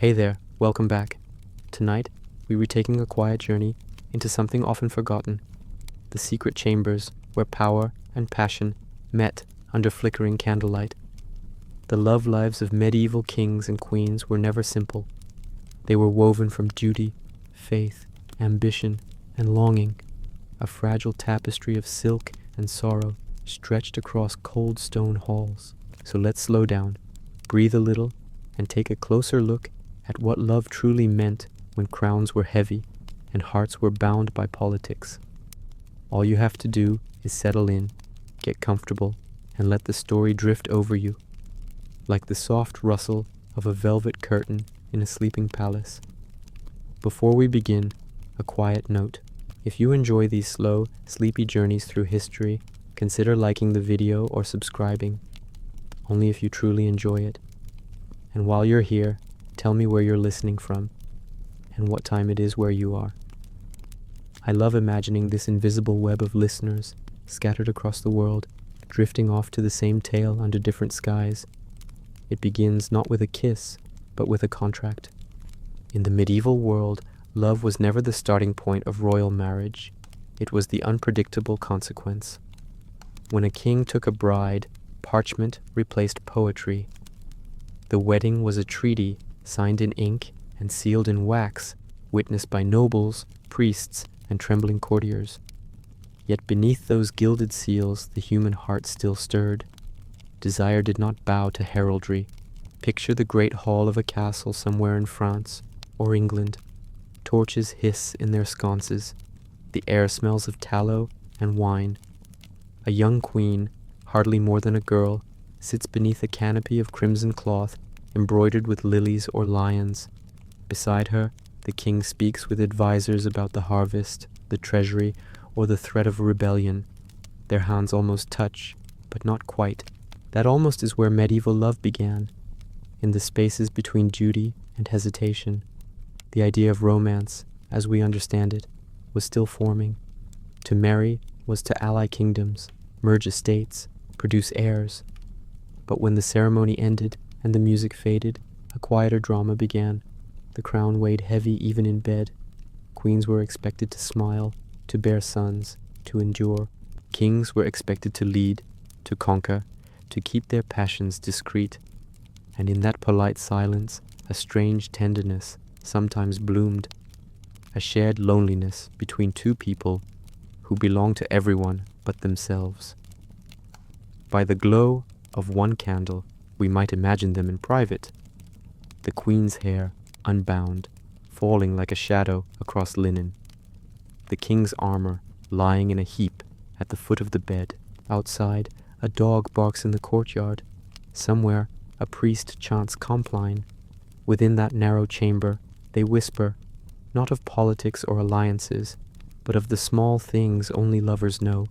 Hey there, welcome back. Tonight, we were taking a quiet journey into something often forgotten, the secret chambers where power and passion met under flickering candlelight. The love lives of medieval kings and queens were never simple. They were woven from duty, faith, ambition, and longing, a fragile tapestry of silk and sorrow stretched across cold stone halls. So let's slow down, breathe a little, and take a closer look at what love truly meant when crowns were heavy and hearts were bound by politics. All you have to do is settle in, get comfortable, and let the story drift over you, like the soft rustle of a velvet curtain in a sleeping palace. Before we begin, a quiet note. If you enjoy these slow, sleepy journeys through history, consider liking the video or subscribing, only if you truly enjoy it. And while you're here, tell me where you're listening from and what time it is where you are. I love imagining this invisible web of listeners scattered across the world, drifting off to the same tale under different skies. It begins not with a kiss, but with a contract. In the medieval world, love was never the starting point of royal marriage. It was the unpredictable consequence. When a king took a bride, parchment replaced poetry. The wedding was a treaty signed in ink and sealed in wax, witnessed by nobles, priests, and trembling courtiers. Yet beneath those gilded seals the human heart still stirred. Desire did not bow to heraldry. Picture the great hall of a castle somewhere in France or England. Torches hiss in their sconces. The air smells of tallow and wine. A young queen, hardly more than a girl, sits beneath a canopy of crimson cloth embroidered with lilies or lions. Beside her, the king speaks with advisors about the harvest, the treasury, or the threat of rebellion. Their hands almost touch, but not quite. That almost is where medieval love began, in the spaces between duty and hesitation. The idea of romance, as we understand it, was still forming. To marry was to ally kingdoms, merge estates, produce heirs. But when the ceremony ended and the music faded, a quieter drama began. The crown weighed heavy even in bed. Queens were expected to smile, to bear sons, to endure. Kings were expected to lead, to conquer, to keep their passions discreet. And in that polite silence, a strange tenderness sometimes bloomed, a shared loneliness between two people who belonged to everyone but themselves. By the glow of one candle, we might imagine them in private. The queen's hair, unbound, falling like a shadow across linen. The king's armor lying in a heap at the foot of the bed. Outside, a dog barks in the courtyard. Somewhere, a priest chants compline. Within that narrow chamber, they whisper, not of politics or alliances, but of the small things only lovers know,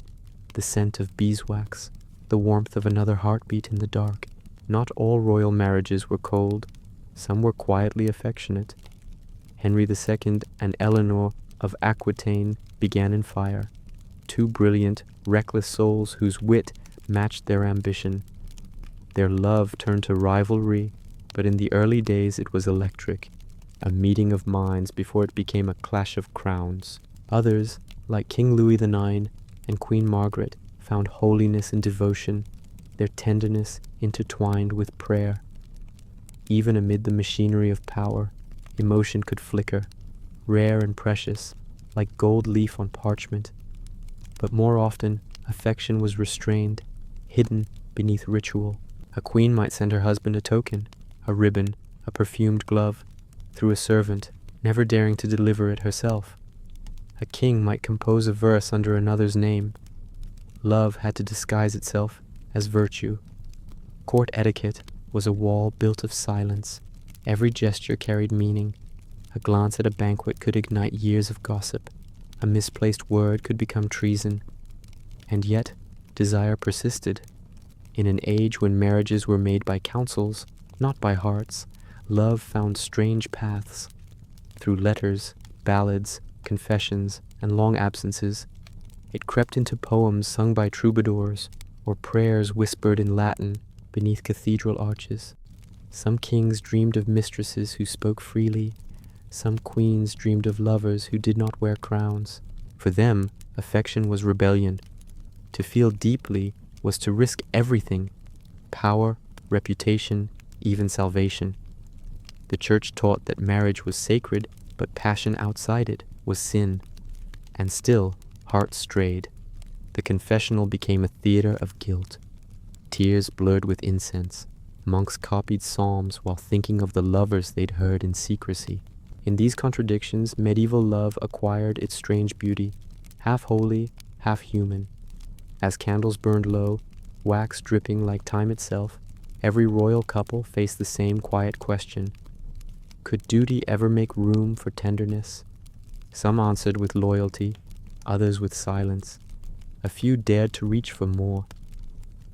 the scent of beeswax, the warmth of another heartbeat in the dark. Not all royal marriages were cold. Some were quietly affectionate. Henry II and Eleanor of Aquitaine began in fire, two brilliant, reckless souls whose wit matched their ambition. Their love turned to rivalry, but in the early days it was electric, a meeting of minds before it became a clash of crowns. Others, like King Louis IX and Queen Margaret, found holiness in devotion, their tenderness intertwined with prayer. Even amid the machinery of power, emotion could flicker, rare and precious, like gold leaf on parchment. But more often, affection was restrained, hidden beneath ritual. A queen might send her husband a token, a ribbon, a perfumed glove, through a servant, never daring to deliver it herself. A king might compose a verse under another's name. Love had to disguise itself as virtue. Court etiquette was a wall built of silence. Every gesture carried meaning. A glance at a banquet could ignite years of gossip. A misplaced word could become treason. And yet, desire persisted. In an age when marriages were made by councils, not by hearts, love found strange paths. Through letters, ballads, confessions, and long absences, it crept into poems sung by troubadours, or prayers whispered in Latin beneath cathedral arches. Some kings dreamed of mistresses who spoke freely. Some queens dreamed of lovers who did not wear crowns. For them, affection was rebellion. To feel deeply was to risk everything: power, reputation, even salvation. The church taught that marriage was sacred, but passion outside it was sin. And still, hearts strayed. The confessional became a theater of guilt. Tears blurred with incense. Monks copied psalms while thinking of the lovers they'd heard in secrecy. In these contradictions, medieval love acquired its strange beauty, half holy, half human. As candles burned low, wax dripping like time itself, every royal couple faced the same quiet question: could duty ever make room for tenderness? Some answered with loyalty, others with silence. A few dared to reach for more,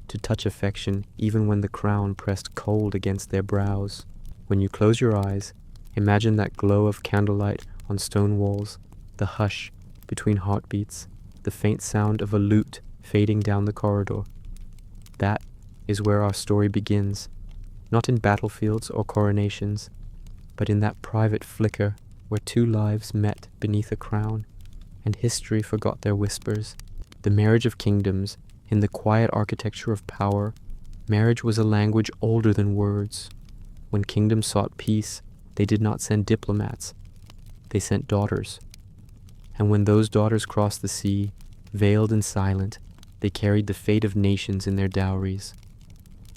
to touch affection even when the crown pressed cold against their brows. When you close your eyes, imagine that glow of candlelight on stone walls, the hush between heartbeats, the faint sound of a lute fading down the corridor. That is where our story begins, not in battlefields or coronations, but in that private flicker where two lives met beneath a crown, and history forgot their whispers. The marriage of kingdoms, in the quiet architecture of power, marriage was a language older than words. When kingdoms sought peace, they did not send diplomats, they sent daughters. And when those daughters crossed the sea, veiled and silent, they carried the fate of nations in their dowries.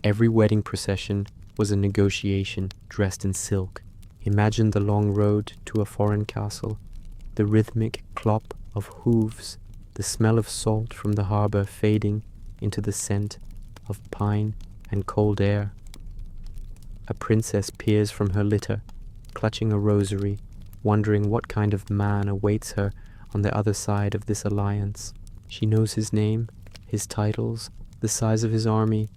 Every wedding procession was a negotiation dressed in silk. Imagine the long road to a foreign castle, the rhythmic clop of hooves, the smell of salt from the harbor fading into the scent of pine and cold air. A princess peers from her litter, clutching a rosary, wondering what kind of man awaits her on the other side of this alliance. She knows his name, his titles, the size of his army,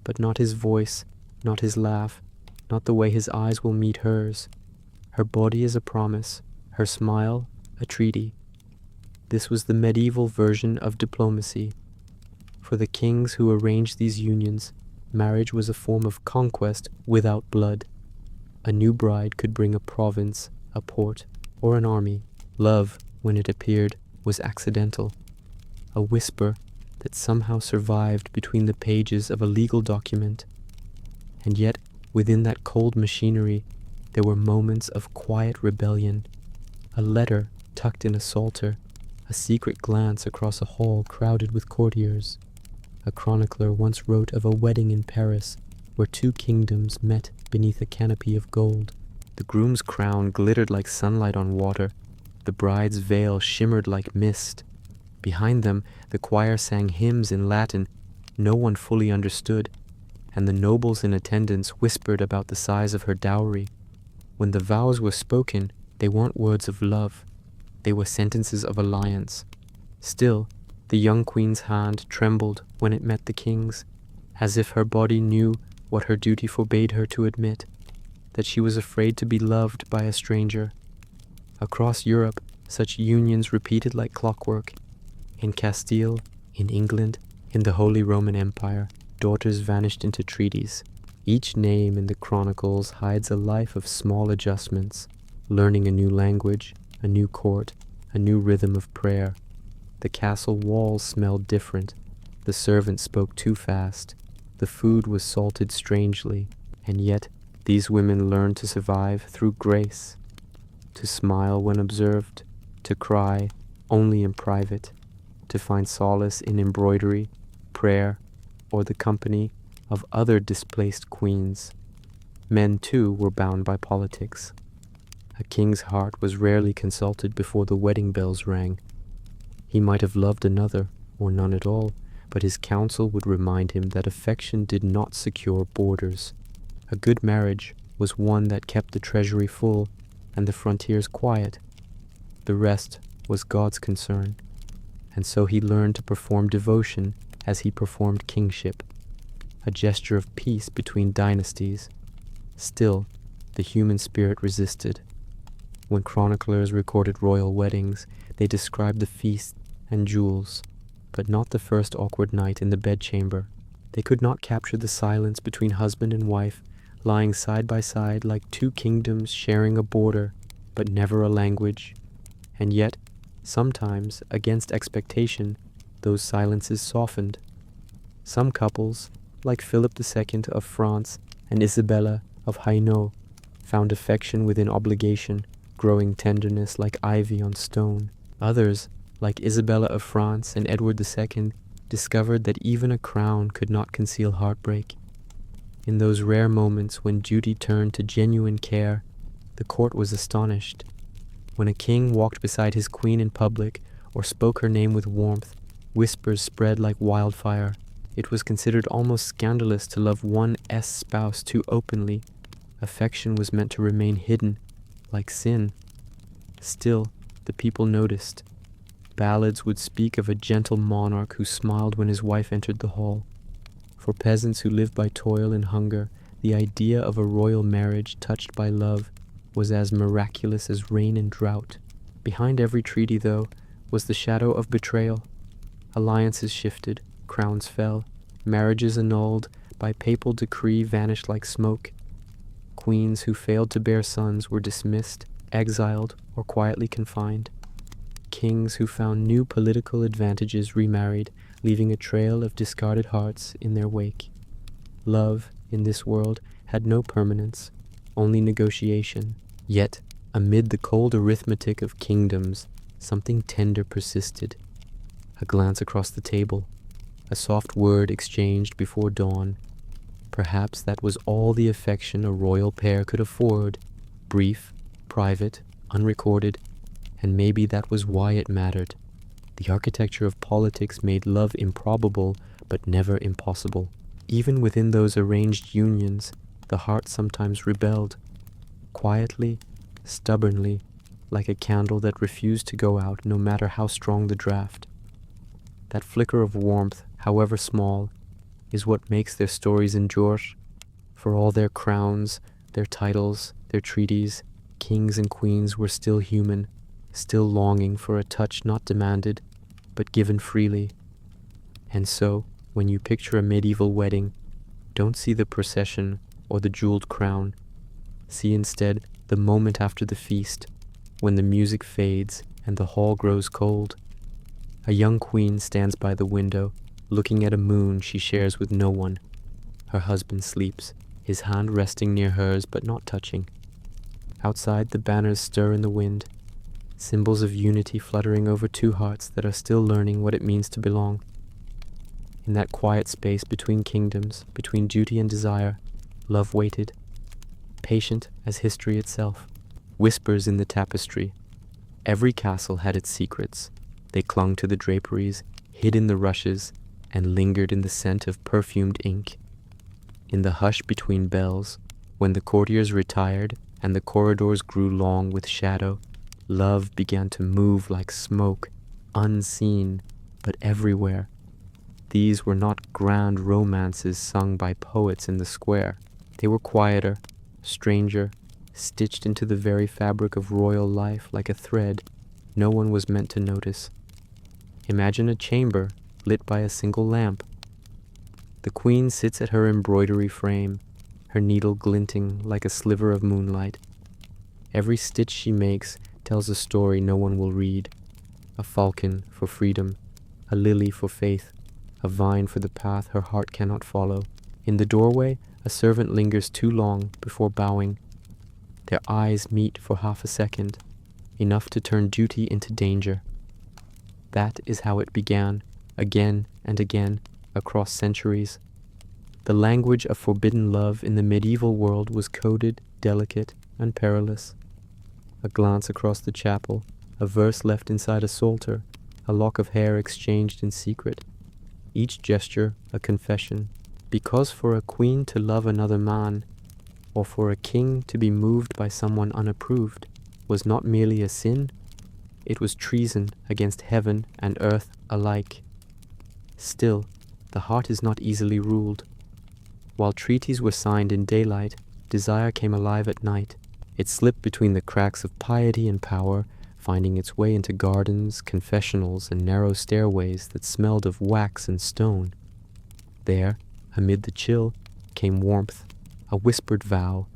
but not his voice, not his laugh, not the way his eyes will meet hers. Her body is a promise, her smile a treaty. This was the medieval version of diplomacy. For the kings who arranged these unions, marriage was a form of conquest without blood. A new bride could bring a province, a port, or an army. Love, when it appeared, was accidental, a whisper that somehow survived between the pages of a legal document. And yet, within that cold machinery, there were moments of quiet rebellion. A letter tucked in a psalter, a secret glance across a hall crowded with courtiers. A chronicler once wrote of a wedding in Paris where two kingdoms met beneath a canopy of gold. The groom's crown glittered like sunlight on water. The bride's veil shimmered like mist. Behind them, the choir sang hymns in Latin no one fully understood, and the nobles in attendance whispered about the size of her dowry. When the vows were spoken, they weren't words of love. They were sentences of alliance. Still, the young queen's hand trembled when it met the king's, as if her body knew what her duty forbade her to admit, that she was afraid to be loved by a stranger. Across Europe, such unions repeated like clockwork. In Castile, in England, in the Holy Roman Empire, daughters vanished into treaties. Each name in the chronicles hides a life of small adjustments, learning a new language, a new court, a new rhythm of prayer. The castle walls smelled different. The servants spoke too fast. The food was salted strangely. And yet, these women learned to survive through grace, to smile when observed, to cry only in private, to find solace in embroidery, prayer, or the company of other displaced queens. Men, too, were bound by politics. A king's heart was rarely consulted before the wedding bells rang. He might have loved another, or none at all, but his counsel would remind him that affection did not secure borders. A good marriage was one that kept the treasury full and the frontiers quiet. The rest was God's concern, and so he learned to perform devotion as he performed kingship, a gesture of peace between dynasties. Still, the human spirit resisted. When chroniclers recorded royal weddings, they described the feast and jewels, but not the first awkward night in the bedchamber. They could not capture the silence between husband and wife lying side by side like two kingdoms sharing a border, but never a language. And yet, sometimes, against expectation, those silences softened. Some couples, like Philip II of France and Isabella of Hainaut, found affection within obligation, growing tenderness like ivy on stone. Others, like Isabella of France and Edward II, discovered that even a crown could not conceal heartbreak. In those rare moments when duty turned to genuine care, the court was astonished. When a king walked beside his queen in public or spoke her name with warmth, whispers spread like wildfire. It was considered almost scandalous to love one spouse too openly. Affection was meant to remain hidden, like sin. Still, the people noticed. Ballads would speak of a gentle monarch who smiled when his wife entered the hall. For peasants who lived by toil and hunger, the idea of a royal marriage touched by love was as miraculous as rain and drought. Behind every treaty, though, was the shadow of betrayal. Alliances shifted, crowns fell, marriages annulled, by papal decree vanished like smoke. Queens who failed to bear sons were dismissed, exiled, or quietly confined. Kings who found new political advantages remarried, leaving a trail of discarded hearts in their wake. Love, in this world, had no permanence, only negotiation. Yet, amid the cold arithmetic of kingdoms, something tender persisted. A glance across the table, a soft word exchanged before dawn. Perhaps that was all the affection a royal pair could afford, brief, private, unrecorded, and maybe that was why it mattered. The architecture of politics made love improbable, but never impossible. Even within those arranged unions, the heart sometimes rebelled, quietly, stubbornly, like a candle that refused to go out no matter how strong the draft. That flicker of warmth, however small, is what makes their stories endure. For all their crowns, their titles, their treaties, kings and queens were still human, still longing for a touch not demanded, but given freely. And so, when you picture a medieval wedding, don't see the procession or the jeweled crown. See instead the moment after the feast, when the music fades and the hall grows cold. A young queen stands by the window, looking at a moon she shares with no one. Her husband sleeps, his hand resting near hers but not touching. Outside, the banners stir in the wind, symbols of unity fluttering over two hearts that are still learning what it means to belong. In that quiet space between kingdoms, between duty and desire, love waited, patient as history itself. Whispers in the tapestry. Every castle had its secrets. They clung to the draperies, hid in the rushes, and lingered in the scent of perfumed ink. In the hush between bells, when the courtiers retired and the corridors grew long with shadow, love began to move like smoke, unseen, but everywhere. These were not grand romances sung by poets in the square. They were quieter, stranger, stitched into the very fabric of royal life like a thread no one was meant to notice. Imagine a chamber lit by a single lamp. The queen sits at her embroidery frame, her needle glinting like a sliver of moonlight. Every stitch she makes tells a story no one will read. A falcon for freedom, a lily for faith, a vine for the path her heart cannot follow. In the doorway, a servant lingers too long before bowing. Their eyes meet for half a second, enough to turn duty into danger. That is how it began, again and again, across centuries. The language of forbidden love in the medieval world was coded, delicate, and perilous. A glance across the chapel, a verse left inside a psalter, a lock of hair exchanged in secret. Each gesture a confession, because for a queen to love another man, or for a king to be moved by someone unapproved, was not merely a sin, it was treason against heaven and earth alike. Still, the heart is not easily ruled. While treaties were signed in daylight, desire came alive at night. It slipped between the cracks of piety and power, finding its way into gardens, confessionals, and narrow stairways that smelled of wax and stone. There, amid the chill, came warmth, a whispered vow,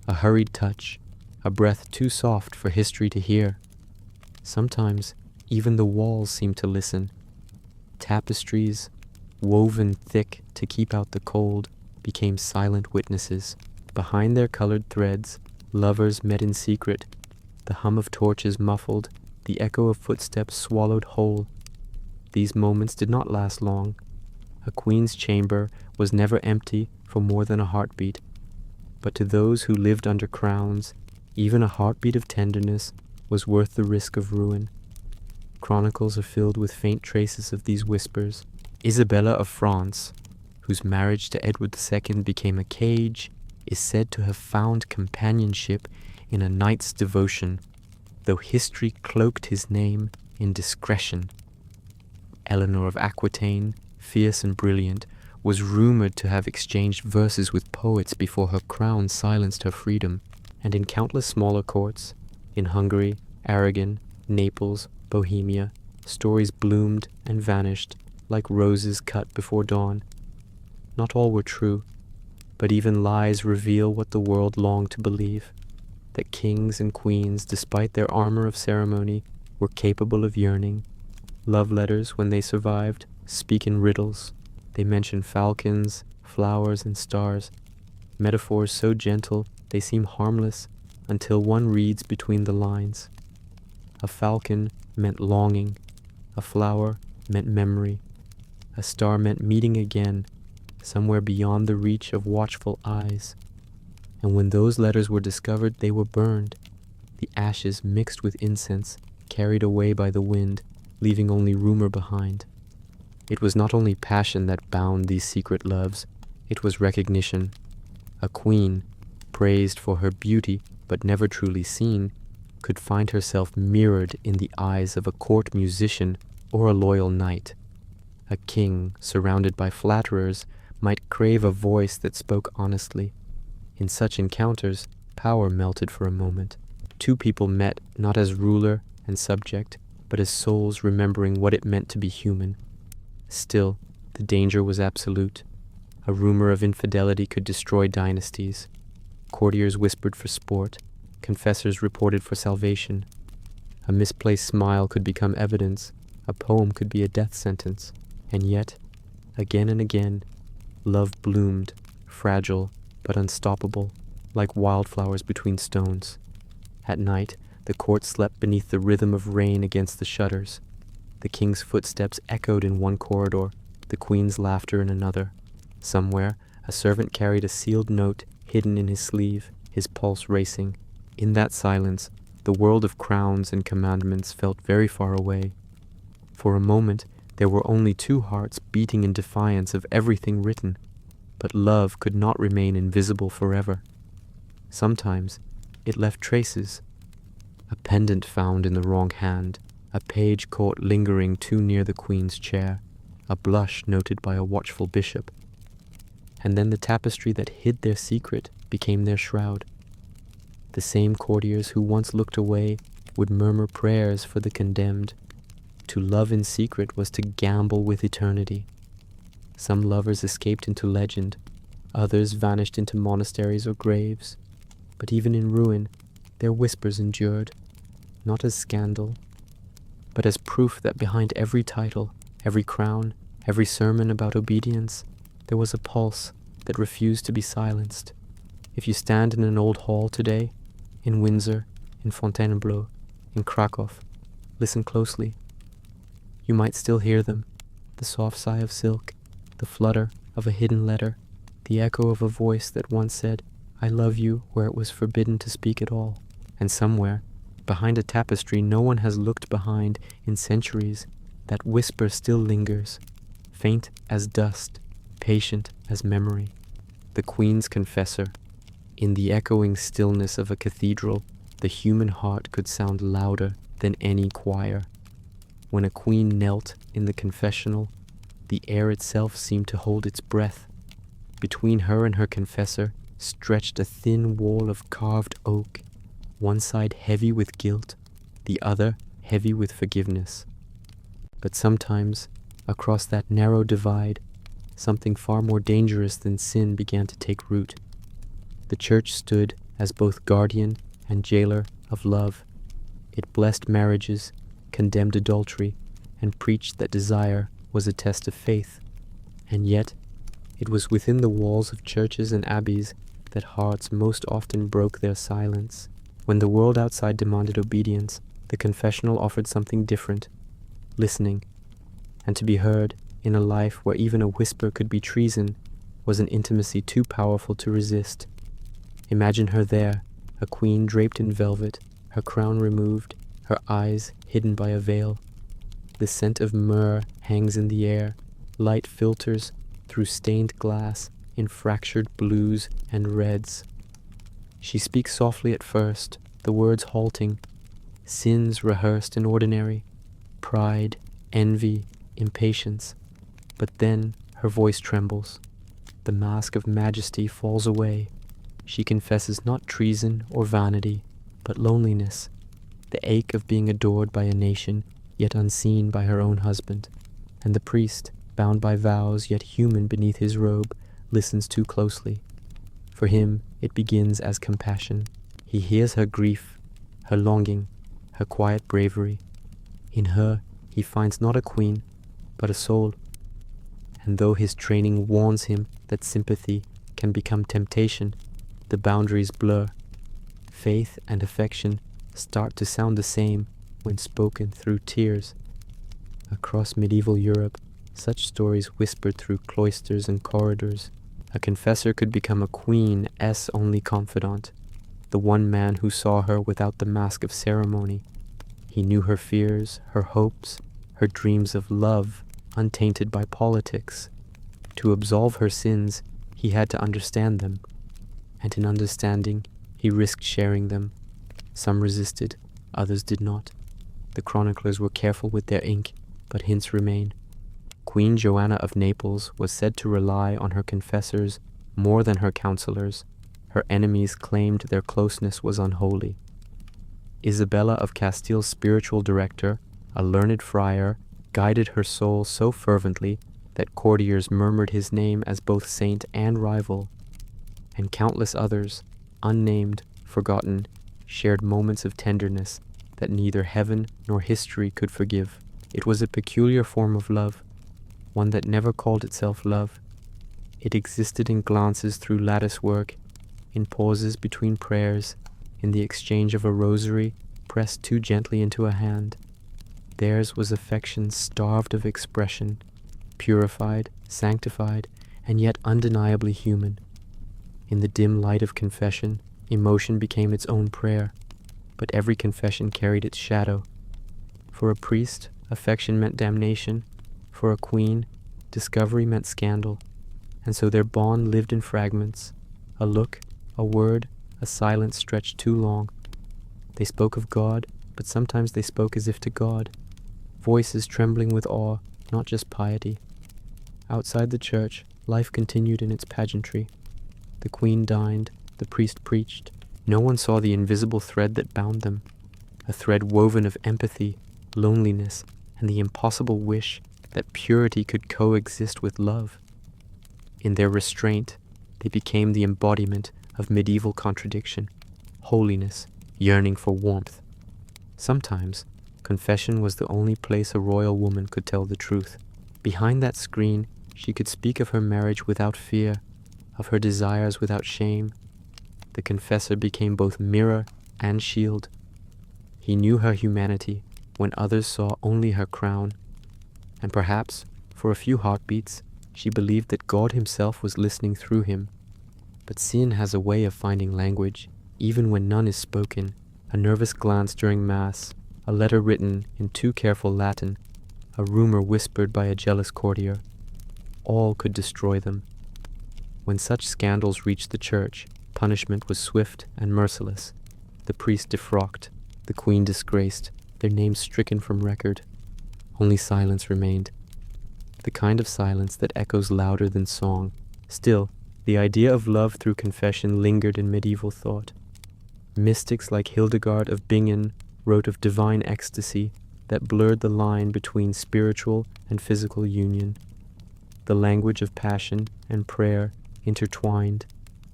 a hurried touch, a breath too soft for history to hear. Sometimes even the walls seemed to listen. Tapestries, woven thick to keep out the cold, became silent witnesses. Behind their colored threads, lovers met in secret, the hum of torches muffled, the echo of footsteps swallowed whole. These moments did not last long. A queen's chamber was never empty for more than a heartbeat. But to those who lived under crowns, even a heartbeat of tenderness was worth the risk of ruin. Chronicles are filled with faint traces of these whispers. Isabella of France, whose marriage to Edward II became a cage, is said to have found companionship in a knight's devotion, though history cloaked his name in discretion. Eleanor of Aquitaine, fierce and brilliant, was rumored to have exchanged verses with poets before her crown silenced her freedom, and in countless smaller courts, in Hungary, Aragon, Naples, Bohemia, stories bloomed and vanished like roses cut before dawn. Not all were true, but even lies reveal what the world longed to believe, that kings and queens, despite their armor of ceremony, were capable of yearning. Love letters, when they survived, speak in riddles. They mention falcons, flowers, and stars, metaphors so gentle they seem harmless until one reads between the lines. A falcon meant longing, a flower meant memory, a star meant meeting again, somewhere beyond the reach of watchful eyes. And when those letters were discovered, they were burned, the ashes mixed with incense, carried away by the wind, leaving only rumor behind. It was not only passion that bound these secret loves, it was recognition. A queen, praised for her beauty but never truly seen, could find herself mirrored in the eyes of a court musician or a loyal knight. A king, surrounded by flatterers, might crave a voice that spoke honestly. In such encounters, power melted for a moment. Two people met not as ruler and subject, but as souls remembering what it meant to be human. Still, the danger was absolute. A rumor of infidelity could destroy dynasties. Courtiers whispered for sport, confessors reported for salvation. A misplaced smile could become evidence, a poem could be a death sentence. And yet, again and again, love bloomed, fragile but unstoppable, like wildflowers between stones. At night, the court slept beneath the rhythm of rain against the shutters. The king's footsteps echoed in one corridor, the queen's laughter in another. Somewhere, a servant carried a sealed note hidden in his sleeve, his pulse racing. In that silence, the world of crowns and commandments felt very far away. For a moment, there were only two hearts beating in defiance of everything written, but love could not remain invisible forever. Sometimes, it left traces. A pendant found in the wrong hand, a page caught lingering too near the queen's chair, a blush noted by a watchful bishop. And then the tapestry that hid their secret became their shroud. The same courtiers who once looked away would murmur prayers for the condemned. To love in secret was to gamble with eternity. Some lovers escaped into legend, others vanished into monasteries or graves. But even in ruin, their whispers endured, not as scandal, but as proof that behind every title, every crown, every sermon about obedience, there was a pulse that refused to be silenced. If you stand in an old hall today, in Windsor, in Fontainebleau, in Krakow, listen closely. You might still hear them, the soft sigh of silk, the flutter of a hidden letter, the echo of a voice that once said, "I love you," where it was forbidden to speak at all. And somewhere, behind a tapestry no one has looked behind in centuries, that whisper still lingers, faint as dust, patient as memory. The Queen's confessor. In the echoing stillness of a cathedral, the human heart could sound louder than any choir. When a queen knelt in the confessional, the air itself seemed to hold its breath. Between her and her confessor stretched a thin wall of carved oak, one side heavy with guilt, the other heavy with forgiveness. But sometimes, across that narrow divide, something far more dangerous than sin began to take root. The church stood as both guardian and jailer of love. It blessed marriages, condemned adultery, and preached that desire was a test of faith. And yet, it was within the walls of churches and abbeys that hearts most often broke their silence. When the world outside demanded obedience, the confessional offered something different, listening, and to be heard in a life where even a whisper could be treason was an intimacy too powerful to resist. Imagine her there, a queen draped in velvet, her crown removed, her eyes hidden by a veil. The scent of myrrh hangs in the air, light filters through stained glass in fractured blues and reds. She speaks softly at first, the words halting, sins rehearsed in ordinary, pride, envy, impatience. But then her voice trembles. The mask of majesty falls away. She confesses not treason or vanity, but loneliness, the ache of being adored by a nation, yet unseen by her own husband. And the priest, bound by vows, yet human beneath his robe, listens too closely. For him, it begins as compassion. He hears her grief, her longing, her quiet bravery. In her, he finds not a queen, but a soul. And though his training warns him that sympathy can become temptation, the boundaries blur. Faith and affection start to sound the same when spoken through tears. Across medieval Europe, such stories whispered through cloisters and corridors. A confessor could become a queen's only confidant, the one man who saw her without the mask of ceremony. He knew her fears, her hopes, her dreams of love, untainted by politics. To absolve her sins, he had to understand them, and in understanding, he risked sharing them. Some resisted, others did not. The chroniclers were careful with their ink, but hints remain. Queen Joanna of Naples was said to rely on her confessors more than her counselors. Her enemies claimed their closeness was unholy. Isabella of Castile's spiritual director, a learned friar, guided her soul so fervently that courtiers murmured his name as both saint and rival. And countless others, unnamed, forgotten, shared moments of tenderness that neither heaven nor history could forgive. It was a peculiar form of love, one that never called itself love. It existed in glances through lattice work, in pauses between prayers, in the exchange of a rosary pressed too gently into a hand. Theirs was affection starved of expression, purified, sanctified, and yet undeniably human. In the dim light of confession, emotion became its own prayer, but every confession carried its shadow. For a priest, affection meant damnation. For a queen, discovery meant scandal. And so their bond lived in fragments, a look, a word, a silence stretched too long. They spoke of God, but sometimes they spoke as if to God, voices trembling with awe, not just piety. Outside the church, life continued in its pageantry. The queen dined, the priest preached. No one saw the invisible thread that bound them, a thread woven of empathy, loneliness, and the impossible wish that purity could coexist with love. In their restraint, they became the embodiment of medieval contradiction, holiness, yearning for warmth. Sometimes, confession was the only place a royal woman could tell the truth. Behind that screen, she could speak of her marriage without fear, of her desires without shame. The confessor became both mirror and shield. He knew her humanity when others saw only her crown. And perhaps, for a few heartbeats, she believed that God himself was listening through him. But sin has a way of finding language, even when none is spoken. A nervous glance during Mass, a letter written in too careful Latin, a rumor whispered by a jealous courtier. All could destroy them. When such scandals reached the church, punishment was swift and merciless. The priest defrocked, the queen disgraced, their names stricken from record. Only silence remained, the kind of silence that echoes louder than song. Still, the idea of love through confession lingered in medieval thought. Mystics like Hildegard of Bingen wrote of divine ecstasy that blurred the line between spiritual and physical union. The language of passion and prayer intertwined,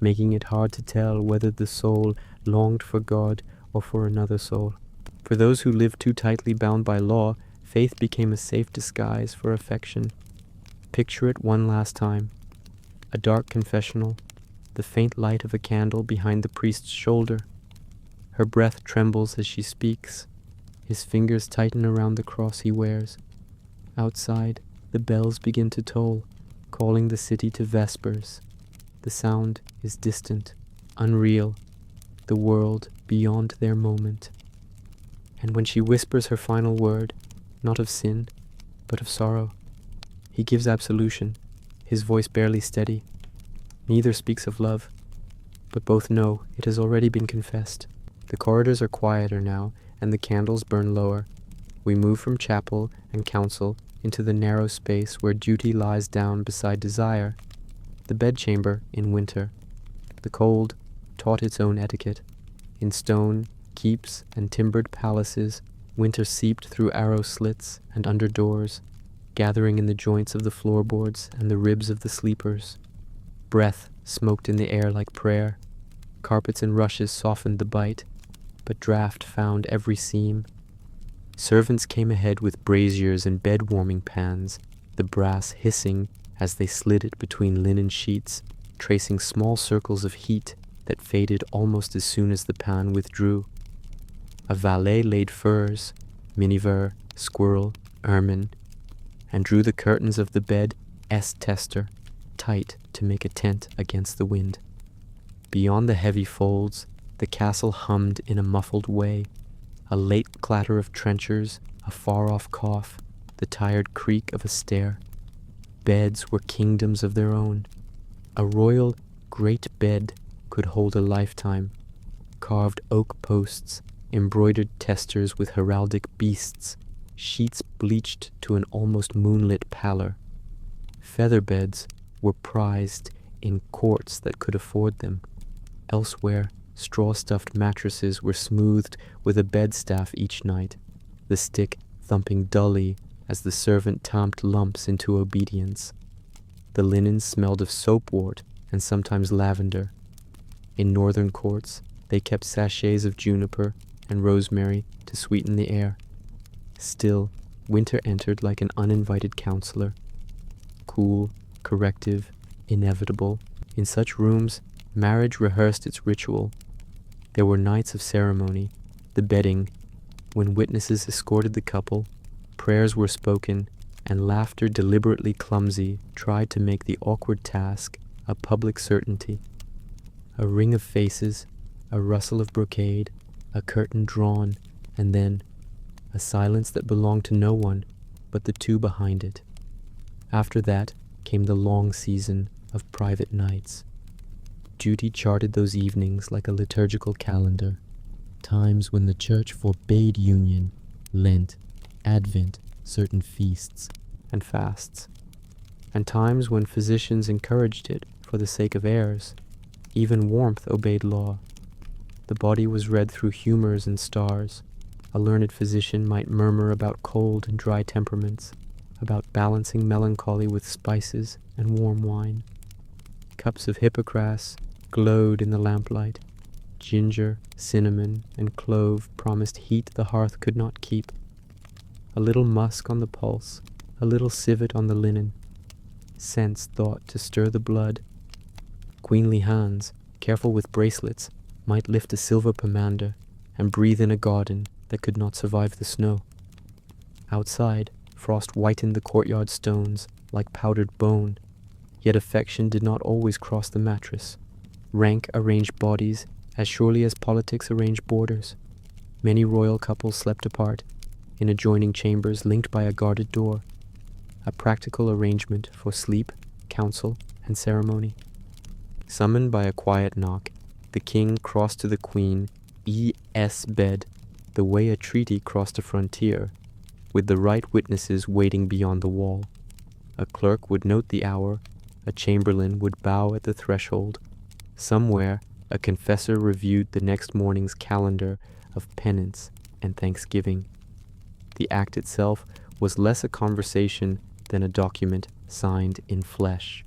making it hard to tell whether the soul longed for God or for another soul. For those who lived too tightly bound by law, faith became a safe disguise for affection. Picture it one last time. A dark confessional, the faint light of a candle behind the priest's shoulder. Her breath trembles as she speaks. His fingers tighten around the cross he wears. Outside, the bells begin to toll, calling the city to vespers. The sound is distant, unreal, the world beyond their moment. And when she whispers her final word, not of sin, but of sorrow, he gives absolution, his voice barely steady. Neither speaks of love, but both know it has already been confessed. The corridors are quieter now, and the candles burn lower. We move from chapel and council into the narrow space where duty lies down beside desire. The bedchamber in winter. The cold taught its own etiquette. In stone, keeps, and timbered palaces, winter seeped through arrow slits and under doors, gathering in the joints of the floorboards and the ribs of the sleepers. Breath smoked in the air like prayer. Carpets and rushes softened the bite, but draught found every seam. Servants came ahead with braziers and bed-warming pans, the brass hissing as they slid it between linen sheets, tracing small circles of heat that faded almost as soon as the pan withdrew. A valet laid furs, miniver, squirrel, ermine, and drew the curtains of the bed S-tester tight to make a tent against the wind. Beyond the heavy folds, the castle hummed in a muffled way, a late clatter of trenchers, a far-off cough, the tired creak of a stair. Beds were kingdoms of their own. A royal great bed could hold a lifetime. Carved oak posts, embroidered testers with heraldic beasts, sheets bleached to an almost moonlit pallor. Feather beds were prized in courts that could afford them. Elsewhere, straw-stuffed mattresses were smoothed with a bedstaff each night, the stick thumping dully as the servant tamped lumps into obedience. The linen smelled of soapwort and sometimes lavender. In northern courts, they kept sachets of juniper and rosemary to sweeten the air. Still, winter entered like an uninvited counselor. Cool, corrective, inevitable. In such rooms, marriage rehearsed its ritual. There were nights of ceremony, the bedding, when witnesses escorted the couple, prayers were spoken, and laughter deliberately clumsy tried to make the awkward task a public certainty. A ring of faces, a rustle of brocade, a curtain drawn, and then a silence that belonged to no one but the two behind it. After that came the long season of private nights. Duty charted those evenings like a liturgical calendar, times when the church forbade union, Lent, Advent, certain feasts, and fasts, and times when physicians encouraged it for the sake of heirs. Even warmth obeyed law. The body was read through humors and stars. A learned physician might murmur about cold and dry temperaments, about balancing melancholy with spices and warm wine. Cups of hippocras glowed in the lamplight. Ginger, cinnamon, and clove promised heat the hearth could not keep. A little musk on the pulse, a little civet on the linen. Scents thought to stir the blood. Queenly hands, careful with bracelets, might lift a silver pomander and breathe in a garden that could not survive the snow. Outside, frost whitened the courtyard stones like powdered bone, yet affection did not always cross the mattress. Rank arranged bodies as surely as politics arranged borders. Many royal couples slept apart, in adjoining chambers linked by a guarded door, a practical arrangement for sleep, council, and ceremony. Summoned by a quiet knock, the king crossed to the queen E.S. bed, the way a treaty crossed a frontier, with the right witnesses waiting beyond the wall. A clerk would note the hour, a chamberlain would bow at the threshold. Somewhere, a confessor reviewed the next morning's calendar of penance and thanksgiving. The act itself was less a conversation than a document signed in flesh.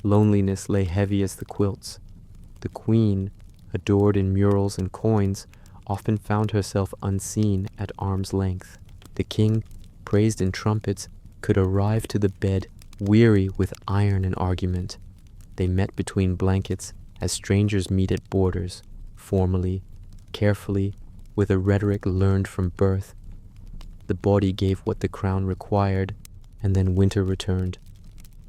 Loneliness lay heavy as the quilts. The queen, adored in murals and coins, often found herself unseen at arm's length. The king, praised in trumpets, could arrive to the bed weary with iron and argument. They met between blankets as strangers meet at borders, formally, carefully, with a rhetoric learned from birth. The body gave what the crown required, and then winter returned.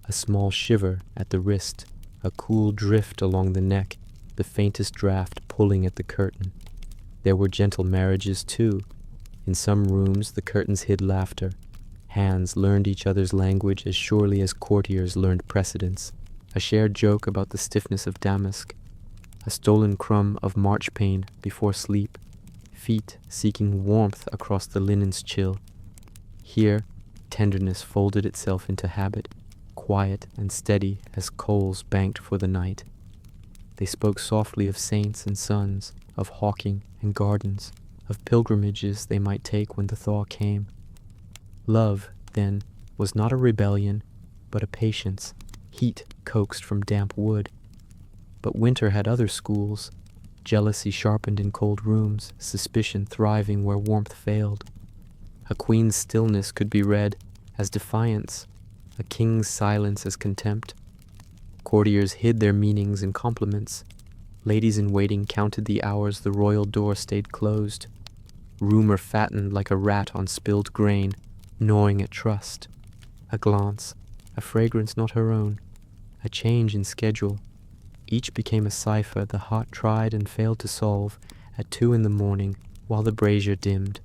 A small shiver at the wrist, a cool drift along the neck, the faintest draught pulling at the curtain. There were gentle marriages, too. In some rooms the curtains hid laughter. Hands learned each other's language as surely as courtiers learned precedence. A shared joke about the stiffness of damask. A stolen crumb of marchpane before sleep. Feet seeking warmth across the linen's chill. Here, tenderness folded itself into habit, quiet and steady as coals banked for the night. They spoke softly of saints and sons, of hawking and gardens, of pilgrimages they might take when the thaw came. Love, then, was not a rebellion, but a patience, heat coaxed from damp wood. But winter had other schools, jealousy sharpened in cold rooms, suspicion thriving where warmth failed. A queen's stillness could be read as defiance, a king's silence as contempt. Courtiers hid their meanings in compliments. Ladies in waiting counted the hours the royal door stayed closed. Rumor fattened like a rat on spilled grain, gnawing at trust. A glance, a fragrance not her own, a change in schedule. Each became a cipher the heart tried and failed to solve at 2 a.m. while the brazier dimmed.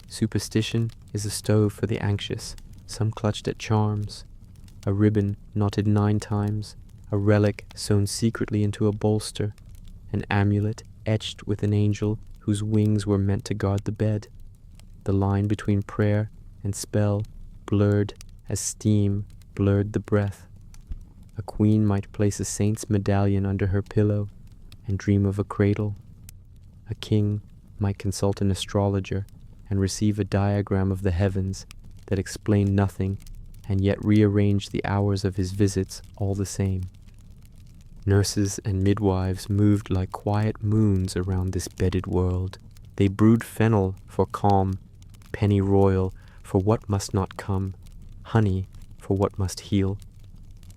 Superstition is a stove for the anxious. Some clutched at charms. A ribbon knotted 9 times, a relic sewn secretly into a bolster, an amulet etched with an angel whose wings were meant to guard the bed. The line between prayer and spell blurred as steam blurred the breath. A queen might place a saint's medallion under her pillow and dream of a cradle. A king might consult an astrologer and receive a diagram of the heavens that explained nothing and yet rearranged the hours of his visits all the same. Nurses and midwives moved like quiet moons around this bedded world. They brewed fennel for calm, pennyroyal for what must not come, honey for what must heal.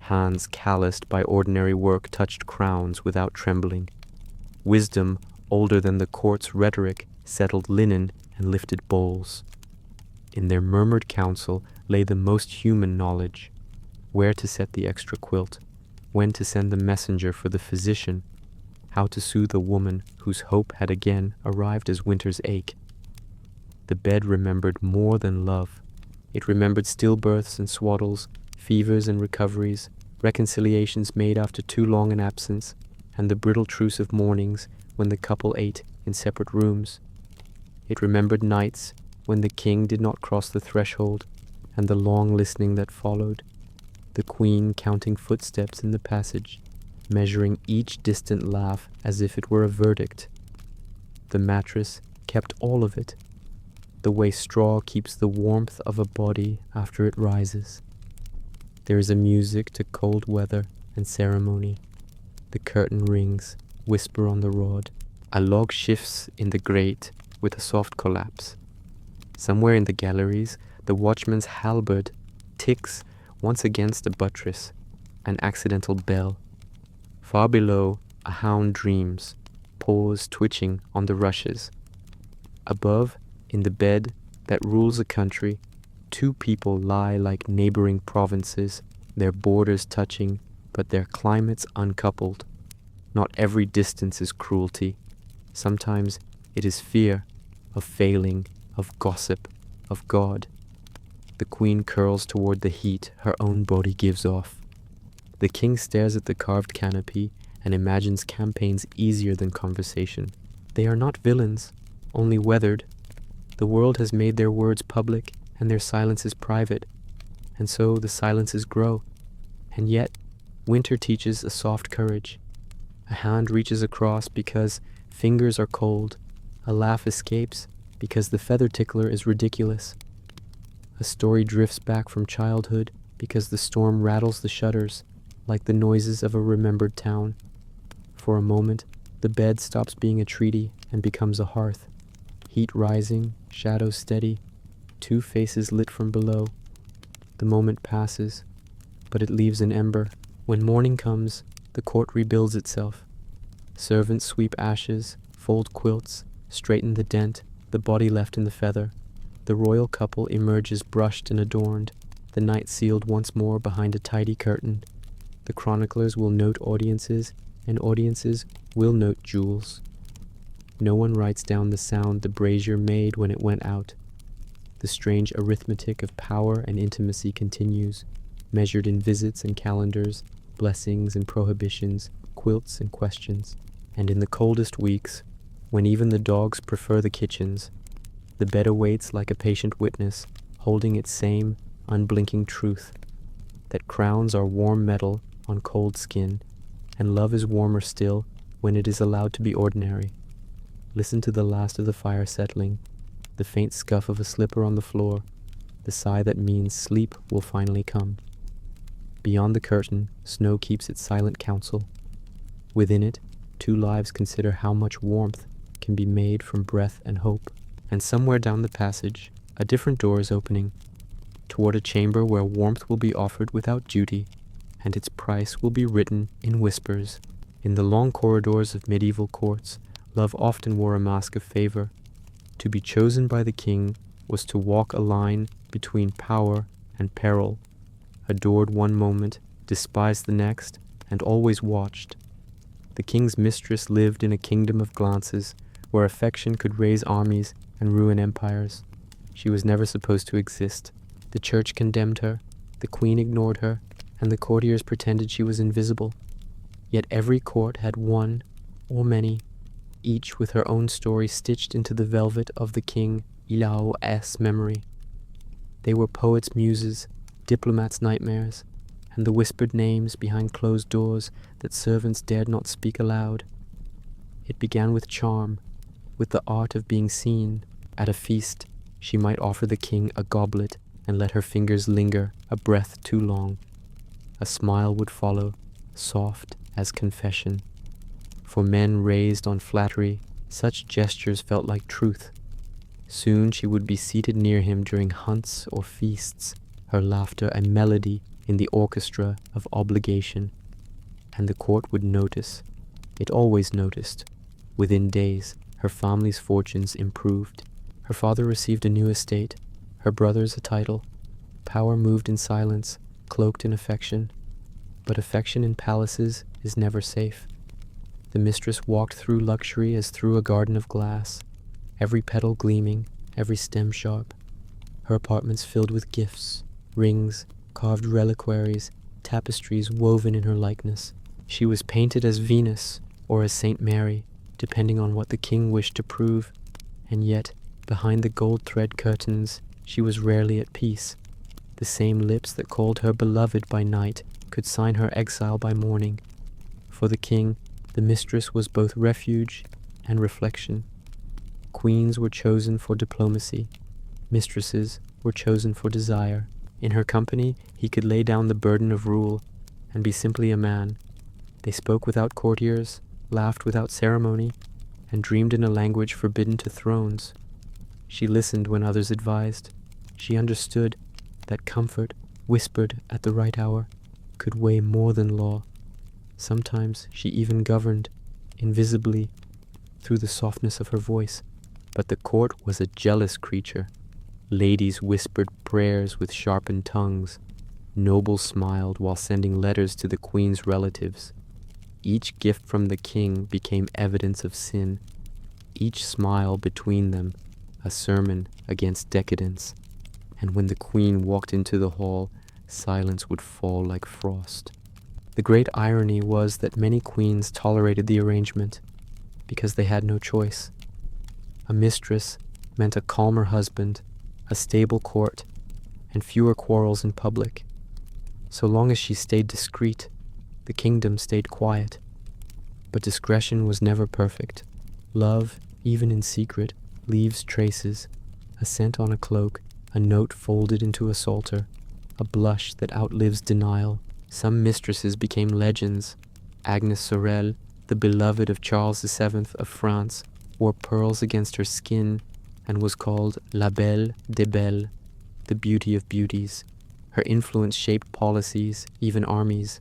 Hands calloused by ordinary work touched crowns without trembling. Wisdom, older than the court's rhetoric, settled linen and lifted bowls. In their murmured counsel lay the most human knowledge: where to set the extra quilt, when to send the messenger for the physician, how to soothe a woman whose hope had again arrived as winter's ache. The bed remembered more than love. It remembered stillbirths and swaddles, fevers and recoveries, reconciliations made after too long an absence, and the brittle truce of mornings when the couple ate in separate rooms. It remembered nights when the king did not cross the threshold, and the long listening that followed, the queen counting footsteps in the passage, measuring each distant laugh as if it were a verdict. The mattress kept all of it, the way straw keeps the warmth of a body after it rises. There is a music to cold weather and ceremony. The curtain rings, whisper on the rod. A log shifts in the grate with a soft collapse. Somewhere in the galleries, the watchman's halberd ticks once against a buttress, an accidental bell. Far below, a hound dreams, paws twitching on the rushes. Above, in the bed that rules a country, 2 people lie like neighboring provinces, their borders touching, but their climates uncoupled. Not every distance is cruelty. Sometimes it is fear of failing, of gossip, of God. The queen curls toward the heat her own body gives off. The king stares at the carved canopy and imagines campaigns easier than conversation. They are not villains, only weathered. The world has made their words public and their silences private, and so the silences grow. And yet, winter teaches a soft courage. A hand reaches across because fingers are cold. A laugh escapes because the feather tickler is ridiculous. A story drifts back from childhood because the storm rattles the shutters. like the noises of a remembered town. For a moment, the bed stops being a treaty and becomes a hearth. Heat rising, shadows steady, two faces lit from below. The moment passes, but it leaves an ember. When morning comes, the court rebuilds itself. Servants sweep ashes, fold quilts, straighten the dent, the body left in the feather. The royal couple emerges brushed and adorned, the night sealed once more behind a tidy curtain. The chroniclers will note audiences, and audiences will note jewels. No one writes down the sound the brazier made when it went out. The strange arithmetic of power and intimacy continues, measured in visits and calendars, blessings and prohibitions, quilts and questions. And in the coldest weeks, when even the dogs prefer the kitchens, the bed awaits like a patient witness, holding its same unblinking truth, that crowns are warm metal on cold skin, and love is warmer still when it is allowed to be ordinary. Listen to the last of the fire settling, the faint scuff of a slipper on the floor, the sigh that means sleep will finally come. Beyond the curtain, snow keeps its silent counsel. Within it, two lives consider how much warmth can be made from breath and hope. And somewhere down the passage, a different door is opening, toward a chamber where warmth will be offered without duty, and its price will be written in whispers. In the long corridors of medieval courts, love often wore a mask of favor. To be chosen by the king was to walk a line between power and peril, adored one moment, despised the next, and always watched. The king's mistress lived in a kingdom of glances, where affection could raise armies and ruin empires. She was never supposed to exist. The church condemned her, the queen ignored her, and the courtiers pretended she was invisible. Yet every court had one, or many, each with her own story stitched into the velvet of the king Ilao's memory. They were poets' muses, diplomats' nightmares, and the whispered names behind closed doors that servants dared not speak aloud. It began with charm, with the art of being seen. At a feast, she might offer the king a goblet and let her fingers linger a breath too long. A smile would follow, soft as confession. For men raised on flattery, such gestures felt like truth. Soon she would be seated near him during hunts or feasts, her laughter a melody in the orchestra of obligation. And the court would notice. It always noticed. Within days, her family's fortunes improved. Her father received a new estate, her brothers a title. Power moved in silence, cloaked in affection. But affection in palaces is never safe. The mistress walked through luxury as through a garden of glass, every petal gleaming, every stem sharp. Her apartments filled with gifts, rings, carved reliquaries, tapestries woven in her likeness. She was painted as Venus or as Saint Mary, depending on what the king wished to prove, and yet, behind the gold thread curtains, she was rarely at peace. The same lips that called her beloved by night could sign her exile by morning. For the king, the mistress was both refuge and reflection. Queens were chosen for diplomacy. Mistresses were chosen for desire. In her company, he could lay down the burden of rule and be simply a man. They spoke without courtiers, laughed without ceremony, and dreamed in a language forbidden to thrones. She listened when others advised. She understood that comfort, whispered at the right hour, could weigh more than law. Sometimes she even governed, invisibly, through the softness of her voice. But the court was a jealous creature. Ladies whispered prayers with sharpened tongues. Nobles smiled while sending letters to the queen's relatives. Each gift from the king became evidence of sin. Each smile between them a sermon against decadence. And when the queen walked into the hall, silence would fall like frost. The great irony was that many queens tolerated the arrangement because they had no choice. A mistress meant a calmer husband, a stable court, and fewer quarrels in public. So long as she stayed discreet, the kingdom stayed quiet. But discretion was never perfect. Love, even in secret, leaves traces, a scent on a cloak, a note folded into a psalter, a blush that outlives denial, Some mistresses became legends. Agnes Sorel, the beloved of Charles VII of France, wore pearls against her skin and was called La Belle des Belles, the beauty of beauties. Her influence shaped policies, even armies.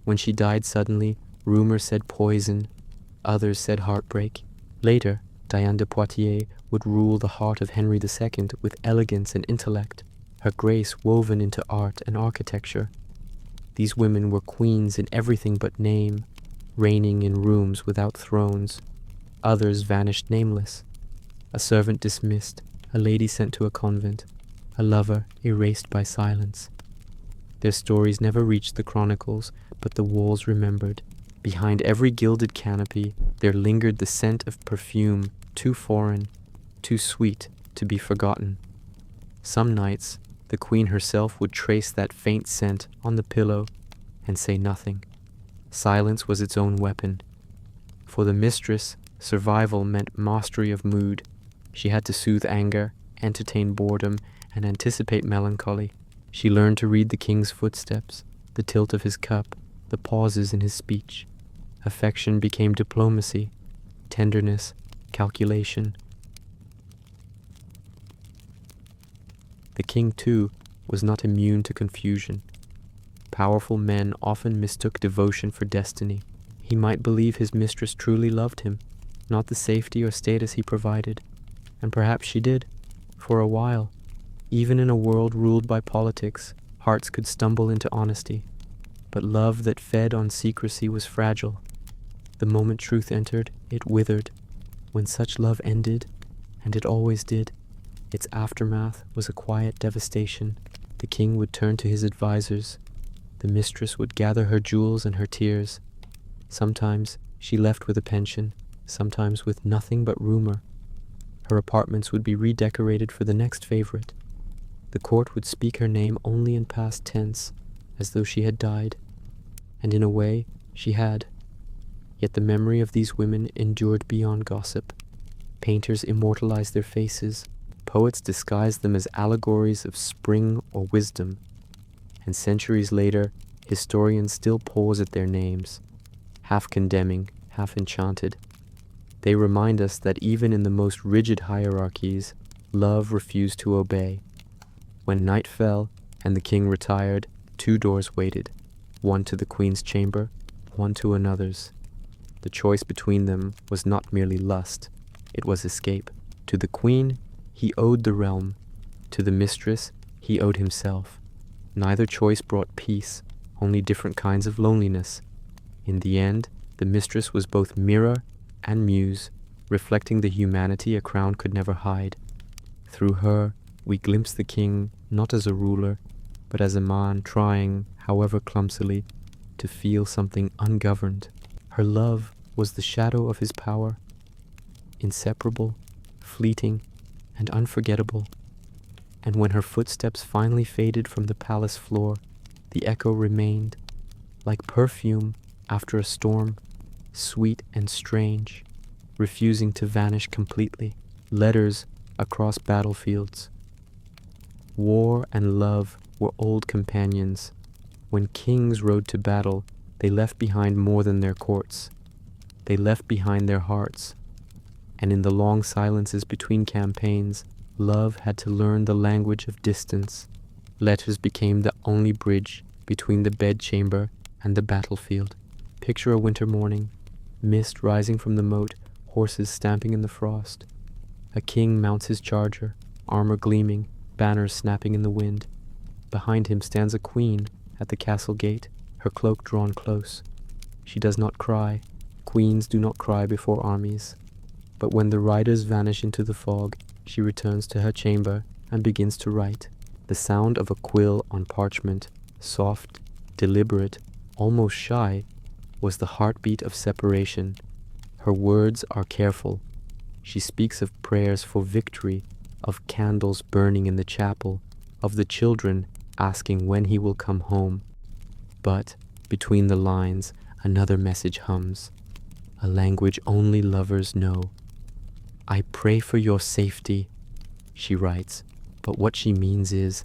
When she died suddenly, rumor said poison, others said heartbreak. Later, Diane de Poitiers would rule the heart of Henry II with elegance and intellect, her grace woven into art and architecture. These women were queens in everything but name, reigning in rooms without thrones. Others vanished nameless. A servant dismissed, a lady sent to a convent, a lover erased by silence. Their stories never reached the chronicles, but the walls remembered. Behind every gilded canopy, there lingered the scent of perfume, too foreign, too sweet to be forgotten. Some nights, the queen herself would trace that faint scent on the pillow and say nothing. Silence was its own weapon. For the mistress, survival meant mastery of mood. She had to soothe anger, entertain boredom, and anticipate melancholy. She learned to read the king's footsteps, the tilt of his cup, the pauses in his speech. Affection became diplomacy, tenderness, calculation. The king, too, was not immune to confusion. Powerful men often mistook devotion for destiny. He might believe his mistress truly loved him, not the safety or status he provided. And perhaps she did, for a while. Even in a world ruled by politics, hearts could stumble into honesty. But love that fed on secrecy was fragile. The moment truth entered, it withered. When such love ended, and it always did, its aftermath was a quiet devastation. The king would turn to his advisors. The mistress would gather her jewels and her tears. Sometimes she left with a pension, sometimes with nothing but rumor. Her apartments would be redecorated for the next favorite. The court would speak her name only in past tense, as though she had died. And in a way, she had. Yet the memory of these women endured beyond gossip. Painters immortalized their faces. Poets disguised them as allegories of spring or wisdom. And centuries later, historians still pause at their names, half condemning, half enchanted. They remind us that even in the most rigid hierarchies, love refused to obey. When night fell and the king retired, 2 doors waited, one to the queen's chamber, one to another's. The choice between them was not merely lust, it was escape. To the queen, he owed the realm. To the mistress, he owed himself. Neither choice brought peace, only different kinds of loneliness. In the end, the mistress was both mirror and muse, reflecting the humanity a crown could never hide. Through her, we glimpse the king not as a ruler, but as a man trying, however clumsily, to feel something ungoverned. Her love was the shadow of his power, inseparable, fleeting, and unforgettable. And when her footsteps finally faded from the palace floor, the echo remained, like perfume after a storm, sweet and strange, refusing to vanish completely. Letters across battlefields. War and love were old companions. When kings rode to battle, they left behind more than their courts. They left behind their hearts. And in the long silences between campaigns, love had to learn the language of distance. Letters became the only bridge between the bedchamber and the battlefield. Picture a winter morning, mist rising from the moat, horses stamping in the frost. A king mounts his charger, armor gleaming, banners snapping in the wind. Behind him stands a queen at the castle gate, her cloak drawn close. She does not cry. Queens do not cry before armies. But when the riders vanish into the fog, she returns to her chamber and begins to write. The sound of a quill on parchment, soft, deliberate, almost shy, was the heartbeat of separation. Her words are careful. She speaks of prayers for victory, of candles burning in the chapel, of the children asking when he will come home. But, between the lines, another message hums, a language only lovers know. I pray for your safety, she writes, but what she means is,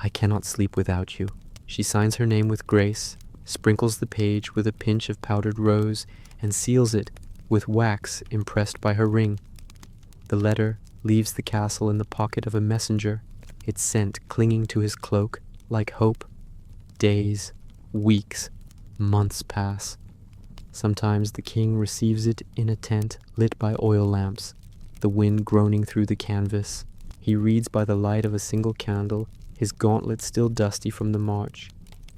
I cannot sleep without you. She signs her name with grace, sprinkles the page with a pinch of powdered rose, and seals it with wax impressed by her ring. The letter leaves the castle in the pocket of a messenger, its scent clinging to his cloak like hope. Days, weeks, months pass. Sometimes the king receives it in a tent lit by oil lamps, the wind groaning through the canvas. He reads by the light of a single candle, his gauntlet still dusty from the march.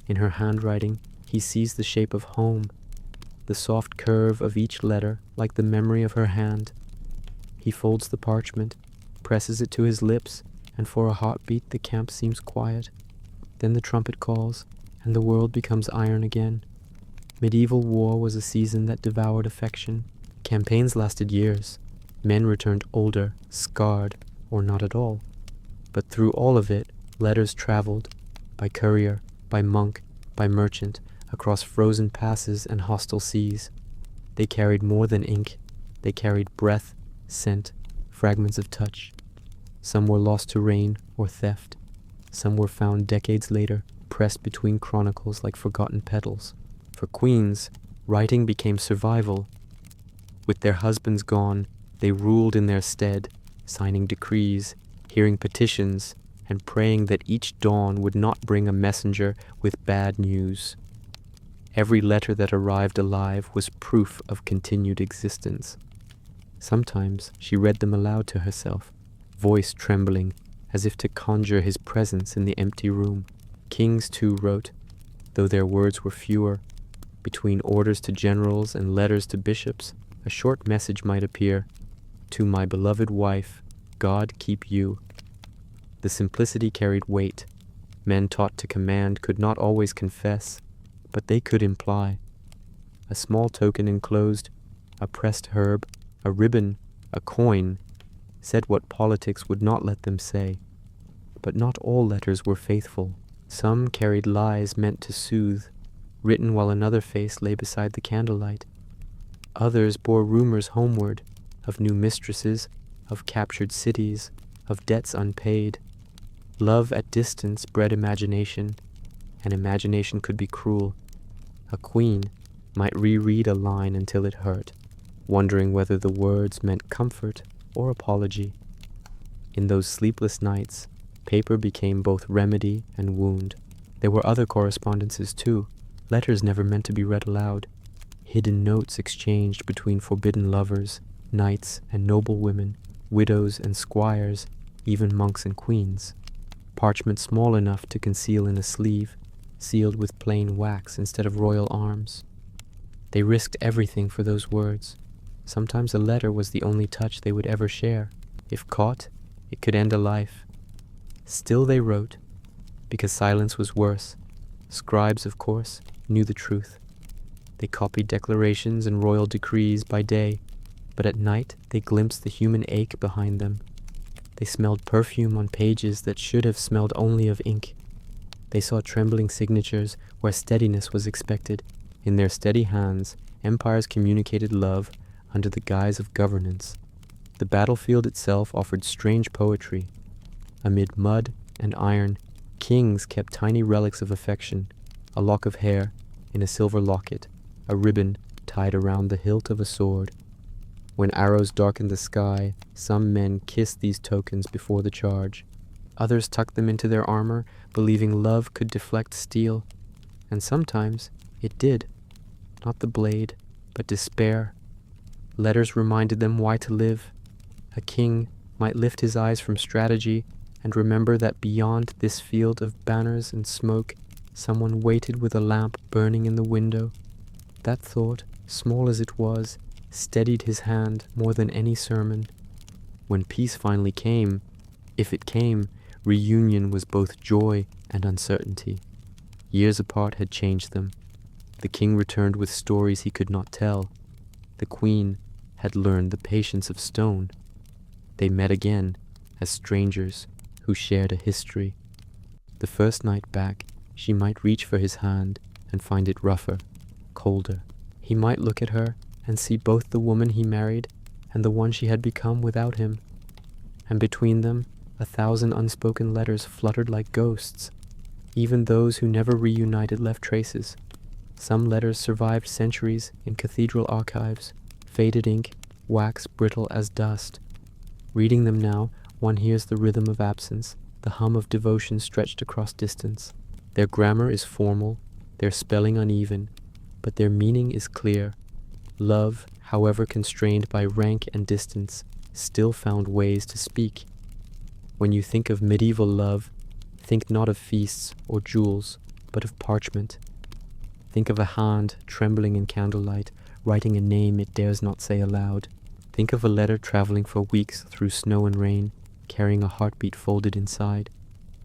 In her handwriting, he sees the shape of home, the soft curve of each letter like the memory of her hand. He folds the parchment, presses it to his lips, and for a heartbeat the camp seems quiet. Then the trumpet calls, and the world becomes iron again. Medieval war was a season that devoured affection. Campaigns lasted years. Men returned older, scarred, or not at all. But through all of it, letters traveled, by courier, by monk, by merchant, across frozen passes and hostile seas. They carried more than ink. They carried breath, scent, fragments of touch. Some were lost to rain or theft. Some were found decades later, pressed between chronicles like forgotten petals. For queens, writing became survival. With their husbands gone, they ruled in their stead, signing decrees, hearing petitions, and praying that each dawn would not bring a messenger with bad news. Every letter that arrived alive was proof of continued existence. Sometimes she read them aloud to herself, voice trembling, as if to conjure his presence in the empty room. Kings too wrote, though their words were fewer. Between orders to generals and letters to bishops, a short message might appear. To my beloved wife, God keep you. The simplicity carried weight. Men taught to command could not always confess, but they could imply. A small token enclosed, a pressed herb, a ribbon, a coin, said what politics would not let them say. But not all letters were faithful. Some carried lies meant to soothe, written while another face lay beside the candlelight. Others bore rumors homeward, of new mistresses, of captured cities, of debts unpaid. Love at distance bred imagination, and imagination could be cruel. A queen might reread a line until it hurt, wondering whether the words meant comfort or apology. In those sleepless nights, paper became both remedy and wound. There were other correspondences too, letters never meant to be read aloud, hidden notes exchanged between forbidden lovers, knights and noble women, widows and squires, even monks and queens. Parchment small enough to conceal in a sleeve, sealed with plain wax instead of royal arms. They risked everything for those words. Sometimes a letter was the only touch they would ever share. If caught, it could end a life. Still they wrote, because silence was worse. Scribes, of course, knew the truth. They copied declarations and royal decrees by day, but at night they glimpsed the human ache behind them. They smelled perfume on pages that should have smelled only of ink. They saw trembling signatures where steadiness was expected. In their steady hands, empires communicated love under the guise of governance. The battlefield itself offered strange poetry. Amid mud and iron, kings kept tiny relics of affection, a lock of hair in a silver locket, a ribbon tied around the hilt of a sword. When arrows darkened the sky, some men kissed these tokens before the charge. Others tucked them into their armor, believing love could deflect steel. And sometimes it did. Not the blade, but despair. Letters reminded them why to live. A king might lift his eyes from strategy and remember that beyond this field of banners and smoke, someone waited with a lamp burning in the window. That thought, small as it was, steadied his hand more than any sermon. When peace finally came, if it came, reunion was both joy and uncertainty. Years apart had changed them. The king returned with stories he could not tell. The queen had learned the patience of stone. They met again as strangers who shared a history. The first night back, she might reach for his hand and find it rougher, colder. He might look at her and see both the woman he married and the one she had become without him. And between them, 1,000 unspoken letters fluttered like ghosts. Even those who never reunited left traces. Some letters survived centuries in cathedral archives, faded ink, wax brittle as dust. Reading them now, one hears the rhythm of absence, the hum of devotion stretched across distance. Their grammar is formal, their spelling uneven, but their meaning is clear. Love, however constrained by rank and distance, still found ways to speak. When you think of medieval love, think not of feasts or jewels, but of parchment. Think of a hand trembling in candlelight, writing a name it dares not say aloud. Think of a letter traveling for weeks through snow and rain, carrying a heartbeat folded inside.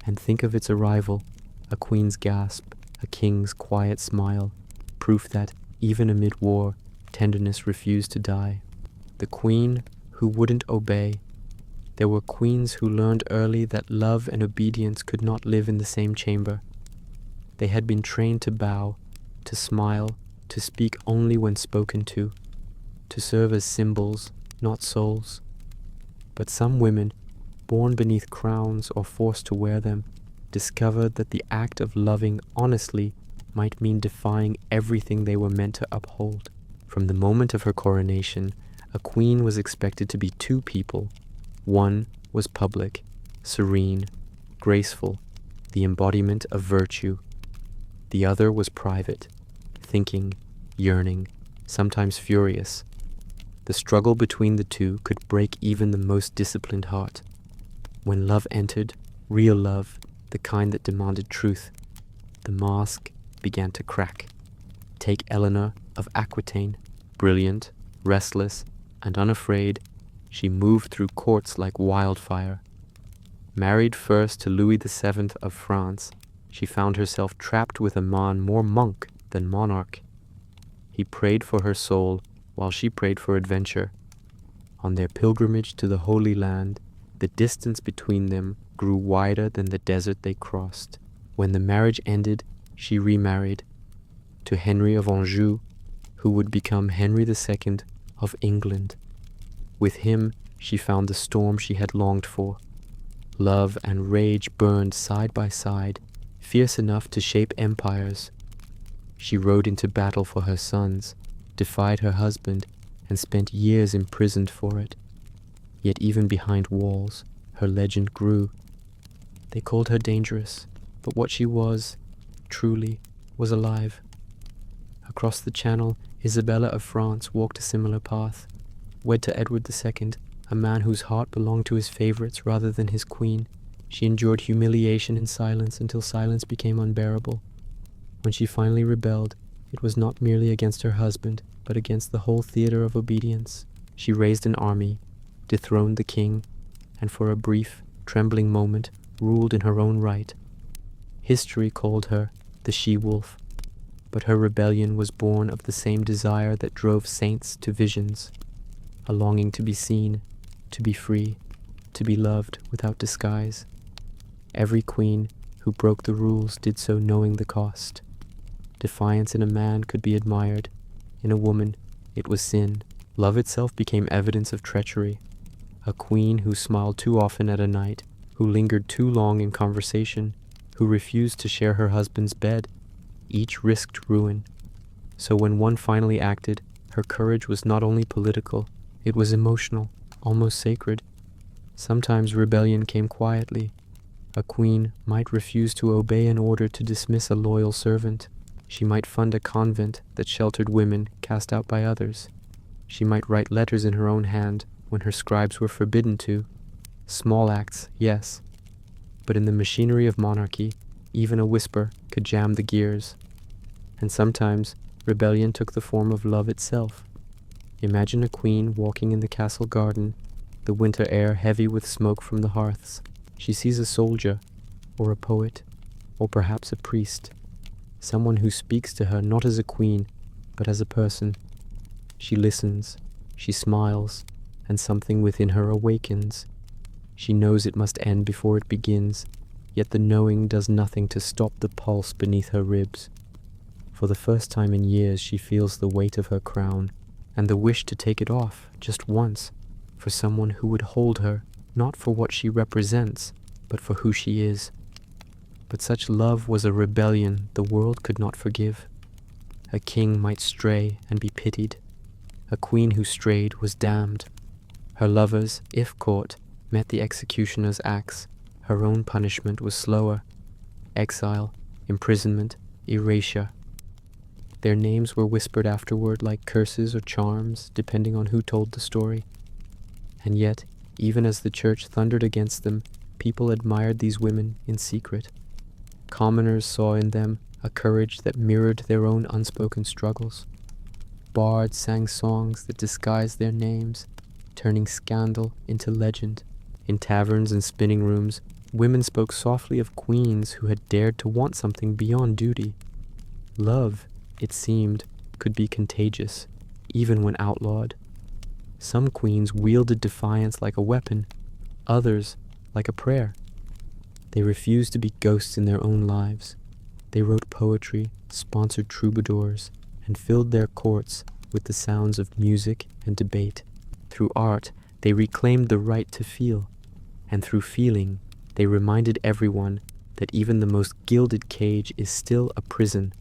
And think of its arrival, a queen's gasp, a king's quiet smile, proof that, even amid war, tenderness refused to die. The queen who wouldn't obey. There were queens who learned early that love and obedience could not live in the same chamber. They had been trained to bow, to smile, to speak only when spoken to serve as symbols, not souls. But some women, born beneath crowns or forced to wear them, discovered that the act of loving honestly might mean defying everything they were meant to uphold. From the moment of her coronation, a queen was expected to be two people. One was public, serene, graceful, the embodiment of virtue. The other was private, thinking, yearning, sometimes furious. The struggle between the two could break even the most disciplined heart. When love entered, real love, the kind that demanded truth, the mask began to crack. Take Eleanor of Aquitaine, brilliant, restless, and unafraid, she moved through courts like wildfire. Married first to Louis VII of France, she found herself trapped with a man more monk than monarch. He prayed for her soul while she prayed for adventure. On their pilgrimage to the Holy Land, the distance between them grew wider than the desert they crossed. When the marriage ended, she remarried to Henry of Anjou, who would become Henry II of England. With him, she found the storm she had longed for. Love and rage burned side by side, fierce enough to shape empires. She rode into battle for her sons, defied her husband, and spent years imprisoned for it. Yet even behind walls, her legend grew. They called her dangerous, but what she was, truly, was alive. Across the Channel, Isabella of France walked a similar path. Wed to Edward II, a man whose heart belonged to his favorites rather than his queen, she endured humiliation in silence until silence became unbearable. When she finally rebelled, it was not merely against her husband, but against the whole theater of obedience. She raised an army, dethroned the king, and for a brief, trembling moment, ruled in her own right. History called her the she-wolf, but her rebellion was born of the same desire that drove saints to visions, a longing to be seen, to be free, to be loved without disguise. Every queen who broke the rules did so knowing the cost. Defiance in a man could be admired. In a woman, it was sin. Love itself became evidence of treachery. A queen who smiled too often at a night, who lingered too long in conversation, who refused to share her husband's bed, each risked ruin. So when one finally acted, her courage was not only political, it was emotional, almost sacred. Sometimes rebellion came quietly. A queen might refuse to obey an order to dismiss a loyal servant. She might fund a convent that sheltered women cast out by others. She might write letters in her own hand when her scribes were forbidden to. Small acts, yes, but in the machinery of monarchy, even a whisper could jam the gears. And sometimes rebellion took the form of love itself. Imagine a queen walking in the castle garden, the winter air heavy with smoke from the hearths. She sees a soldier, or a poet, or perhaps a priest, someone who speaks to her not as a queen, but as a person. She listens, she smiles, and something within her awakens. She knows it must end before it begins, yet the knowing does nothing to stop the pulse beneath her ribs. For the first time in years she feels the weight of her crown, and the wish to take it off, just once, for someone who would hold her, not for what she represents, but for who she is. But such love was a rebellion the world could not forgive. A king might stray and be pitied. A queen who strayed was damned. Her lovers, if caught, met the executioner's axe. Her own punishment was slower: exile, imprisonment, erasure. Their names were whispered afterward like curses or charms, depending on who told the story. And yet, even as the church thundered against them, people admired these women in secret. Commoners saw in them a courage that mirrored their own unspoken struggles. Bards sang songs that disguised their names, turning scandal into legend. In taverns and spinning rooms, women spoke softly of queens who had dared to want something beyond duty. Love, it seemed, could be contagious, even when outlawed. Some queens wielded defiance like a weapon, others like a prayer. They refused to be ghosts in their own lives. They wrote poetry, sponsored troubadours, and filled their courts with the sounds of music and debate. Through art, they reclaimed the right to feel, and through feeling, they reminded everyone that even the most gilded cage is still a prison.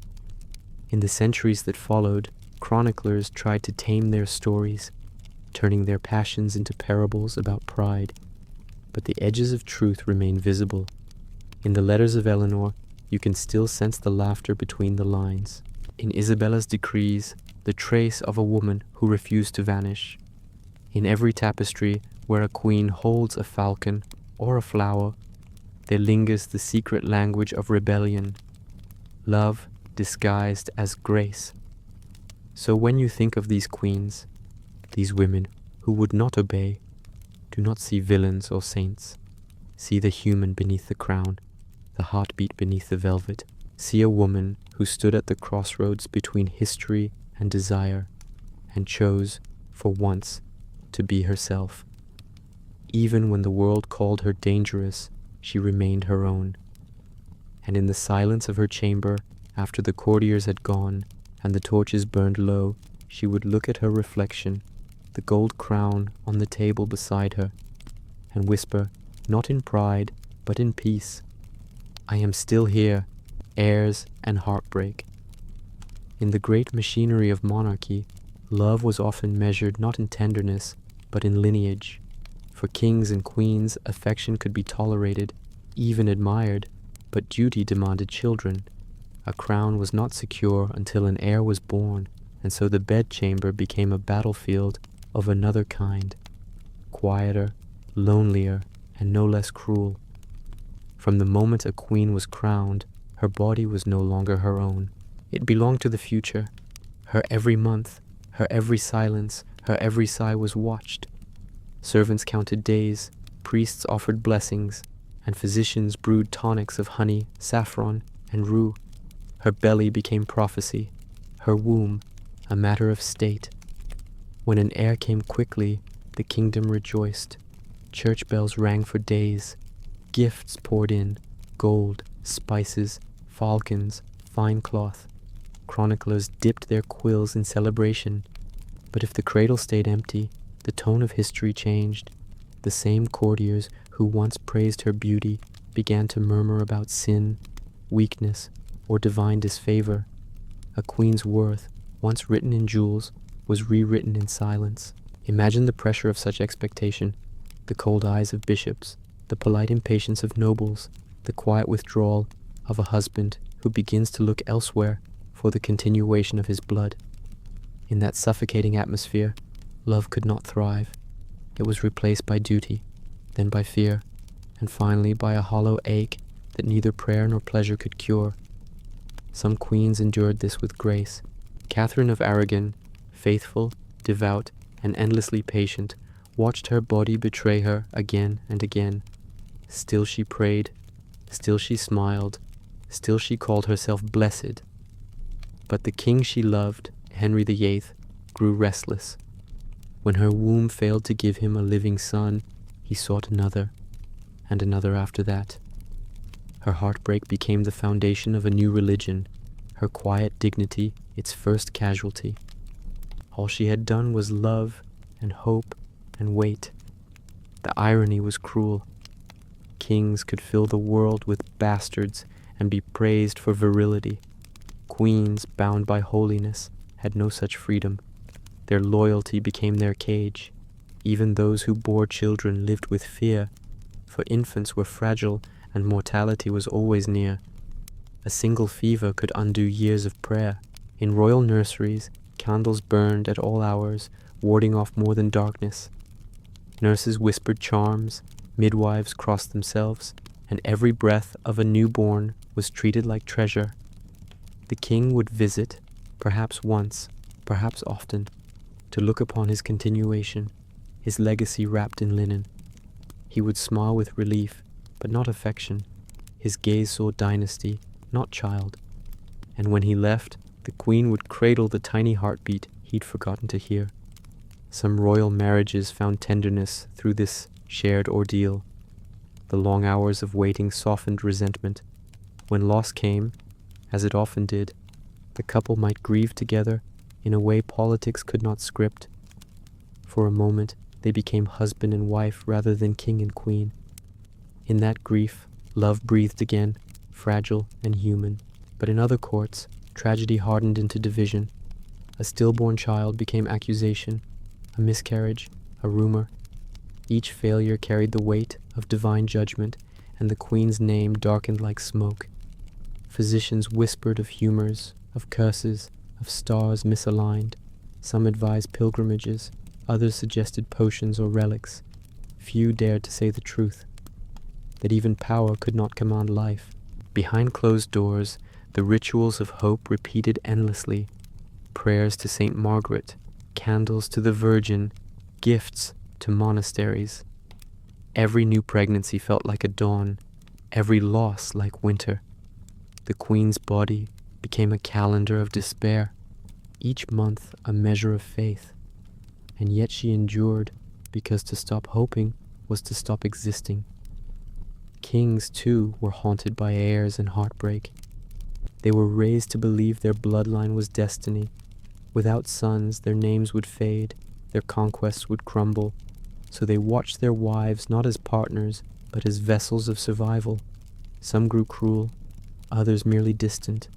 In the centuries that followed, chroniclers tried to tame their stories, turning their passions into parables about pride. But the edges of truth remain visible. In the letters of Eleanor, you can still sense the laughter between the lines. In Isabella's decrees, the trace of a woman who refused to vanish. In every tapestry where a queen holds a falcon or a flower, there lingers the secret language of rebellion, love disguised as grace. So when you think of these queens, these women who would not obey, do not see villains or saints. See the human beneath the crown, the heartbeat beneath the velvet. See a woman who stood at the crossroads between history and desire, and chose, for once, to be herself. Even when the world called her dangerous, she remained her own. And in the silence of her chamber, after the courtiers had gone and the torches burned low, she would look at her reflection, the gold crown on the table beside her, and whisper, not in pride, but in peace, I am still here, heirs and heartbreak. In the great machinery of monarchy, love was often measured not in tenderness, but in lineage. For kings and queens, affection could be tolerated, even admired, but duty demanded children. A crown was not secure until an heir was born, and so the bedchamber became a battlefield of another kind, quieter, lonelier, and no less cruel. From the moment a queen was crowned, her body was no longer her own. It belonged to the future. Her every month, her every silence, her every sigh was watched. Servants counted days, priests offered blessings, and physicians brewed tonics of honey, saffron, and rue. Her belly became prophecy, her womb a matter of state. When an heir came quickly, the kingdom rejoiced. Church bells rang for days. Gifts poured in, gold, spices, falcons, fine cloth. Chroniclers dipped their quills in celebration. But if the cradle stayed empty, the tone of history changed. The same courtiers who once praised her beauty began to murmur about sin, weakness, or divine disfavor. A queen's worth, once written in jewels, was rewritten in silence. Imagine the pressure of such expectation, the cold eyes of bishops, the polite impatience of nobles, the quiet withdrawal of a husband who begins to look elsewhere for the continuation of his blood. In that suffocating atmosphere, love could not thrive. It was replaced by duty, then by fear, and finally by a hollow ache that neither prayer nor pleasure could cure. Some queens endured this with grace. Catherine of Aragon, faithful, devout, and endlessly patient, watched her body betray her again and again. Still she prayed, still she smiled, still she called herself blessed. But the king she loved, Henry VIII, grew restless. When her womb failed to give him a living son, he sought another, and another after that. Her heartbreak became the foundation of a new religion, her quiet dignity its first casualty. All she had done was love and hope and wait. The irony was cruel. Kings could fill the world with bastards, and be praised for virility. Queens, bound by holiness, had no such freedom. Their loyalty became their cage. Even those who bore children lived with fear, for infants were fragile and mortality was always near. A single fever could undo years of prayer. In royal nurseries, candles burned at all hours, warding off more than darkness. Nurses whispered charms, midwives crossed themselves, and every breath of a newborn was treated like treasure. The king would visit, perhaps once, perhaps often, to look upon his continuation, his legacy wrapped in linen. He would smile with relief, but not affection. His gaze saw dynasty, not child. And when he left, the queen would cradle the tiny heartbeat he'd forgotten to hear. Some royal marriages found tenderness through this shared ordeal. The long hours of waiting softened resentment. When loss came, as it often did, the couple might grieve together in a way politics could not script. For a moment, they became husband and wife rather than king and queen. In that grief, love breathed again, fragile and human. But in other courts, tragedy hardened into division. A stillborn child became accusation, a miscarriage, a rumor. Each failure carried the weight of divine judgment, and the queen's name darkened like smoke. Physicians whispered of humors, of curses, of stars misaligned. Some advised pilgrimages, others suggested potions or relics. Few dared to say the truth, that even power could not command life. Behind closed doors, the rituals of hope repeated endlessly. Prayers to Saint Margaret, candles to the Virgin, gifts to monasteries. Every new pregnancy felt like a dawn, every loss like winter. The queen's body became a calendar of despair, each month a measure of faith. And yet she endured, because to stop hoping was to stop existing. Kings, too, were haunted by heirs and heartbreak. They were raised to believe their bloodline was destiny. Without sons, their names would fade, their conquests would crumble. So they watched their wives not as partners, but as vessels of survival. Some grew cruel, others merely distant.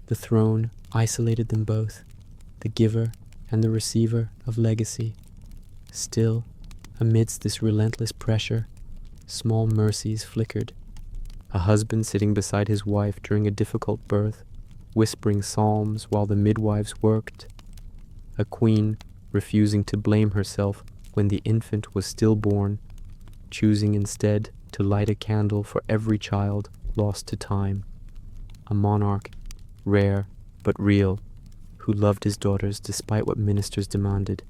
The throne isolated them both, the giver and the receiver of legacy. Still, amidst this relentless pressure, small mercies flickered. A husband sitting beside his wife during a difficult birth, whispering psalms while the midwives worked. A queen refusing to blame herself when the infant was stillborn, choosing instead to light a candle for every child lost to time. A monarch, rare but real, who loved his daughters despite what ministers demanded.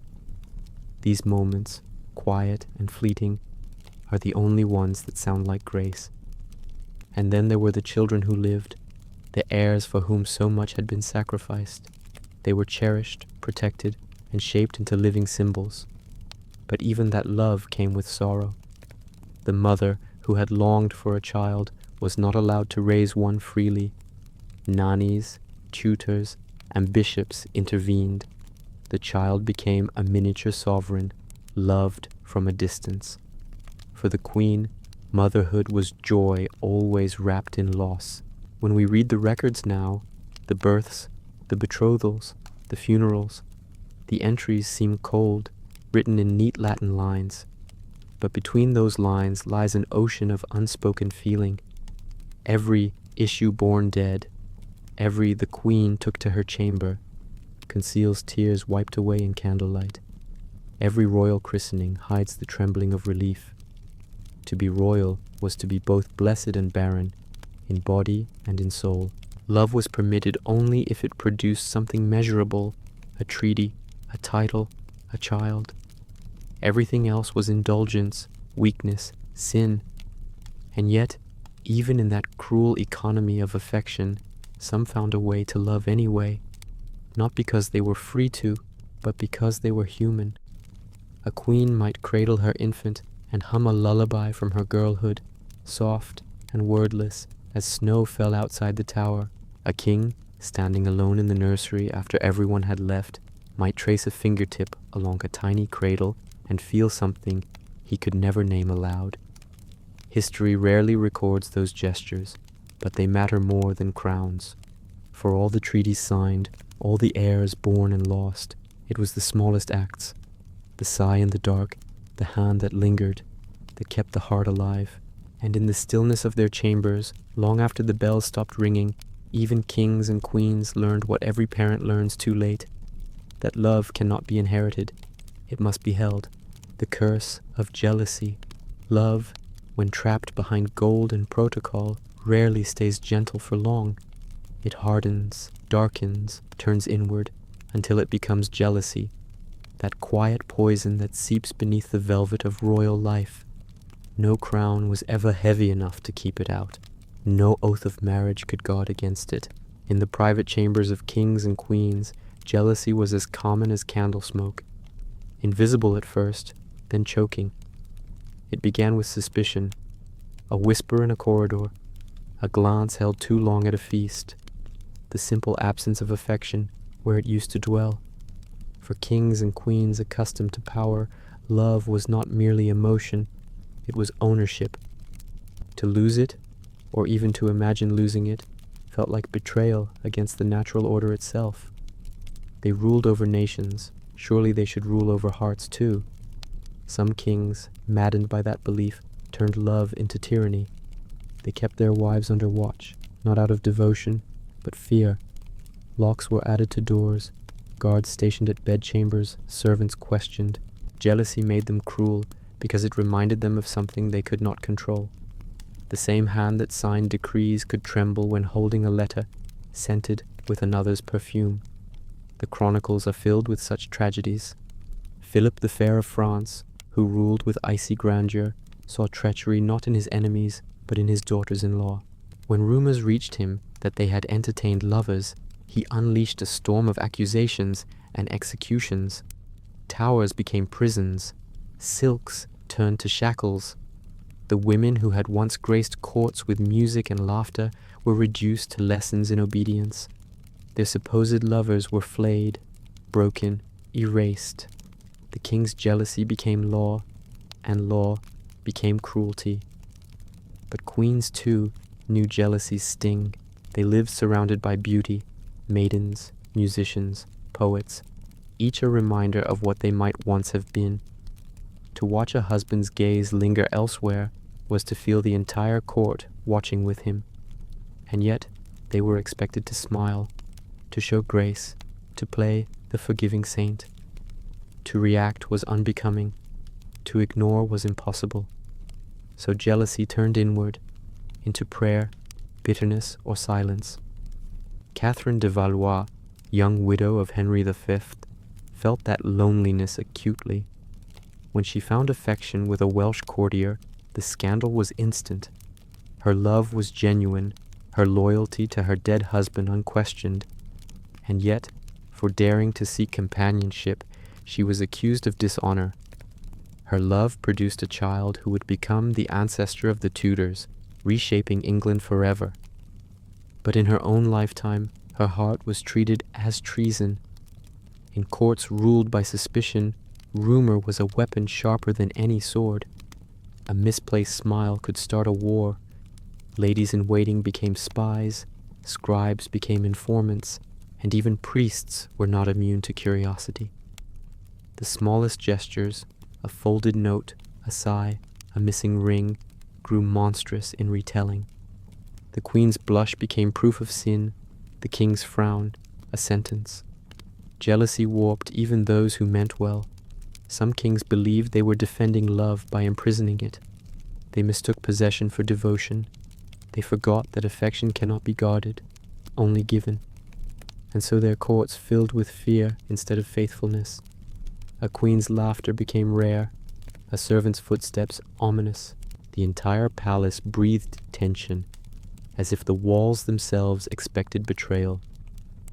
These moments, quiet and fleeting, are the only ones that sound like grace. And then there were the children who lived, the heirs for whom so much had been sacrificed. They were cherished, protected, and shaped into living symbols. But even that love came with sorrow. The mother who had longed for a child was not allowed to raise one freely. Nannies, tutors, and bishops intervened. The child became a miniature sovereign, loved from a distance. For the queen, motherhood was joy always wrapped in loss. When we read the records now, the births, the betrothals, the funerals, the entries seem cold, written in neat Latin lines. But between those lines lies an ocean of unspoken feeling. Every issue born dead, every the queen took to her chamber, conceals tears wiped away in candlelight. Every royal christening hides the trembling of relief. To be royal was to be both blessed and barren, in body and in soul. Love was permitted only if it produced something measurable, a treaty, a title, a child. Everything else was indulgence, weakness, sin. And yet, even in that cruel economy of affection, some found a way to love anyway, not because they were free to, but because they were human. A queen might cradle her infant and hum a lullaby from her girlhood, soft and wordless as snow fell outside the tower. A king, standing alone in the nursery after everyone had left, might trace a fingertip along a tiny cradle and feel something he could never name aloud. History rarely records those gestures, but they matter more than crowns. For all the treaties signed, all the heirs born and lost, it was the smallest acts, the sigh in the dark, the hand that lingered, that kept the heart alive. And in the stillness of their chambers, long after the bells stopped ringing, even kings and queens learned what every parent learns too late, that love cannot be inherited, it must be held. The curse of jealousy. Love, when trapped behind gold and protocol, rarely stays gentle for long. It hardens, darkens, turns inward, until it becomes jealousy, that quiet poison that seeps beneath the velvet of royal life. No crown was ever heavy enough to keep it out. No oath of marriage could guard against it. In the private chambers of kings and queens, jealousy was as common as candle smoke. Invisible at first, then choking. It began with suspicion, a whisper in a corridor, a glance held too long at a feast, the simple absence of affection where it used to dwell. For kings and queens accustomed to power, love was not merely emotion, it was ownership. To lose it, or even to imagine losing it, felt like betrayal against the natural order itself. They ruled over nations, surely they should rule over hearts too. Some kings, maddened by that belief, turned love into tyranny. They kept their wives under watch, not out of devotion, but fear. Locks were added to doors, guards stationed at bedchambers, servants questioned. Jealousy made them cruel because it reminded them of something they could not control. The same hand that signed decrees could tremble when holding a letter, scented with another's perfume. The chronicles are filled with such tragedies. Philip the Fair of France, who ruled with icy grandeur, saw treachery not in his enemies, but in his daughters-in-law. When rumors reached him that they had entertained lovers, he unleashed a storm of accusations and executions. Towers became prisons. Silks turned to shackles. The women who had once graced courts with music and laughter were reduced to lessons in obedience. Their supposed lovers were flayed, broken, erased. The king's jealousy became law, and law became cruelty. But queens, too, knew jealousy's sting. They lived surrounded by beauty, maidens, musicians, poets, each a reminder of what they might once have been. To watch a husband's gaze linger elsewhere was to feel the entire court watching with him. And yet they were expected to smile, to show grace, to play the forgiving saint. To react was unbecoming, to ignore was impossible. So jealousy turned inward, into prayer, bitterness, or silence. Catherine de Valois, young widow of Henry V, felt that loneliness acutely. When she found affection with a Welsh courtier, the scandal was instant. Her love was genuine, her loyalty to her dead husband unquestioned. And yet, for daring to seek companionship, she was accused of dishonor. Her love produced a child who would become the ancestor of the Tudors, reshaping England forever. But in her own lifetime, her heart was treated as treason. In courts ruled by suspicion, rumor was a weapon sharper than any sword. A misplaced smile could start a war. Ladies-in-waiting became spies, scribes became informants, and even priests were not immune to curiosity. The smallest gestures, a folded note, a sigh, a missing ring, grew monstrous in retelling. The queen's blush became proof of sin, the king's frown, a sentence. Jealousy warped even those who meant well. Some kings believed they were defending love by imprisoning it. They mistook possession for devotion. They forgot that affection cannot be guarded, only given. And so their courts filled with fear instead of faithfulness. A queen's laughter became rare, a servant's footsteps ominous. The entire palace breathed tension, as if the walls themselves expected betrayal.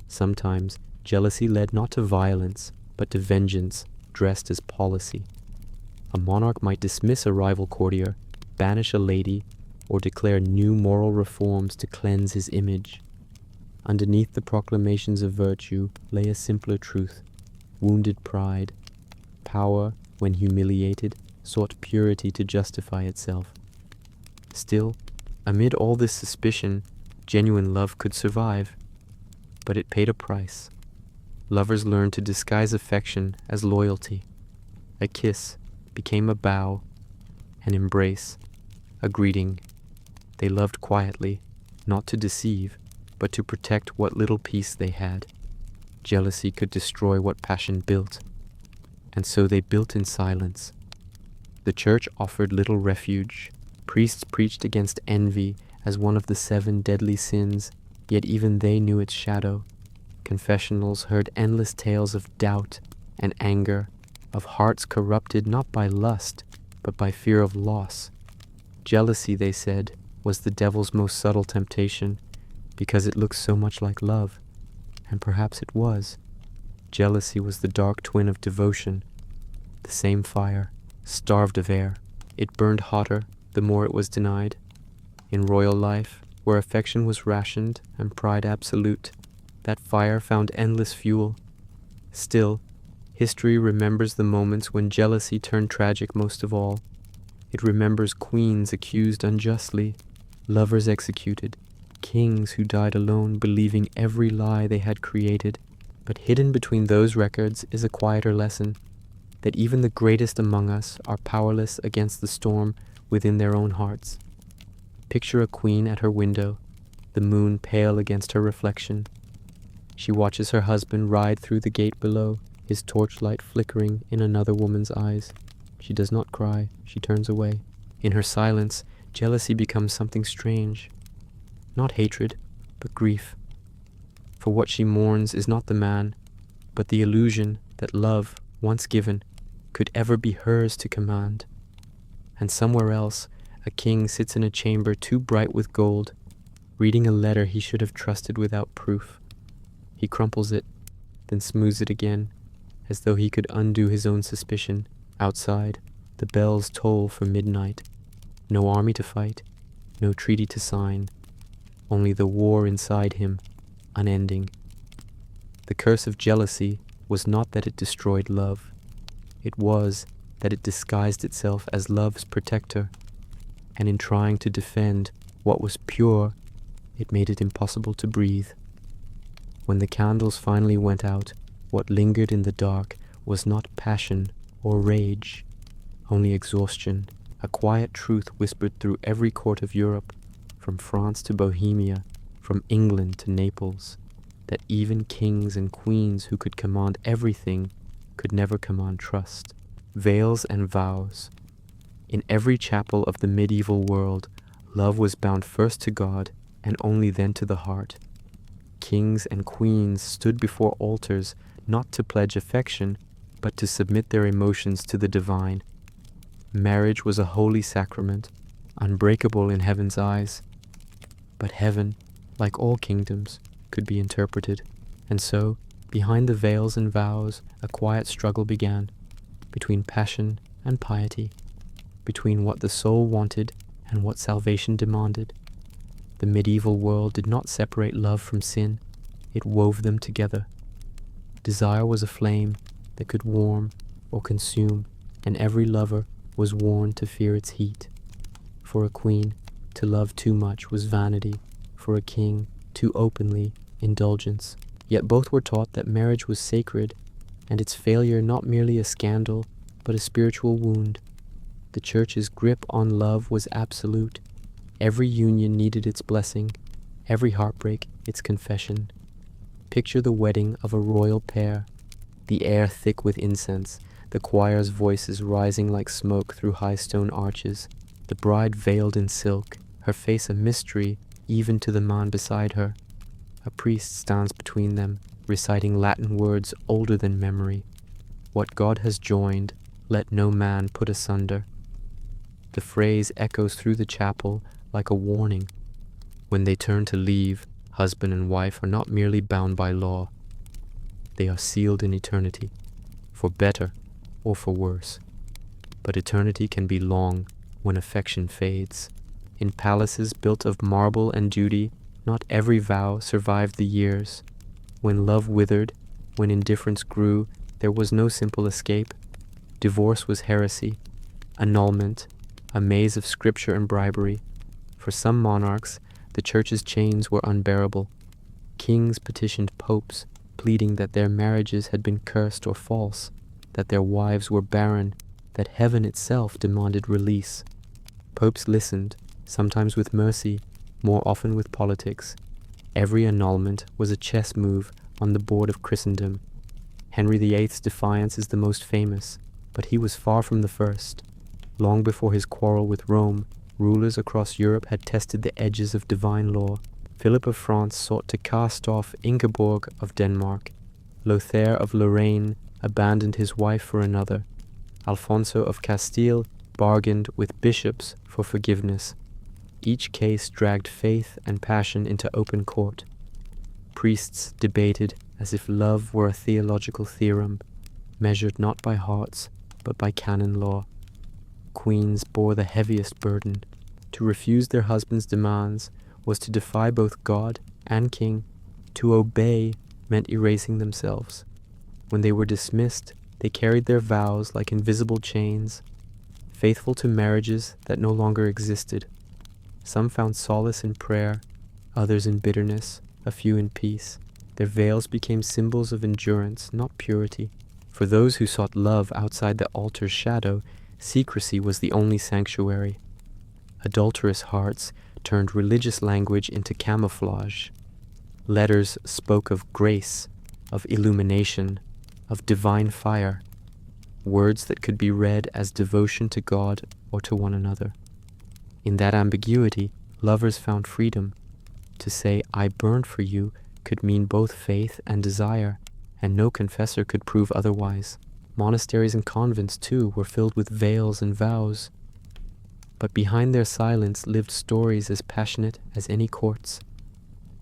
Sometimes jealousy led not to violence, but to vengeance, dressed as policy. A monarch might dismiss a rival courtier, banish a lady, or declare new moral reforms to cleanse his image. Underneath the proclamations of virtue lay a simpler truth, wounded pride. Power, when humiliated, sought purity to justify itself. Still, amid all this suspicion, Genuine love could survive, but it paid a price. Lovers learned to disguise affection as loyalty. A kiss became a bow, an embrace, a greeting. They loved quietly, not to deceive, but to protect what little peace they had. Jealousy could destroy what passion built, and so they built in silence. The church offered little refuge. Priests preached against envy as one of the 7 deadly sins, yet even they knew its shadow. Confessionals heard endless tales of doubt and anger, of hearts corrupted not by lust, but by fear of loss. Jealousy, they said, was the devil's most subtle temptation, because it looks so much like love. And perhaps it was. Jealousy was the dark twin of devotion, the same fire, starved of air. It burned hotter the more it was denied. In royal life, where affection was rationed and pride absolute, that fire found endless fuel. Still, history remembers the moments when jealousy turned tragic most of all. It remembers queens accused unjustly, lovers executed, kings who died alone believing every lie they had created. But hidden between those records is a quieter lesson, that even the greatest among us are powerless against the storm within their own hearts. Picture a queen at her window, the moon pale against her reflection. She watches her husband ride through the gate below, his torchlight flickering in another woman's eyes. She does not cry, she turns away. In her silence, jealousy becomes something strange. Not hatred, but grief. For what she mourns is not the man, but the illusion that love, once given, could ever be hers to command. And somewhere else, a king sits in a chamber too bright with gold, reading a letter he should have trusted without proof. He crumples it, then smooths it again, as though he could undo his own suspicion. Outside, the bells toll for midnight. No army to fight, no treaty to sign, only the war inside him, unending. The curse of jealousy was not that it destroyed love. It was that it disguised itself as love's protector, and in trying to defend what was pure, it made it impossible to breathe. When the candles finally went out, what lingered in the dark was not passion or rage, only exhaustion, a quiet truth whispered through every court of Europe, from France to Bohemia, from England to Naples, that even kings and queens who could command everything could never command trust. Veils and vows. In every chapel of the medieval world, love was bound first to God and only then to the heart. Kings and queens stood before altars not to pledge affection, but to submit their emotions to the divine. Marriage was a holy sacrament, unbreakable in heaven's eyes. But heaven, like all kingdoms, could be interpreted, and so, behind the veils and vows, a quiet struggle began, between passion and piety, between what the soul wanted and what salvation demanded. The medieval world did not separate love from sin, it wove them together. Desire was a flame that could warm or consume, and every lover was warned to fear its heat. For a queen, to love too much was vanity, for a king, too openly, indulgence. Yet both were taught that marriage was sacred, and its failure not merely a scandal, but a spiritual wound. The church's grip on love was absolute. Every union needed its blessing, every heartbreak its confession. Picture the wedding of a royal pair, the air thick with incense, the choir's voices rising like smoke through high stone arches, the bride veiled in silk, her face a mystery even to the man beside her. A priest stands between them, reciting Latin words older than memory. What God has joined, let no man put asunder. The phrase echoes through the chapel like a warning. When they turn to leave, husband and wife are not merely bound by law. They are sealed in eternity, for better or for worse. But eternity can be long when affection fades. In palaces built of marble and duty, not every vow survived the years. When love withered, when indifference grew, there was no simple escape. Divorce was heresy, annulment, a maze of scripture and bribery. For some monarchs, The church's chains were unbearable. Kings petitioned popes, pleading that their marriages had been cursed or false, that their wives were barren, that heaven itself demanded release. Popes listened, sometimes with mercy, more often with politics. Every annulment was a chess move on the board of Christendom. Henry VIII's defiance is the most famous, but he was far from the first. Long before his quarrel with Rome, rulers across Europe had tested the edges of divine law. Philip of France sought to cast off Ingeborg of Denmark. Lothair of Lorraine abandoned his wife for another. Alfonso of Castile bargained with bishops for forgiveness. Each case dragged faith and passion into open court. Priests debated as if love were a theological theorem, measured not by hearts, but by canon law. Queens bore the heaviest burden. To refuse their husbands' demands was to defy both God and king. To obey meant erasing themselves. When they were dismissed, they carried their vows like invisible chains, faithful to marriages that no longer existed. Some found solace in prayer, others in bitterness, a few in peace. Their veils became symbols of endurance, not purity. For those who sought love outside the altar's shadow, secrecy was the only sanctuary. Adulterous hearts turned religious language into camouflage. Letters spoke of grace, of illumination, of divine fire, words that could be read as devotion to God or to one another. In that ambiguity, lovers found freedom. To say, "I burn for you," could mean both faith and desire, and no confessor could prove otherwise. Monasteries and convents, too, were filled with veils and vows. But behind their silence lived stories as passionate as any courts.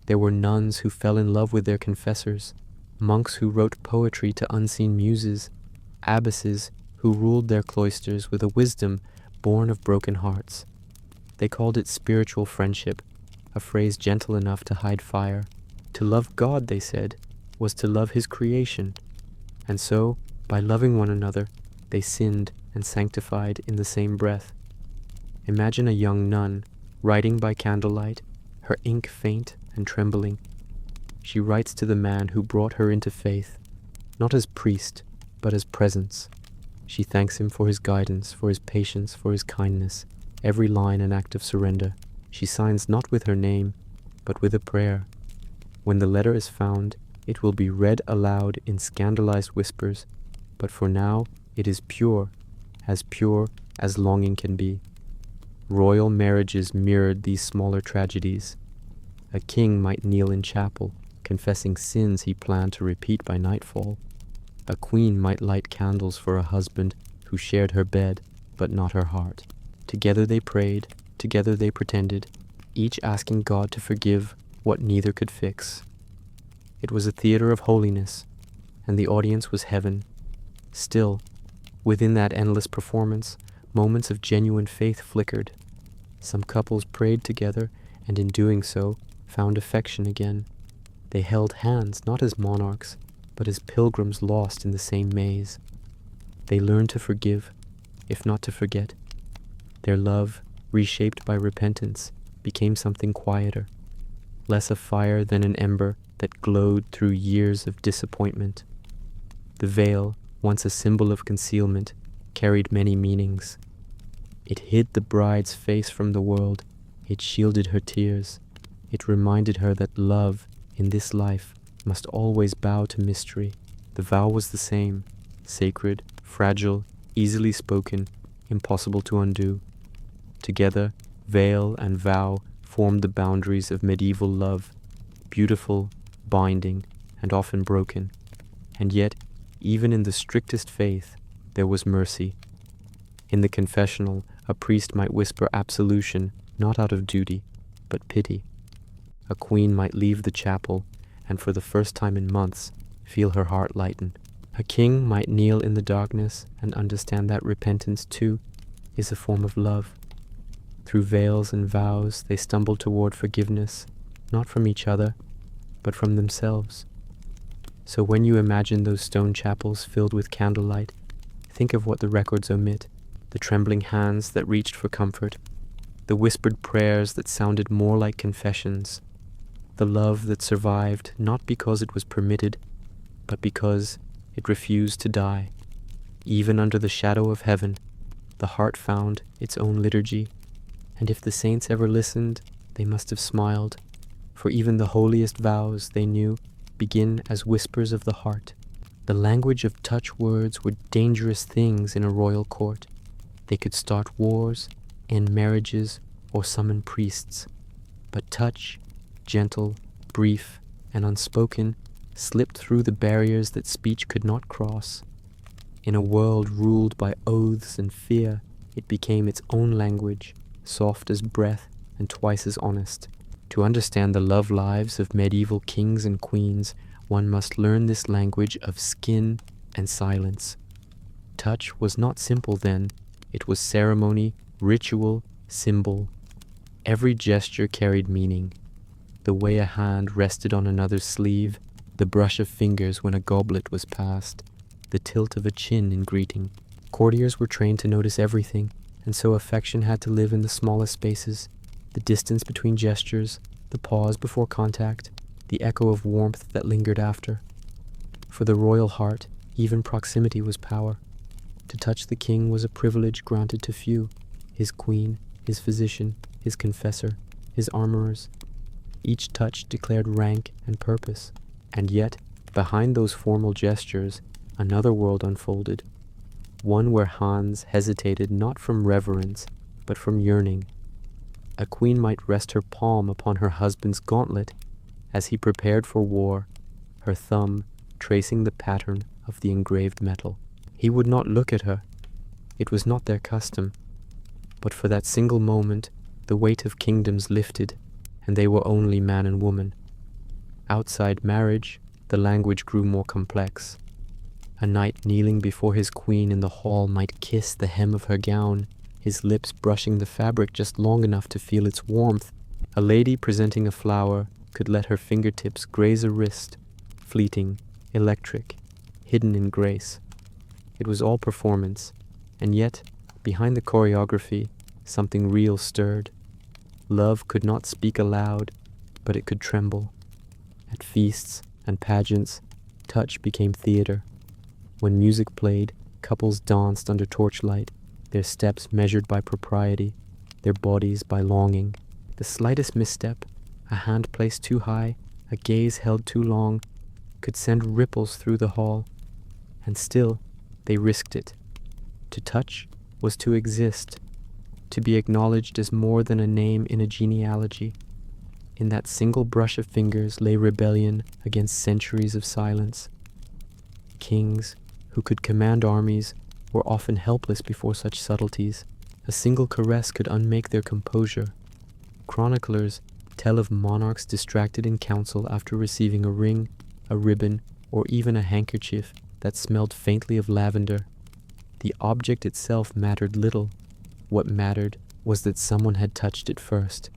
There were nuns who fell in love with their confessors, monks who wrote poetry to unseen muses, abbesses who ruled their cloisters with a wisdom born of broken hearts. They called it spiritual friendship, a phrase gentle enough to hide fire. To love God, they said, was to love his creation, and so, by loving one another, they sinned and sanctified in the same breath. Imagine a young nun, writing by candlelight, her ink faint and trembling. She writes to the man who brought her into faith, not as priest, but as presence. She thanks him for his guidance, for his patience, for his kindness, every line an act of surrender. She signs not with her name, but with a prayer. When the letter is found, it will be read aloud in scandalized whispers, but for now it is pure as longing can be. Royal marriages mirrored these smaller tragedies. A king might kneel in chapel, confessing sins he planned to repeat by nightfall. A queen might light candles for a husband who shared her bed, but not her heart. Together they prayed, together they pretended, each asking God to forgive what neither could fix. It was a theater of holiness, and the audience was heaven. Still, within that endless performance, moments of genuine faith flickered. Some couples prayed together, and in doing so, found affection again. They held hands not as monarchs, but as pilgrims lost in the same maze. They learned to forgive, if not to forget. Their love, reshaped by repentance, became something quieter, less a fire than an ember that glowed through years of disappointment. The veil, once a symbol of concealment, carried many meanings. It hid the bride's face from the world. It shielded her tears. It reminded her that love, in this life, must always bow to mystery. The vow was the same, sacred, fragile, easily spoken, impossible to undo. Together, veil and vow formed the boundaries of medieval love, beautiful, binding, and often broken. And yet, even in the strictest faith, there was mercy. In the confessional, a priest might whisper absolution, not out of duty, but pity. A queen might leave the chapel, and for the first time in months, feel her heart lighten. A king might kneel in the darkness and understand that repentance, too, is a form of love. Through veils and vows, they stumble toward forgiveness, not from each other, but from themselves. So when you imagine those stone chapels filled with candlelight, think of what the records omit, the trembling hands that reached for comfort, the whispered prayers that sounded more like confessions, the love that survived not because it was permitted, but because it refused to die. Even under the shadow of heaven, the heart found its own liturgy, and if the saints ever listened, they must have smiled, for even the holiest vows, they knew, begin as whispers of the heart. The language of touch words were dangerous things in a royal court. They could start wars, end marriages, or summon priests. But touch, gentle, brief, and unspoken, slipped through the barriers that speech could not cross. In a world ruled by oaths and fear, it became its own language, soft as breath and twice as honest. To understand the love lives of medieval kings and queens, one must learn this language of skin and silence. Touch was not simple then. It was ceremony, ritual, symbol. Every gesture carried meaning. The way a hand rested on another's sleeve, the brush of fingers when a goblet was passed, the tilt of a chin in greeting. Courtiers were trained to notice everything, and so affection had to live in the smallest spaces, the distance between gestures, the pause before contact, the echo of warmth that lingered after. For the royal heart, even proximity was power. To touch the king was a privilege granted to few, his queen, his physician, his confessor, his armorers. Each touch declared rank and purpose, and yet, behind those formal gestures, another world unfolded, one where hands hesitated not from reverence, but from yearning. A queen might rest her palm upon her husband's gauntlet as he prepared for war, her thumb tracing the pattern of the engraved metal. He would not look at her. It was not their custom. But for that single moment, the weight of kingdoms lifted, and they were only man and woman. Outside marriage, the language grew more complex. A knight kneeling before his queen in the hall might kiss the hem of her gown, his lips brushing the fabric just long enough to feel its warmth. A lady presenting a flower could let her fingertips graze a wrist, fleeting, electric, hidden in grace. It was all performance, and yet, behind the choreography, something real stirred. Love could not speak aloud, but it could tremble. At feasts and pageants, touch became theater. When music played, couples danced under torchlight, their steps measured by propriety, their bodies by longing. The slightest misstep, a hand placed too high, a gaze held too long, could send ripples through the hall. And still, they risked it. To touch was to exist, to be acknowledged as more than a name in a genealogy. In that single brush of fingers lay rebellion against centuries of silence. Kings, who could command armies, were often helpless before such subtleties. A single caress could unmake their composure. Chroniclers tell of monarchs distracted in council after receiving a ring, a ribbon, or even a handkerchief that smelled faintly of lavender. The object itself mattered little. What mattered was that someone had touched it first,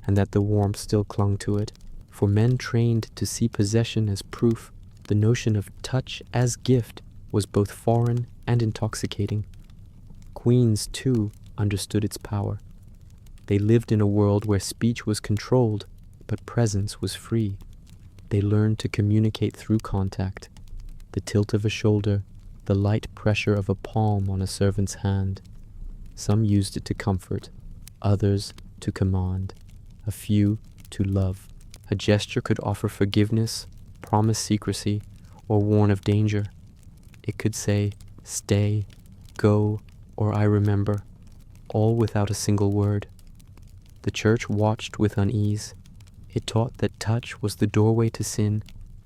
and that the warmth still clung to it. For men trained to see possession as proof, the notion of touch as gift was both foreign and intoxicating. Queens, too, understood its power. They lived in a world where speech was controlled, but presence was free. They learned to communicate through contact, the tilt of a shoulder, the light pressure of a palm on a servant's hand. Some used it to comfort, others to command, a few to love. A gesture could offer forgiveness, promise secrecy, or warn of danger. It could say, "Stay," "Go," or "I remember," all without a single word. The church watched with unease. It taught that touch was the doorway to sin,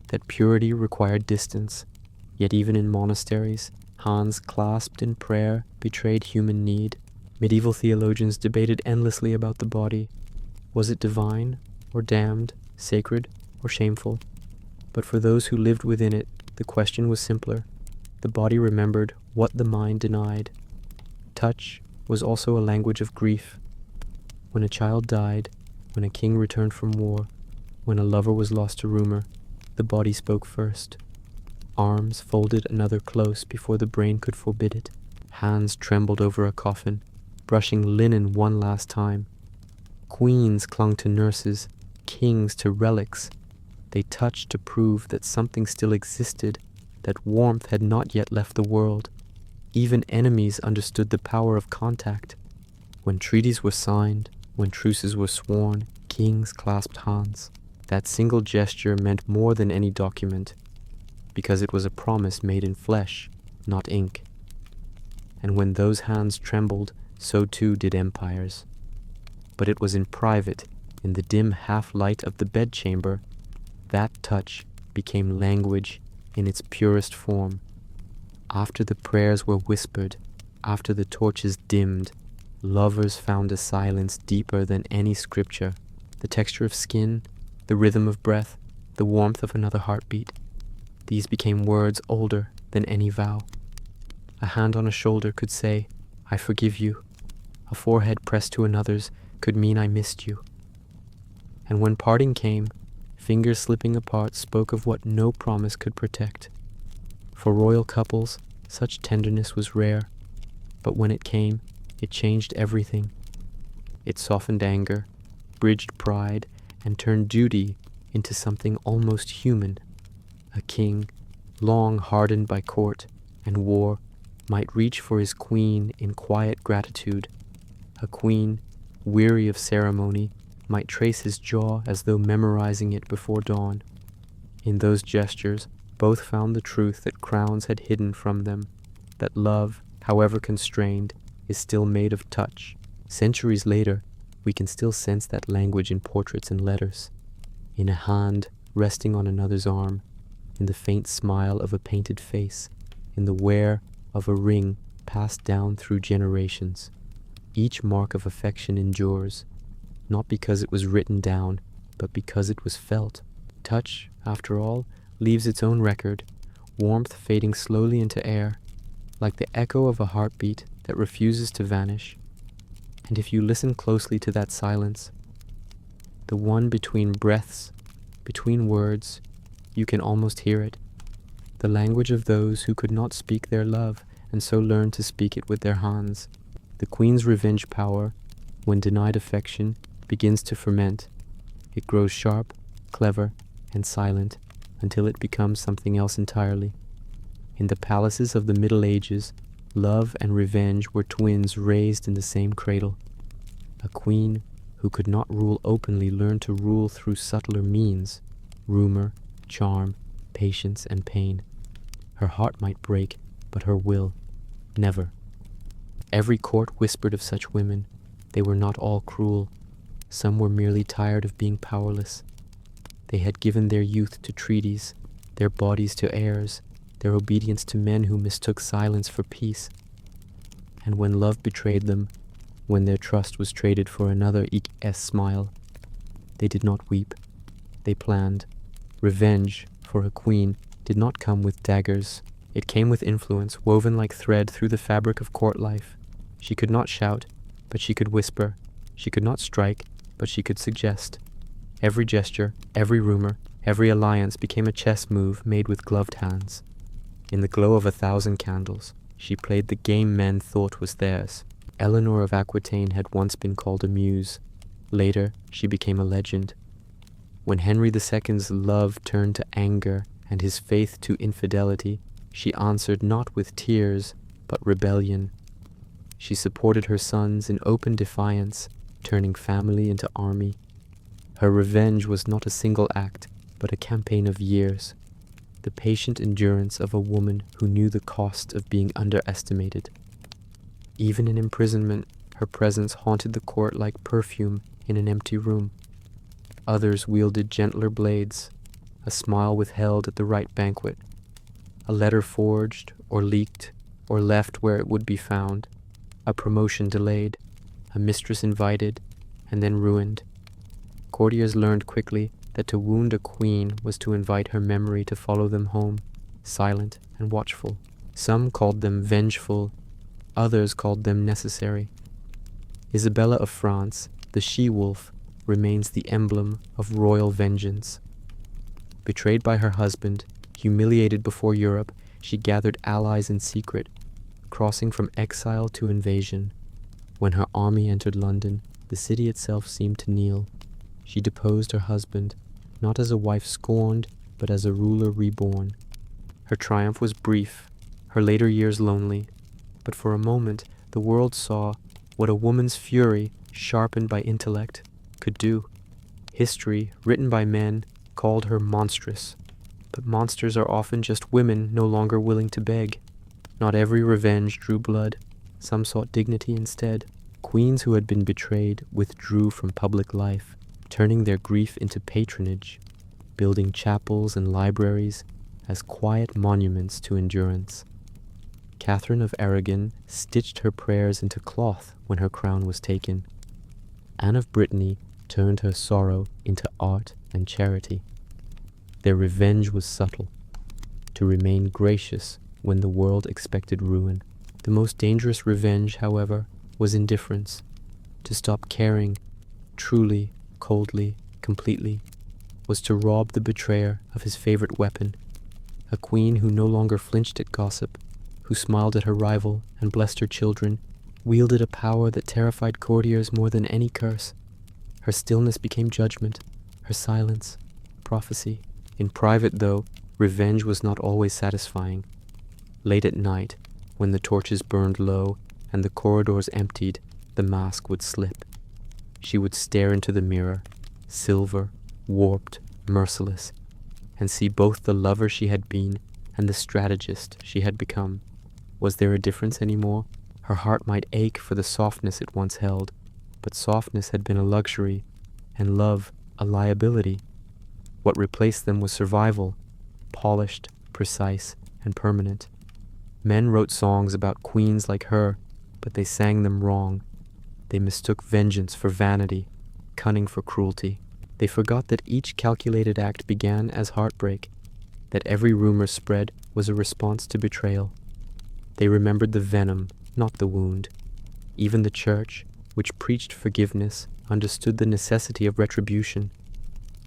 that purity required distance. Yet even in monasteries, hands clasped in prayer betrayed human need. Medieval theologians debated endlessly about the body. Was it divine or damned, sacred or shameful? But for those who lived within it, the question was simpler. The body remembered what the mind denied. Touch was also a language of grief. When a child died, when a king returned from war, when a lover was lost to rumor, the body spoke first. Arms folded another close before the brain could forbid it. Hands trembled over a coffin, brushing linen one last time, Queens clung to nurses, kings to relics. They touched to prove that something still existed, that warmth had not yet left the world. Even enemies understood the power of contact. When treaties were signed, when truces were sworn, kings clasped hands. That single gesture meant more than any document, because it was a promise made in flesh, not ink. And when those hands trembled, so too did empires. But it was in private, in the dim half-light of the bedchamber, that touch became language in its purest form. After the prayers were whispered, after the torches dimmed, lovers found a silence deeper than any scripture, the texture of skin, the rhythm of breath, the warmth of another heartbeat. These became words older than any vow. A hand on a shoulder could say, "I forgive you." A forehead pressed to another's could mean I missed you. And when parting came, fingers slipping apart spoke of what no promise could protect. For royal couples, such tenderness was rare, but when it came, it changed everything. It softened anger, bridged pride, and turned duty into something almost human. A king, long hardened by court and war, might reach for his queen in quiet gratitude. A queen, weary of ceremony, might trace his jaw as though memorizing it before dawn. In those gestures, both found the truth that crowns had hidden from them, that love, however constrained, is still made of touch. Centuries later, we can still sense that language in portraits and letters, in a hand resting on another's arm, in the faint smile of a painted face, in the wear of a ring passed down through generations. Each mark of affection endures, not because it was written down, but because it was felt. Touch, after all, leaves its own record, warmth fading slowly into air, like the echo of a heartbeat that refuses to vanish. And if you listen closely to that silence, the one between breaths, between words, you can almost hear it. The language of those who could not speak their love and so learned to speak it with their hands. The queen's revenge power, when denied affection, begins to ferment. It grows sharp, clever, and silent until it becomes something else entirely. In the palaces of the Middle Ages, love and revenge were twins raised in the same cradle. A queen who could not rule openly learned to rule through subtler means, rumor, charm, patience, and pain. Her heart might break, but her will, never. Every court whispered of such women. They were not all cruel. Some were merely tired of being powerless. They had given their youth to treaties, their bodies to heirs, their obedience to men who mistook silence for peace. And when love betrayed them, when their trust was traded for another smile, they did not weep. They planned. Revenge, for a queen, did not come with daggers. It came with influence, woven like thread through the fabric of court life. She could not shout, but she could whisper. She could not strike, but she could suggest. Every gesture, every rumor, every alliance became a chess move made with gloved hands. In the glow of 1,000 candles, she played the game men thought was theirs. Eleanor of Aquitaine had once been called a muse. Later, she became a legend. When Henry II's love turned to anger and his faith to infidelity, she answered not with tears, but rebellion. She supported her sons in open defiance, turning family into army. Her revenge was not a single act, but a campaign of years. The patient endurance of a woman who knew the cost of being underestimated. Even in imprisonment, her presence haunted the court like perfume in an empty room. Others wielded gentler blades, a smile withheld at the right banquet, a letter forged or leaked or left where it would be found, a promotion delayed, a mistress invited and then ruined. Courtiers learned quickly that to wound a queen was to invite her memory to follow them home, silent and watchful. Some called them vengeful, others called them necessary. Isabella of France, the she-wolf, remains the emblem of royal vengeance. Betrayed by her husband, humiliated before Europe, she gathered allies in secret, crossing from exile to invasion. When her army entered London, The city itself seemed to kneel. She deposed her husband, not as a wife scorned, but as a ruler reborn. Her triumph was brief, her later years lonely, but for a moment the world saw what a woman's fury, sharpened by intellect, could do. History, written by men, called her monstrous, but monsters are often just women no longer willing to beg. Not every revenge drew blood. Some sought dignity instead. Queens who had been betrayed withdrew from public life, turning their grief into patronage, building chapels and libraries as quiet monuments to endurance. Catherine of Aragon stitched her prayers into cloth when her crown was taken. Anne of Brittany turned her sorrow into art and charity. Their revenge was subtle, to remain gracious when the world expected ruin. The most dangerous revenge, however, was indifference, to stop caring, truly, coldly, completely, was to rob the betrayer of his favorite weapon. A queen who no longer flinched at gossip, who smiled at her rival and blessed her children, wielded a power that terrified courtiers more than any curse. Her stillness became judgment, her silence, prophecy. In private, though, revenge was not always satisfying. Late at night, when the torches burned low and the corridors emptied, the mask would slip. She would stare into the mirror, silver, warped, merciless, and see both the lover she had been and the strategist she had become. Was there a difference anymore? Her heart might ache for the softness it once held, but softness had been a luxury, and love a liability. What replaced them was survival, polished, precise, and permanent. Men wrote songs about queens like her, but they sang them wrong. They mistook vengeance for vanity, cunning for cruelty. They forgot that each calculated act began as heartbreak, that every rumor spread was a response to betrayal. They remembered the venom, not the wound. Even the church, which preached forgiveness, understood the necessity of retribution.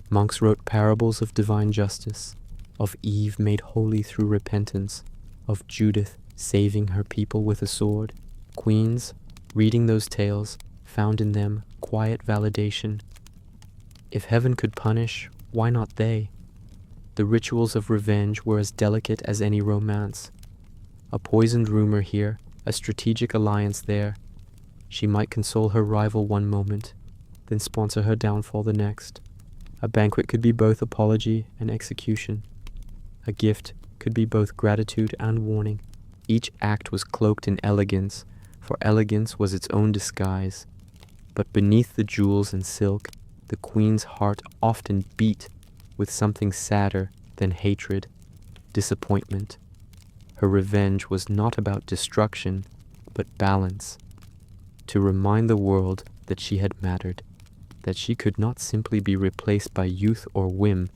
Monks wrote parables of divine justice, of Eve made holy through repentance, of Judith saving her people with a sword. Queens, reading those tales, found in them quiet validation. If heaven could punish, why not they? The rituals of revenge were as delicate as any romance. A poisoned rumor here, a strategic alliance there. She might console her rival one moment, then sponsor her downfall the next. A banquet could be both apology and execution. A gift could be both gratitude and warning. Each act was cloaked in elegance, for elegance was its own disguise. But beneath the jewels and silk, the queen's heart often beat with something sadder than hatred, disappointment. Her revenge was not about destruction, but balance. To remind the world that she had mattered, that she could not simply be replaced by youth or whim.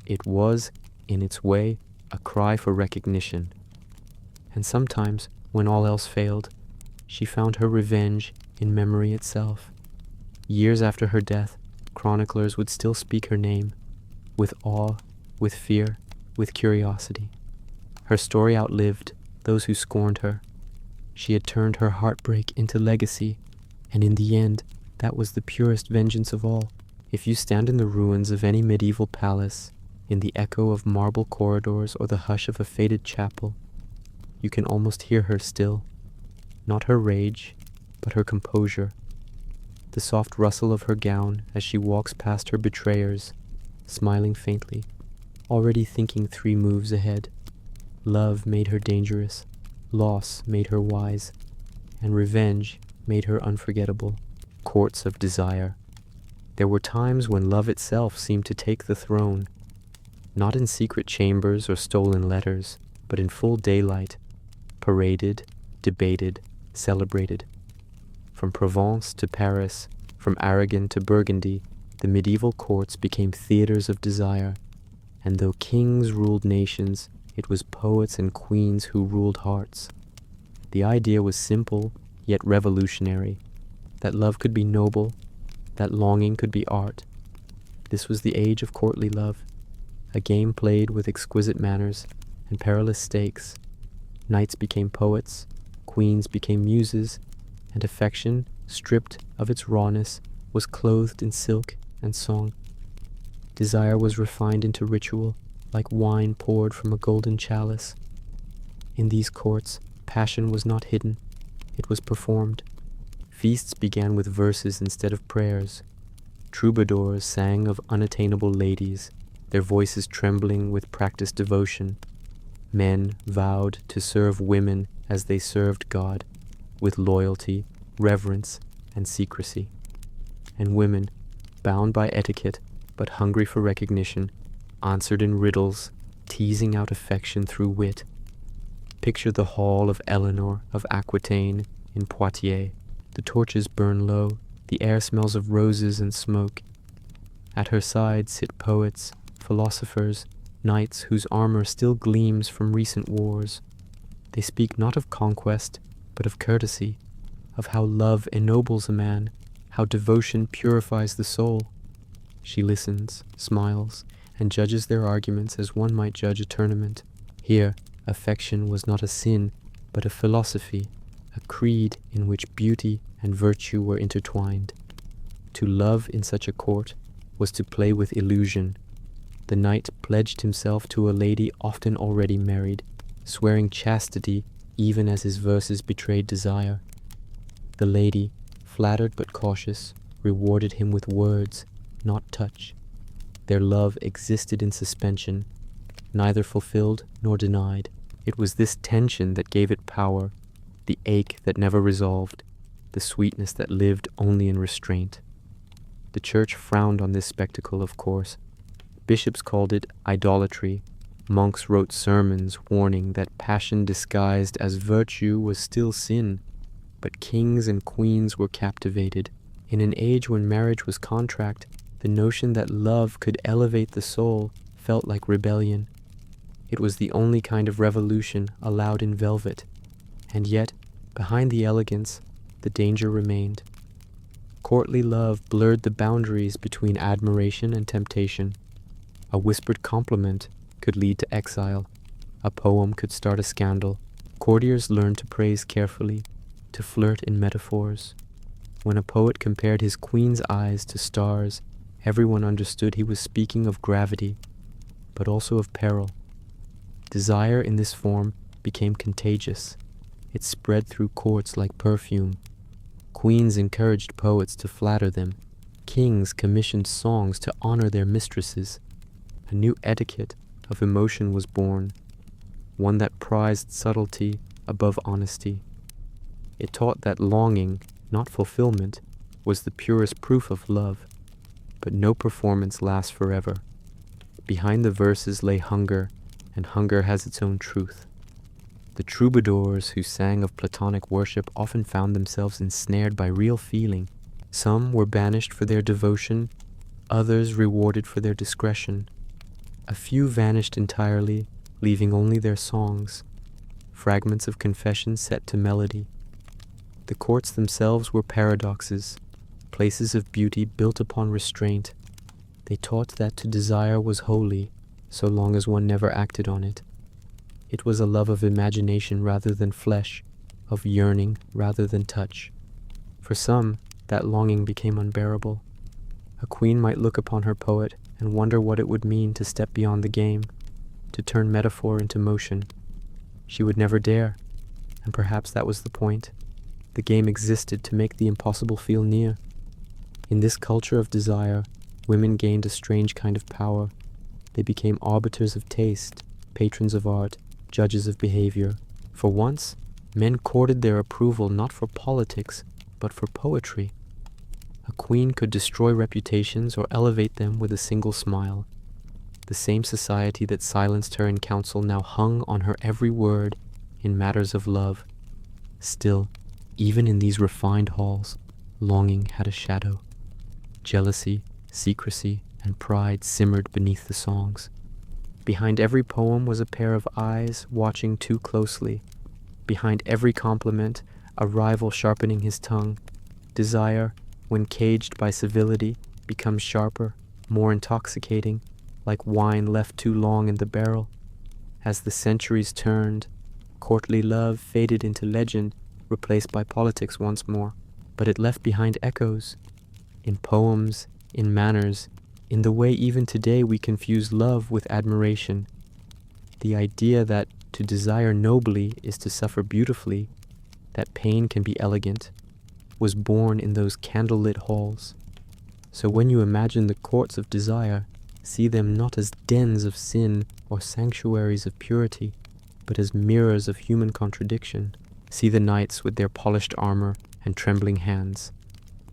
It was, in its way, a cry for recognition. And sometimes, when all else failed, she found her revenge in memory itself. Years after her death, chroniclers would still speak her name, with awe, with fear, with curiosity. Her story outlived those who scorned her. She had turned her heartbreak into legacy, and in the end, that was the purest vengeance of all. If you stand in the ruins of any medieval palace, in the echo of marble corridors or the hush of a faded chapel, you can almost hear her still. Not her rage, but her composure. The soft rustle of her gown as she walks past her betrayers, smiling faintly, already thinking 3 moves ahead. Love made her dangerous, loss made her wise, and revenge made her unforgettable. Courts of desire. There were times when love itself seemed to take the throne, not in secret chambers or stolen letters, but in full daylight, paraded, debated, celebrated. From Provence to Paris, from Aragon to Burgundy, the medieval courts became theaters of desire, and though kings ruled nations, it was poets and queens who ruled hearts. The idea was simple, yet revolutionary, that love could be noble, that longing could be art. This was the age of courtly love, a game played with exquisite manners and perilous stakes. Knights became poets, queens became muses, and affection stripped of its rawness, was clothed in silk and song. Desire was refined into ritual, like wine poured from a golden chalice. In these courts, passion was not hidden, it was performed. Feasts began with verses instead of prayers. Troubadours sang of unattainable ladies, their voices trembling with practiced devotion. Men vowed to serve women as they served God, with loyalty, reverence, and secrecy. And women, bound by etiquette but hungry for recognition, answered in riddles, teasing out affection through wit. Picture the hall of Eleanor of Aquitaine in Poitiers. The torches burn low, the air smells of roses and smoke. At her side sit poets, philosophers, knights whose armor still gleams from recent wars. They speak not of conquest, but of courtesy, of how love ennobles a man, how devotion purifies the soul. She listens, smiles, and judges their arguments as one might judge a tournament. Here, affection was not a sin, but a philosophy, a creed in which beauty and virtue were intertwined. To love in such a court was to play with illusion. The knight pledged himself to a lady often already married, swearing chastity even as his verses betrayed desire. The lady, flattered but cautious, rewarded him with words, not touch. Their love existed in suspension, neither fulfilled nor denied. It was this tension that gave it power, the ache that never resolved, the sweetness that lived only in restraint. The church frowned on this spectacle, of course. Bishops called it idolatry. Monks wrote sermons warning that passion disguised as virtue was still sin. But kings and queens were captivated. In an age when marriage was contract, the notion that love could elevate the soul felt like rebellion. It was the only kind of revolution allowed in velvet. And yet, behind the elegance, the danger remained. Courtly love blurred the boundaries between admiration and temptation. A whispered compliment could lead to exile. A poem could start a scandal. Courtiers learned to praise carefully, to flirt in metaphors. When a poet compared his queen's eyes to stars, everyone understood he was speaking of gravity, but also of peril. Desire in this form became contagious. It spread through courts like perfume. Queens encouraged poets to flatter them. Kings commissioned songs to honor their mistresses. A new etiquette of emotion was born, one that prized subtlety above honesty. It taught that longing, not fulfillment, was the purest proof of love. But no performance lasts forever. Behind the verses lay hunger, and hunger has its own truth. The troubadours who sang of platonic worship often found themselves ensnared by real feeling. Some were banished for their devotion, others rewarded for their discretion. A few vanished entirely, leaving only their songs, fragments of confession set to melody. The courts themselves were paradoxes, places of beauty built upon restraint. They taught that to desire was holy, so long as one never acted on it. It was a love of imagination rather than flesh, of yearning rather than touch. For some, that longing became unbearable. A queen might look upon her poet and wonder what it would mean to step beyond the game, to turn metaphor into motion. She would never dare, and perhaps that was the point. The game existed to make the impossible feel near. In this culture of desire, women gained a strange kind of power. They became arbiters of taste, patrons of art, judges of behavior. For once, men courted their approval not for politics, but for poetry. A queen could destroy reputations or elevate them with a single smile. The same society that silenced her in council now hung on her every word in matters of love. Still, even in these refined halls, longing had a shadow. Jealousy, secrecy, and pride simmered beneath the songs. Behind every poem was a pair of eyes watching too closely. Behind every compliment, a rival sharpening his tongue. Desire, when caged by civility, becomes sharper, more intoxicating, like wine left too long in the barrel. As the centuries turned, courtly love faded into legend, replaced by politics once more. but it left behind echoes in poems, in manners, in the way even today we confuse love with admiration. The idea that to desire nobly is to suffer beautifully, that pain can be elegant, was born in those candlelit halls. So when you imagine the courts of desire, see them not as dens of sin or sanctuaries of purity, but as mirrors of human contradiction. See the knights with their polished armor and trembling hands,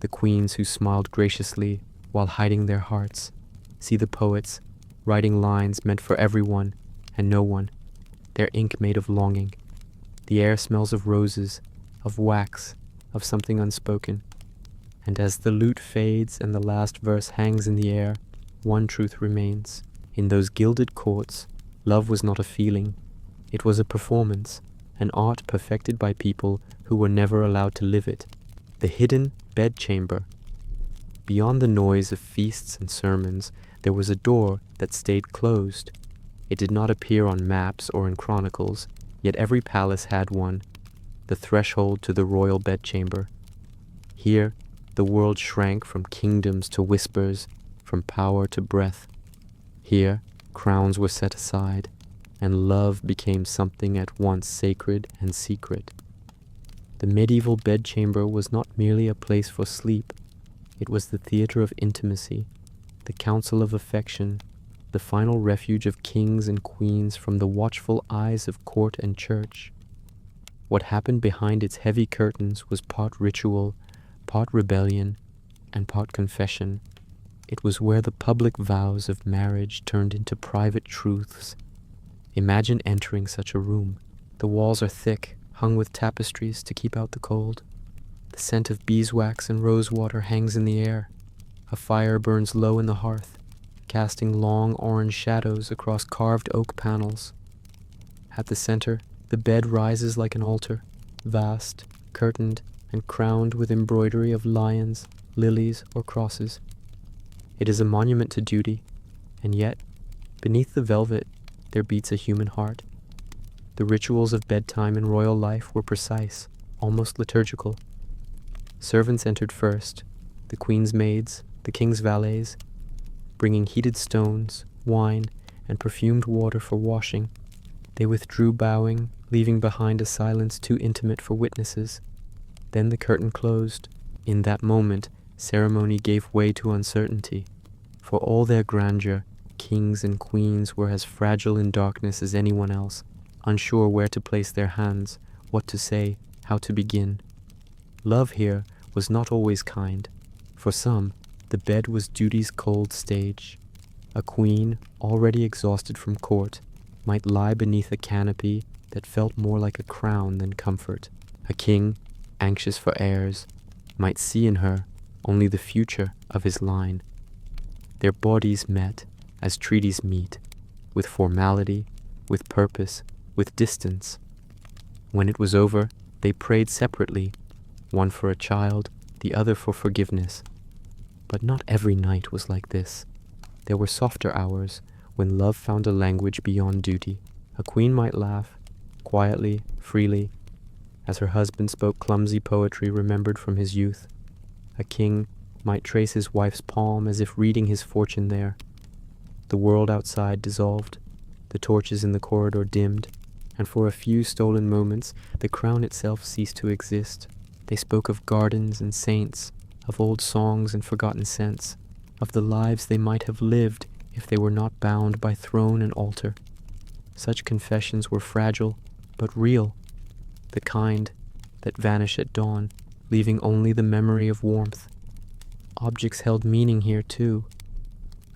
the queens who smiled graciously while hiding their hearts. See the poets writing lines meant for everyone and no one, their ink made of longing. The air smells of roses, of wax, of something unspoken. And as the lute fades and the last verse hangs in the air, one truth remains. In those gilded courts, love was not a feeling. It was a performance, an art perfected by people who were never allowed to live it. The hidden bedchamber. Beyond the noise of feasts and sermons, there was a door that stayed closed. It did not appear on maps or in chronicles, yet every palace had one, the threshold to the royal bedchamber. Here, the world shrank from kingdoms to whispers, from power to breath. Here, crowns were set aside, and love became something at once sacred and secret. The medieval bedchamber was not merely a place for sleep. It was the theater of intimacy, the council of affection, the final refuge of kings and queens from the watchful eyes of court and church. What happened behind its heavy curtains was part ritual, part rebellion, and part confession. It was where the public vows of marriage turned into private truths. Imagine entering such a room. The walls are thick, hung with tapestries to keep out the cold. The scent of beeswax and rosewater hangs in the air. A fire burns low in the hearth, casting long orange shadows across carved oak panels. At the center, the bed rises like an altar, vast, curtained, and crowned with embroidery of lions, lilies, or crosses. It is a monument to duty, and yet, beneath the velvet, there beats a human heart. The rituals of bedtime in royal life were precise, almost liturgical. Servants entered first, the queen's maids, the king's valets, bringing heated stones, wine, and perfumed water for washing. They withdrew bowing, leaving behind a silence too intimate for witnesses. Then the curtain closed. In that moment, ceremony gave way to uncertainty. For all their grandeur, kings and queens were as fragile in darkness as anyone else, unsure where to place their hands, what to say, how to begin. Love here was not always kind. For some, the bed was duty's cold stage. A queen, already exhausted from court, might lie beneath a canopy that felt more like a crown than comfort. A king, anxious for heirs, might see in her only the future of his line. Their bodies met as treaties meet, with formality, with purpose, with distance. When it was over, they prayed separately, one for a child, the other for forgiveness. But not every night was like this. There were softer hours when love found a language beyond duty. A queen might laugh, quietly, freely, as her husband spoke clumsy poetry remembered from his youth. A king might trace his wife's palm as if reading his fortune there. The world outside dissolved, the torches in the corridor dimmed, and for a few stolen moments the crown itself ceased to exist. They spoke of gardens and saints, of old songs and forgotten scents, of the lives they might have lived if they were not bound by throne and altar. Such confessions were fragile, but real, the kind that vanish at dawn, leaving only the memory of warmth. Objects held meaning here too.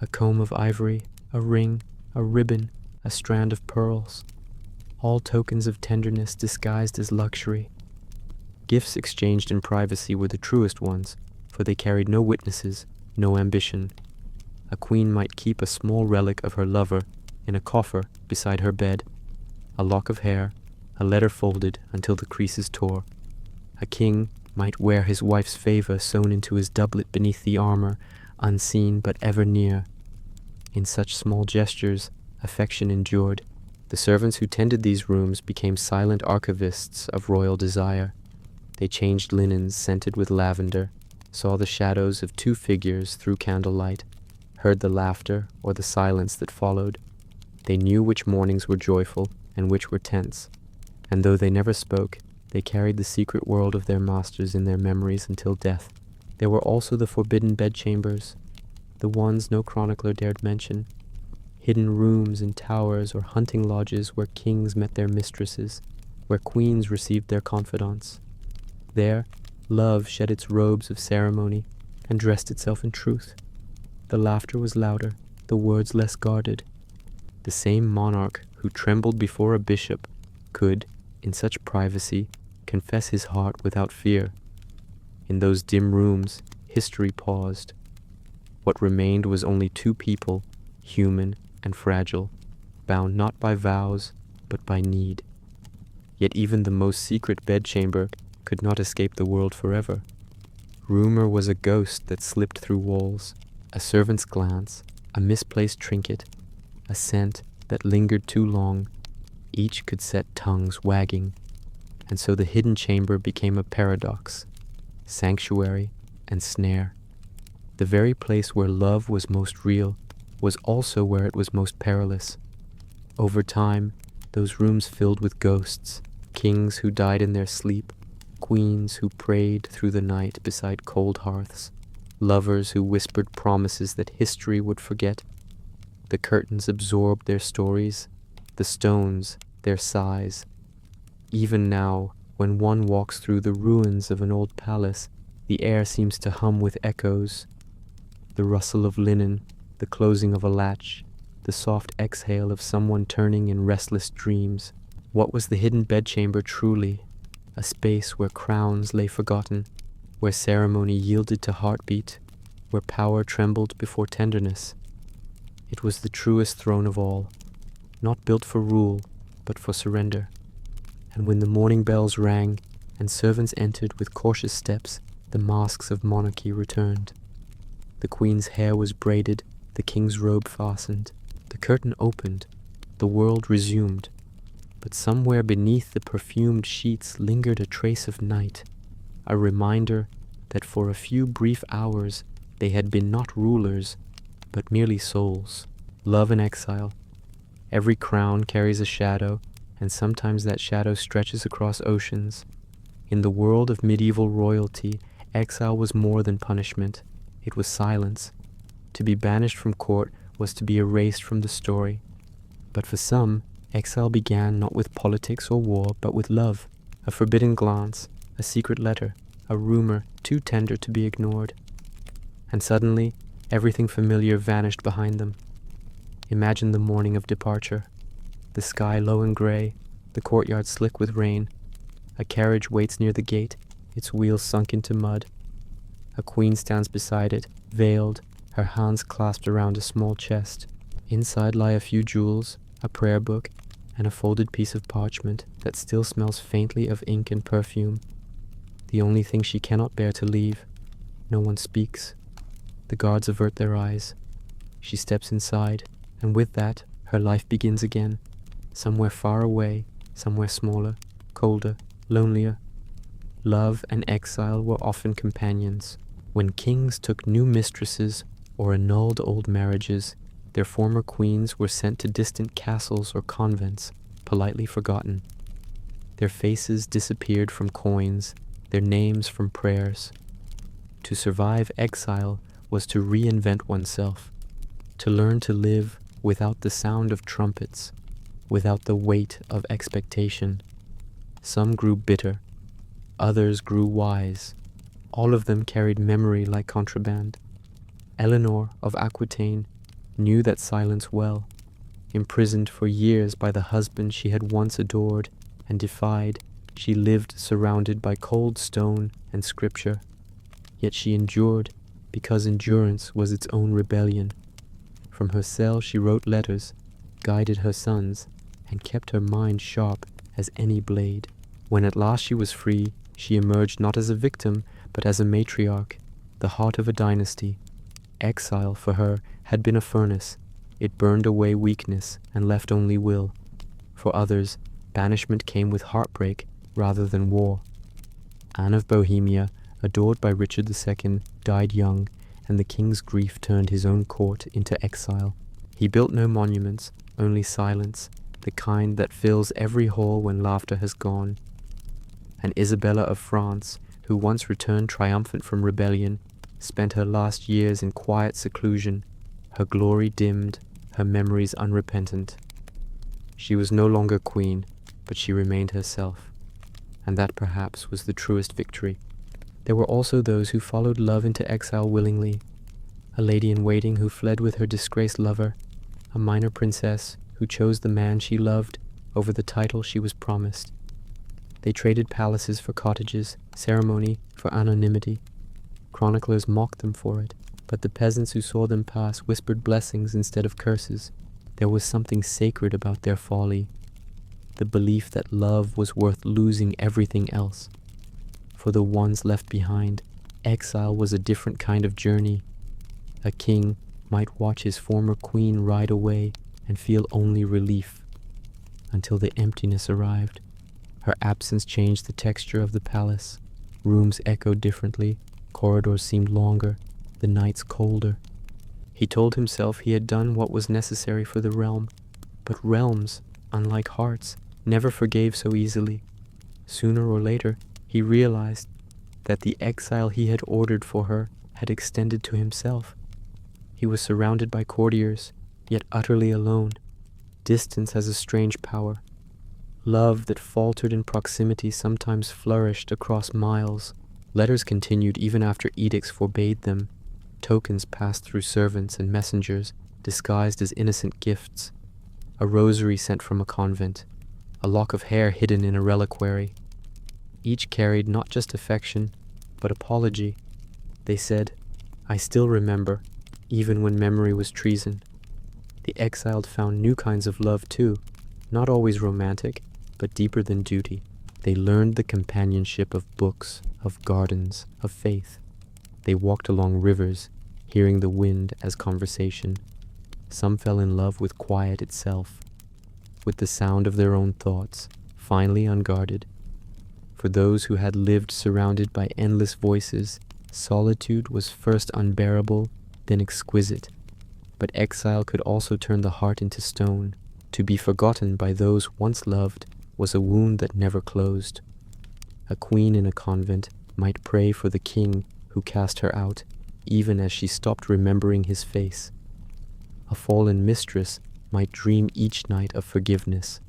A comb of ivory, a ring, a ribbon, a strand of pearls, all tokens of tenderness disguised as luxury. Gifts exchanged in privacy were the truest ones, for they carried no witnesses, no ambition. A queen might keep a small relic of her lover in a coffer beside her bed, a lock of hair, a letter folded until the creases tore. A king might wear his wife's favor sewn into his doublet beneath the armor, unseen but ever near. In such small gestures, affection endured. The servants who tended these rooms became silent archivists of royal desire. They changed linens scented with lavender, saw the shadows of two figures through candlelight, heard the laughter or the silence that followed. They knew which mornings were joyful and which were tense, and though they never spoke, they carried the secret world of their masters in their memories until death. There were also the forbidden bedchambers, the ones no chronicler dared mention, hidden rooms in towers or hunting lodges where kings met their mistresses, where queens received their confidants. There, love shed its robes of ceremony and dressed itself in truth. The laughter was louder, the words less guarded. The same monarch who trembled before a bishop could, in such privacy, confess his heart without fear. In those dim rooms, history paused. What remained was only two people, human and fragile, bound not by vows, but by need. Yet even the most secret bedchamber could not escape the world forever. Rumor was a ghost that slipped through walls, a servant's glance, a misplaced trinket, a scent that lingered too long. Each could set tongues wagging, and so the hidden chamber became a paradox, sanctuary and snare. The very place where love was most real was also where it was most perilous. Over time, those rooms filled with ghosts, kings who died in their sleep, queens who prayed through the night beside cold hearths, lovers who whispered promises that history would forget. The curtains absorbed their stories, the stones their sighs. Even now, when one walks through the ruins of an old palace, the air seems to hum with echoes. The rustle of linen, the closing of a latch, the soft exhale of someone turning in restless dreams. What was the hidden bedchamber truly? A space where crowns lay forgotten, where ceremony yielded to heartbeat, where power trembled before tenderness. It was the truest throne of all, not built for rule, but for surrender. And when the morning bells rang, and servants entered with cautious steps, the masks of monarchy returned. The queen's hair was braided, the king's robe fastened. The curtain opened, the world resumed. But somewhere beneath the perfumed sheets lingered a trace of night, a reminder that for a few brief hours they had been not rulers, but merely souls. Love and exile. Every crown carries a shadow, and sometimes that shadow stretches across oceans. In the world of medieval royalty, exile was more than punishment. It was silence. To be banished from court was to be erased from the story. But for some, exile began not with politics or war, but with love, a forbidden glance, a secret letter, a rumor too tender to be ignored. And suddenly, everything familiar vanished behind them. Imagine the morning of departure, the sky low and gray, the courtyard slick with rain. A carriage waits near the gate, its wheels sunk into mud. A queen stands beside it, veiled, her hands clasped around a small chest. Inside lie a few jewels, a prayer book, and a folded piece of parchment that still smells faintly of ink and perfume. The only thing she cannot bear to leave. No one speaks. The guards avert their eyes. She steps inside, and with that, her life begins again, somewhere far away, somewhere smaller, colder, lonelier. Love and exile were often companions. When kings took new mistresses or annulled old marriages, their former queens were sent to distant castles or convents, politely forgotten. Their faces disappeared from coins, their names from prayers. To survive exile was to reinvent oneself, to learn to live without the sound of trumpets, without the weight of expectation. Some grew bitter, others grew wise. All of them carried memory like contraband. Eleanor of Aquitaine knew that silence well. Imprisoned for years by the husband she had once adored and defied, she lived surrounded by cold stone and scripture. Yet she endured, because endurance was its own rebellion. From her cell she wrote letters, guided her sons, and kept her mind sharp as any blade. When at last she was free, she emerged not as a victim, but as a matriarch, the heart of a dynasty. Exile, for her, had been a furnace. It burned away weakness and left only will. For others, banishment came with heartbreak rather than war. Anne of Bohemia, adored by Richard II, died young, and the king's grief turned his own court into exile. He built no monuments, only silence, the kind that fills every hall when laughter has gone. And Isabella of France, who once returned triumphant from rebellion, spent her last years in quiet seclusion, her glory dimmed, her memories unrepentant. She was no longer queen, but she remained herself, and that perhaps was the truest victory. There were also those who followed love into exile willingly, a lady-in-waiting who fled with her disgraced lover, a minor princess who chose the man she loved over the title she was promised. They traded palaces for cottages, ceremony for anonymity. Chroniclers mocked them for it, but the peasants who saw them pass whispered blessings instead of curses. There was something sacred about their folly, the belief that love was worth losing everything else. For the ones left behind, exile was a different kind of journey. A king might watch his former queen ride away and feel only relief, until the emptiness arrived. Her absence changed the texture of the palace. Rooms echoed differently, corridors seemed longer, the nights colder. He told himself he had done what was necessary for the realm, but realms, unlike hearts, never forgave so easily. Sooner or later, he realized that the exile he had ordered for her had extended to himself. He was surrounded by courtiers, yet utterly alone. Distance has a strange power. Love that faltered in proximity sometimes flourished across miles. Letters continued even after edicts forbade them. Tokens passed through servants and messengers, disguised as innocent gifts. A rosary sent from a convent, a lock of hair hidden in a reliquary. Each carried not just affection, but apology. They said, "I still remember," even when memory was treason. The exiled found new kinds of love too, not always romantic, but deeper than duty. They learned the companionship of books, of gardens, of faith. They walked along rivers, hearing the wind as conversation. Some fell in love with quiet itself, with the sound of their own thoughts, finally unguarded. For those who had lived surrounded by endless voices, solitude was first unbearable, then exquisite. But exile could also turn the heart into stone. To be forgotten by those once loved was a wound that never closed. A queen in a convent might pray for the king who cast her out, even as she stopped remembering his face. A fallen mistress might dream each night of forgiveness,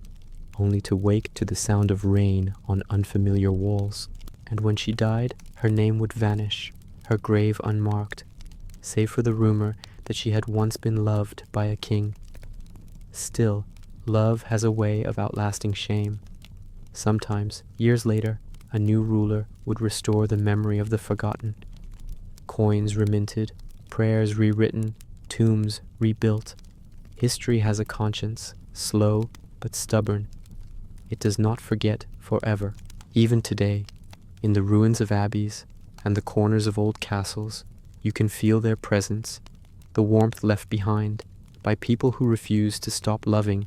only to wake to the sound of rain on unfamiliar walls. And when she died, her name would vanish, her grave unmarked, save for the rumor that she had once been loved by a king. Still, love has a way of outlasting shame. Sometimes, years later, a new ruler would restore the memory of the forgotten. Coins reminted, prayers rewritten, tombs rebuilt. History has a conscience, slow but stubborn. It does not forget forever. Even today, in the ruins of abbeys and the corners of old castles, you can feel their presence, the warmth left behind by people who refused to stop loving,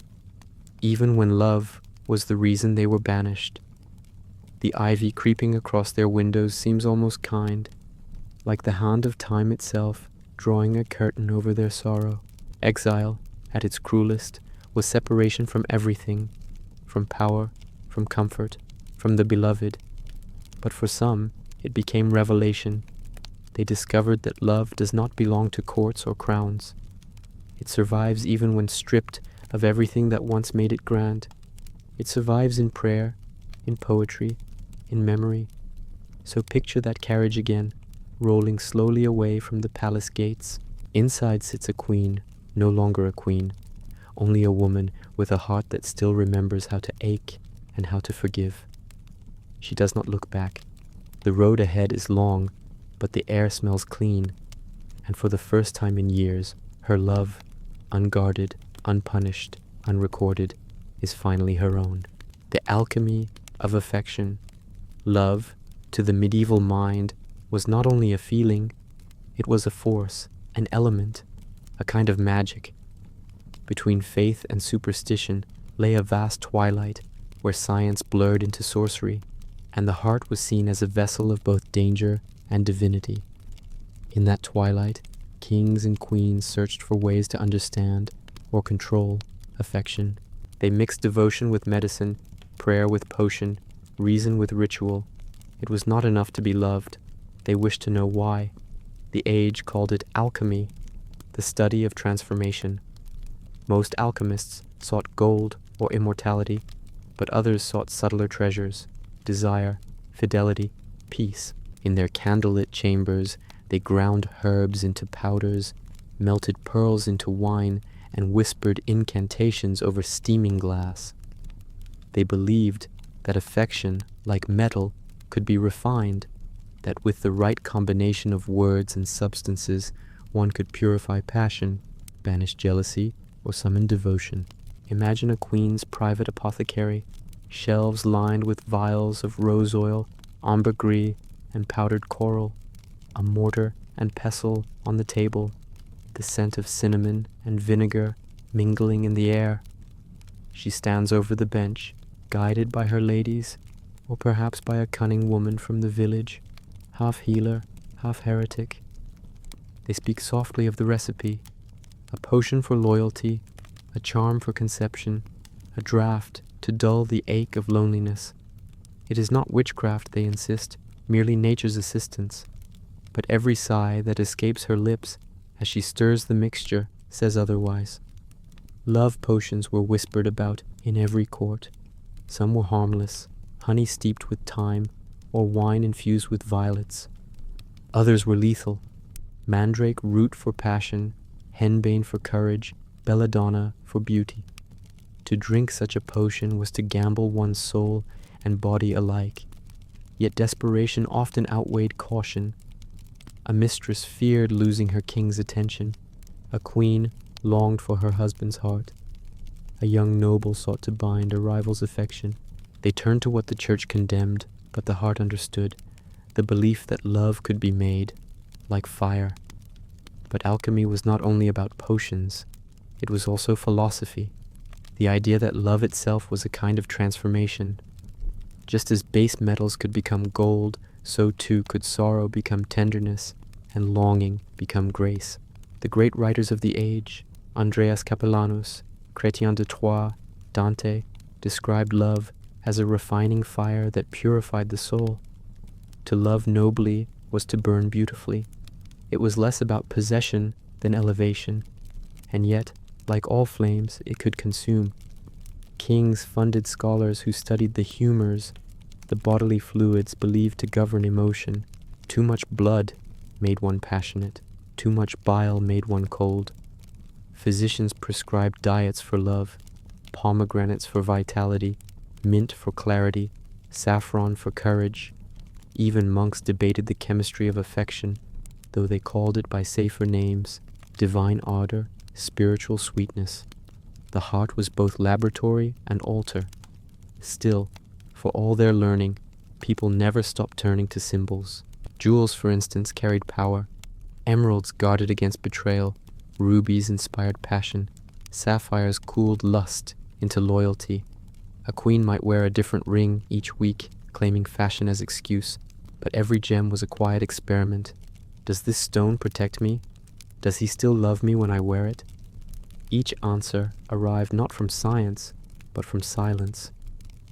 even when love was the reason they were banished. The ivy creeping across their windows seems almost kind, like the hand of time itself drawing a curtain over their sorrow. Exile, at its cruelest, was separation from everything, from power, from comfort, from the beloved. But for some, it became revelation. They discovered that love does not belong to courts or crowns. It survives even when stripped of everything that once made it grand. It survives in prayer, in poetry, in memory. So picture that carriage again, rolling slowly away from the palace gates. Inside sits a queen, no longer a queen, only a woman with a heart that still remembers how to ache and how to forgive. She does not look back. The road ahead is long, but the air smells clean, and for the first time in years, her love, unguarded, unpunished, unrecorded, is finally her own. The alchemy of affection. Love, to the medieval mind, was not only a feeling, it was a force, an element, a kind of magic. Between faith and superstition lay a vast twilight where science blurred into sorcery. and the heart was seen as a vessel of both danger and divinity. In that twilight, kings and queens searched for ways to understand or control affection. They mixed devotion with medicine, prayer with potion, reason with ritual. It was not enough to be loved. They wished to know why. The age called it alchemy, the study of transformation. Most alchemists sought gold or immortality, but others sought subtler treasures, desire, fidelity, peace. In their candlelit chambers, they ground herbs into powders, melted pearls into wine, and whispered incantations over steaming glass. They believed that affection, like metal, could be refined, that with the right combination of words and substances, one could purify passion, banish jealousy, or summon devotion. Imagine a queen's private apothecary, shelves lined with vials of rose oil, ambergris, and powdered coral, a mortar and pestle on the table, the scent of cinnamon and vinegar mingling in the air. She stands over the bench, guided by her ladies, or perhaps by a cunning woman from the village, half healer, half heretic. They speak softly of the recipe, a potion for loyalty, a charm for conception, a draught to dull the ache of loneliness. It is not witchcraft, they insist, merely nature's assistance. But every sigh that escapes her lips as she stirs the mixture says otherwise. Love potions were whispered about in every court. Some were harmless, honey steeped with thyme, or wine infused with violets. Others were lethal, mandrake root for passion, henbane for courage, belladonna for beauty. To drink such a potion was to gamble one's soul and body alike. Yet desperation often outweighed caution. A mistress feared losing her king's attention. A queen longed for her husband's heart. A young noble sought to bind a rival's affection. They turned to what the church condemned, but the heart understood, the belief that love could be made, like fire. But alchemy was not only about potions, it was also philosophy, the idea that love itself was a kind of transformation. Just as base metals could become gold, so too could sorrow become tenderness, and longing become grace. The great writers of the age, Andreas Capellanus, Chrétien de Troyes, Dante, described love as a refining fire that purified the soul. To love nobly was to burn beautifully. It was less about possession than elevation, and yet, like all flames, it could consume. Kings funded scholars who studied the humors, the bodily fluids believed to govern emotion. Too much blood made one passionate. Too much bile made one cold. Physicians prescribed diets for love, pomegranates for vitality, mint for clarity, saffron for courage. Even monks debated the chemistry of affection, though they called it by safer names, divine ardor, spiritual sweetness. The heart was both laboratory and altar. Still, for all their learning, people never stopped turning to symbols. Jewels, for instance, carried power. Emeralds guarded against betrayal. Rubies inspired passion. Sapphires cooled lust into loyalty. A queen might wear a different ring each week, claiming fashion as excuse, but every gem was a quiet experiment. Does this stone protect me? Does he still love me when I wear it? Each answer arrived not from science, but from silence.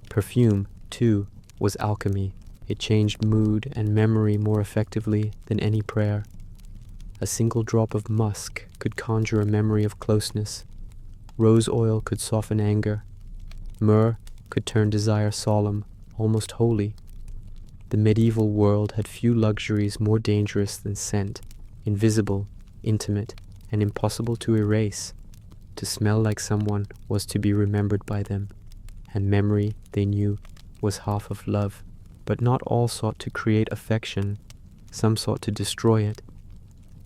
Perfume, too, was alchemy. It changed mood and memory more effectively than any prayer. A single drop of musk could conjure a memory of closeness. Rose oil could soften anger. Myrrh could turn desire solemn, almost holy. The medieval world had few luxuries more dangerous than scent, invisible, intimate, and impossible to erase. To smell like someone was to be remembered by them, and memory, they knew, was half of love. But not all sought to create affection. Some sought to destroy it.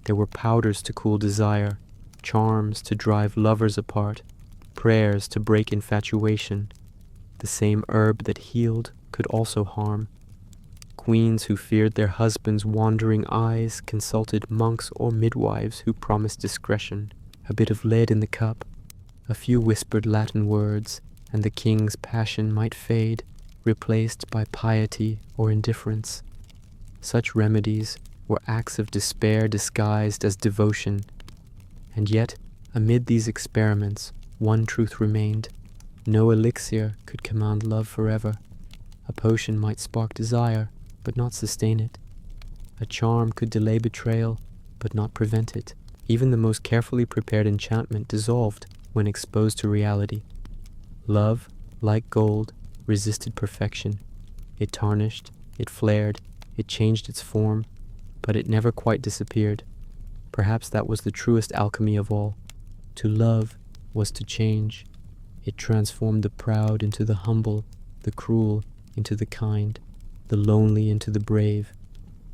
There were powders to cool desire, charms to drive lovers apart, prayers to break infatuation. The same herb that healed could also harm. Queens who feared their husbands' wandering eyes consulted monks or midwives who promised discretion. A bit of lead in the cup, a few whispered Latin words, and the king's passion might fade, replaced by piety or indifference. Such remedies were acts of despair disguised as devotion, and yet, amid these experiments, one truth remained. No elixir could command love forever. A potion might spark desire, but not sustain it. A charm could delay betrayal, but not prevent it. Even the most carefully prepared enchantment dissolved when exposed to reality. Love, like gold, resisted perfection. It tarnished, it flared, it changed its form, but it never quite disappeared. Perhaps that was the truest alchemy of all. To love was to change. It transformed the proud into the humble, the cruel into the kind, the lonely into the brave.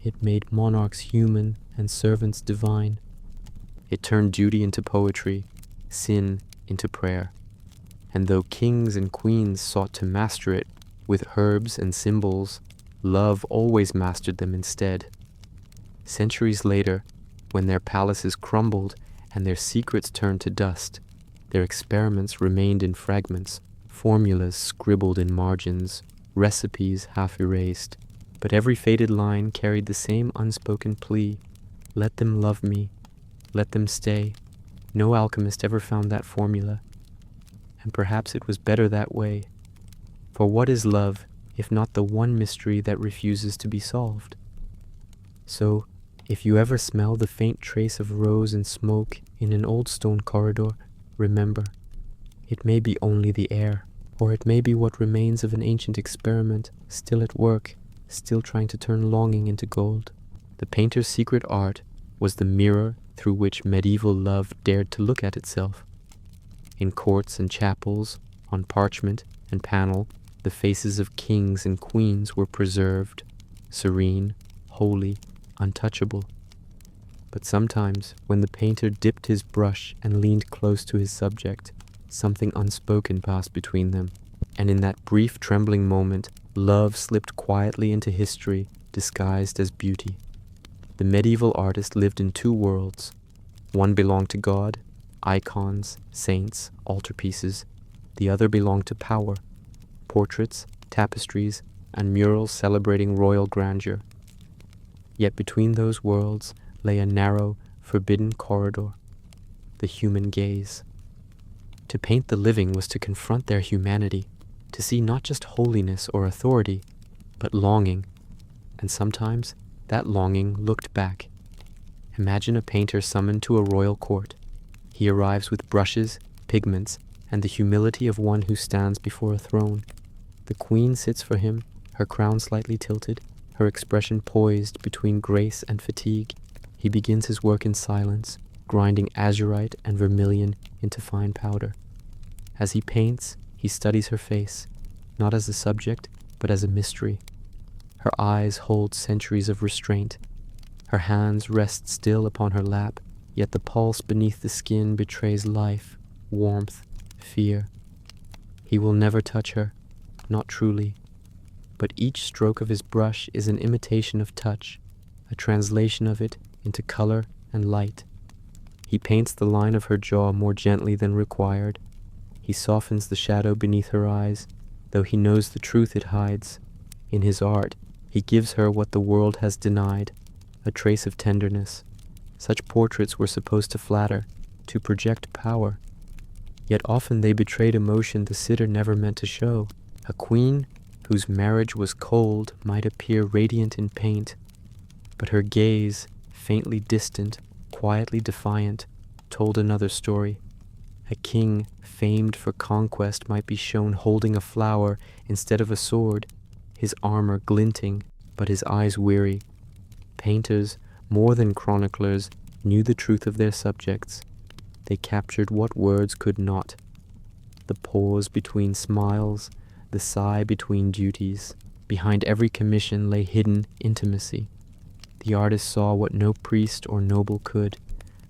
It made monarchs human and servants divine. It turned duty into poetry, sin into prayer. And though kings and queens sought to master it with herbs and symbols, love always mastered them instead. Centuries later, when their palaces crumbled and their secrets turned to dust, their experiments remained in fragments, formulas scribbled in margins, recipes half erased. But every faded line carried the same unspoken plea: let them love me, let them stay. No alchemist ever found that formula, and perhaps it was better that way. For what is love if not the one mystery that refuses to be solved? So, if you ever smell the faint trace of rose and smoke in an old stone corridor, remember, it may be only the air, or it may be what remains of an ancient experiment still at work, still trying to turn longing into gold. The painter's secret art was the mirror through which medieval love dared to look at itself. In courts and chapels, on parchment and panel, the faces of kings and queens were preserved, serene, holy, untouchable. But sometimes, when the painter dipped his brush and leaned close to his subject, something unspoken passed between them, and in that brief trembling moment, love slipped quietly into history, disguised as beauty. The medieval artist lived in two worlds. One belonged to God, icons, saints, altarpieces. The other belonged to power, portraits, tapestries, and murals celebrating royal grandeur. Yet between those worlds lay a narrow, forbidden corridor, the human gaze. To paint the living was to confront their humanity, to see not just holiness or authority, but longing, and sometimes that longing looked back. Imagine a painter summoned to a royal court. He arrives with brushes, pigments, and the humility of one who stands before a throne. The queen sits for him, her crown slightly tilted, her expression poised between grace and fatigue. He begins his work in silence, grinding azurite and vermilion into fine powder. As he paints, he studies her face, not as a subject, but as a mystery. Her eyes hold centuries of restraint. Her hands rest still upon her lap, yet the pulse beneath the skin betrays life, warmth, fear. He will never touch her, not truly, but each stroke of his brush is an imitation of touch, a translation of it into color and light. He paints the line of her jaw more gently than required. He softens the shadow beneath her eyes, though he knows the truth it hides. In his art, he gives her what the world has denied, a trace of tenderness. Such portraits were supposed to flatter, to project power. Yet often they betrayed emotion the sitter never meant to show. A queen whose marriage was cold might appear radiant in paint, but her gaze, faintly distant, quietly defiant, told another story. A king famed for conquest might be shown holding a flower instead of a sword, his armor glinting, but his eyes weary. Painters, more than chroniclers, knew the truth of their subjects. They captured what words could not. The pause between smiles, the sigh between duties. Behind every commission lay hidden intimacy. The artist saw what no priest or noble could,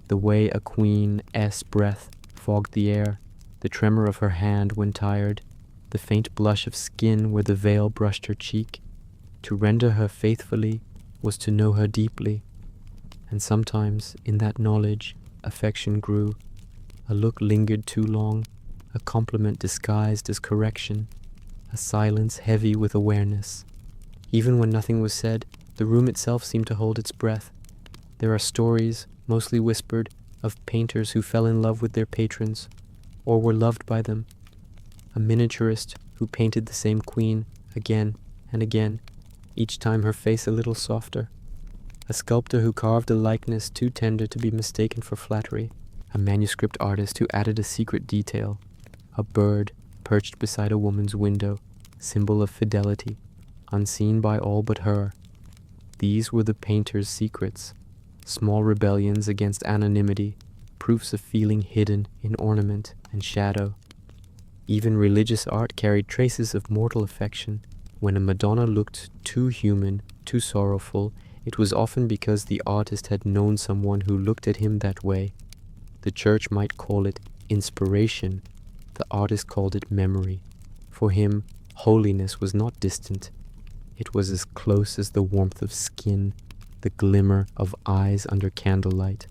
the way a queen's breath fogged the air, the tremor of her hand when tired, the faint blush of skin where the veil brushed her cheek. To render her faithfully was to know her deeply, and sometimes in that knowledge affection grew. A look lingered too long, a compliment disguised as correction, a silence heavy with awareness. Even when nothing was said, the room itself seemed to hold its breath. There are stories, mostly whispered, of painters who fell in love with their patrons, or were loved by them. A miniaturist who painted the same queen again and again, each time her face a little softer. A sculptor who carved a likeness too tender to be mistaken for flattery. A manuscript artist who added a secret detail, a bird perched beside a woman's window, symbol of fidelity, unseen by all but her. These were the painter's secrets, small rebellions against anonymity, proofs of feeling hidden in ornament and shadow. Even religious art carried traces of mortal affection. When a Madonna looked too human, too sorrowful, it was often because the artist had known someone who looked at him that way. The church might call it inspiration. The artist called it memory. For him, holiness was not distant. It was as close as the warmth of skin, the glimmer of eyes under candlelight.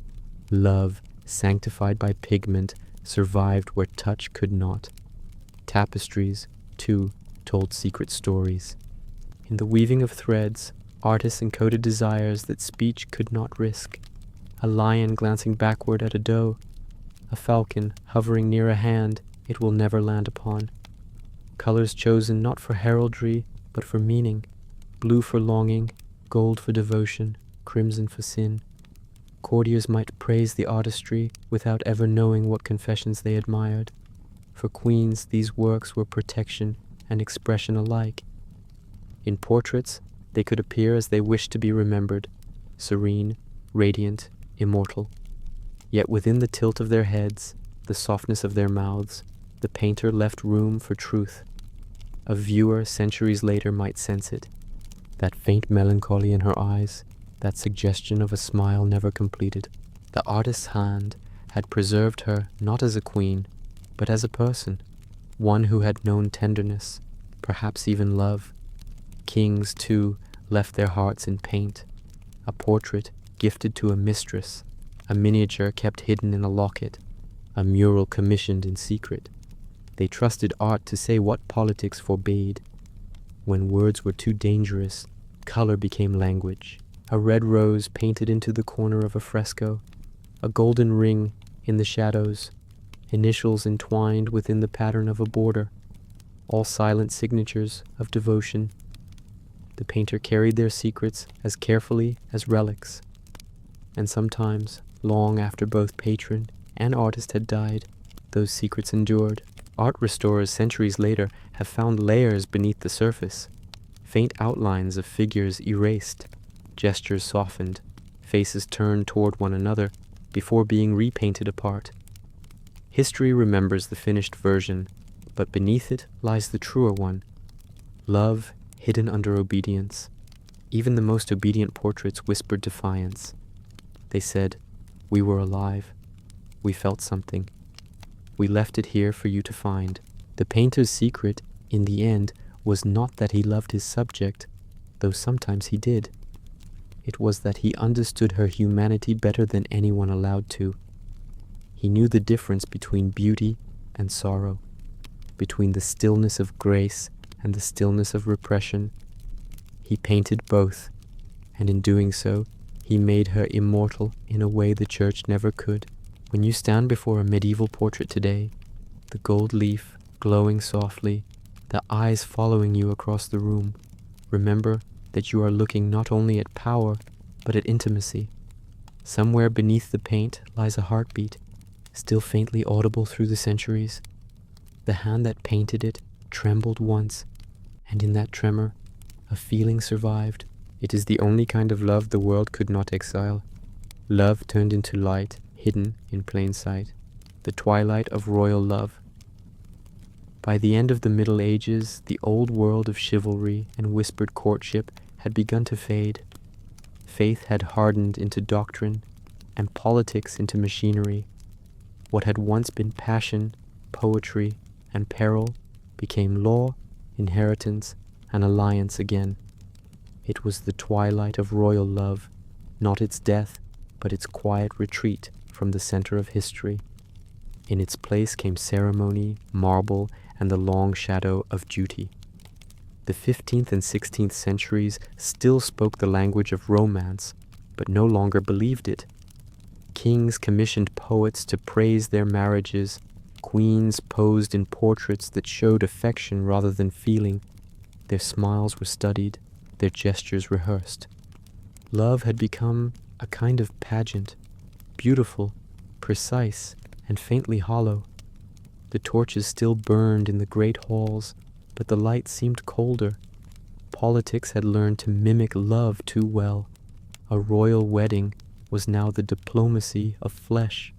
Love, sanctified by pigment, survived where touch could not. Tapestries, too, told secret stories. In the weaving of threads, artists encoded desires that speech could not risk. A lion glancing backward at a doe, a falcon hovering near a hand it will never land upon. Colors chosen not for heraldry, but for meaning. Blue for longing, gold for devotion, crimson for sin. Courtiers might praise the artistry without ever knowing what confessions they admired. For queens, these works were protection and expression alike. In portraits, they could appear as they wished to be remembered, serene, radiant, immortal. Yet within the tilt of their heads, the softness of their mouths, the painter left room for truth. A viewer centuries later might sense it. That faint melancholy in her eyes, that suggestion of a smile never completed. The artist's hand had preserved her not as a queen, but as a person, one who had known tenderness, perhaps even love. Kings, too, left their hearts in paint. A portrait gifted to a mistress, a miniature kept hidden in a locket, a mural commissioned in secret. They trusted art to say what politics forbade. When words were too dangerous, color became language. A red rose painted into the corner of a fresco, a golden ring in the shadows, initials entwined within the pattern of a border, all silent signatures of devotion. The painter carried their secrets as carefully as relics, and sometimes, long after both patron and artist had died, those secrets endured. Art restorers centuries later have found layers beneath the surface, faint outlines of figures erased, gestures softened, faces turned toward one another before being repainted apart. History remembers the finished version, but beneath it lies the truer one. Love hidden under obedience. Even the most obedient portraits whispered defiance. They said, "We were alive. We felt something. We left it here for you to find." The painter's secret, in the end, was not that he loved his subject, though sometimes he did. It was that he understood her humanity better than anyone allowed to. He knew the difference between beauty and sorrow, between the stillness of grace and the stillness of repression. He painted both, and in doing so, he made her immortal in a way the church never could. When you stand before a medieval portrait today, the gold leaf glowing softly, the eyes following you across the room, remember that you are looking not only at power, but at intimacy. Somewhere beneath the paint lies a heartbeat, still faintly audible through the centuries. The hand that painted it trembled once, and in that tremor, a feeling survived. It is the only kind of love the world could not exile. Love turned into light, hidden in plain sight. The twilight of royal love. By the end of the Middle Ages, the old world of chivalry and whispered courtship had begun to fade. Faith had hardened into doctrine, and politics into machinery. What had once been passion, poetry, and peril became law, inheritance, and alliance again. It was the twilight of royal love, not its death, but its quiet retreat from the center of history. In its place came ceremony, marble, and the long shadow of duty. The 15th and 16th centuries still spoke the language of romance, but no longer believed it. Kings commissioned poets to praise their marriages. Queens posed in portraits that showed affection rather than feeling. Their smiles were studied, their gestures rehearsed. Love had become a kind of pageant, beautiful, precise, and faintly hollow. The torches still burned in the great halls, but the light seemed colder. Politics had learned to mimic love too well. A royal wedding was now the diplomacy of flesh.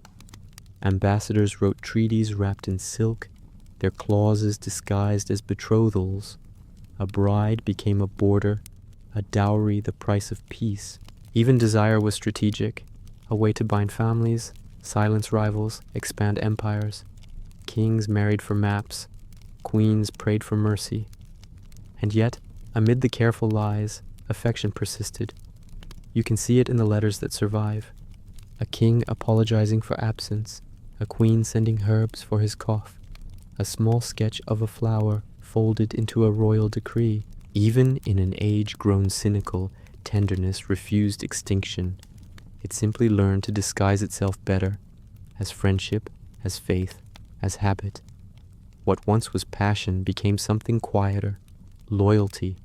Ambassadors wrote treaties wrapped in silk, their clauses disguised as betrothals. A bride became a border, a dowry the price of peace. Even desire was strategic, a way to bind families, silence rivals, expand empires. Kings married for maps, queens prayed for mercy. And yet, amid the careful lies, affection persisted. You can see it in the letters that survive. A king apologizing for absence, a queen sending herbs for his cough, a small sketch of a flower folded into a royal decree. Even in an age grown cynical, tenderness refused extinction. It simply learned to disguise itself better, as friendship, as faith, as habit. What once was passion became something quieter, loyalty.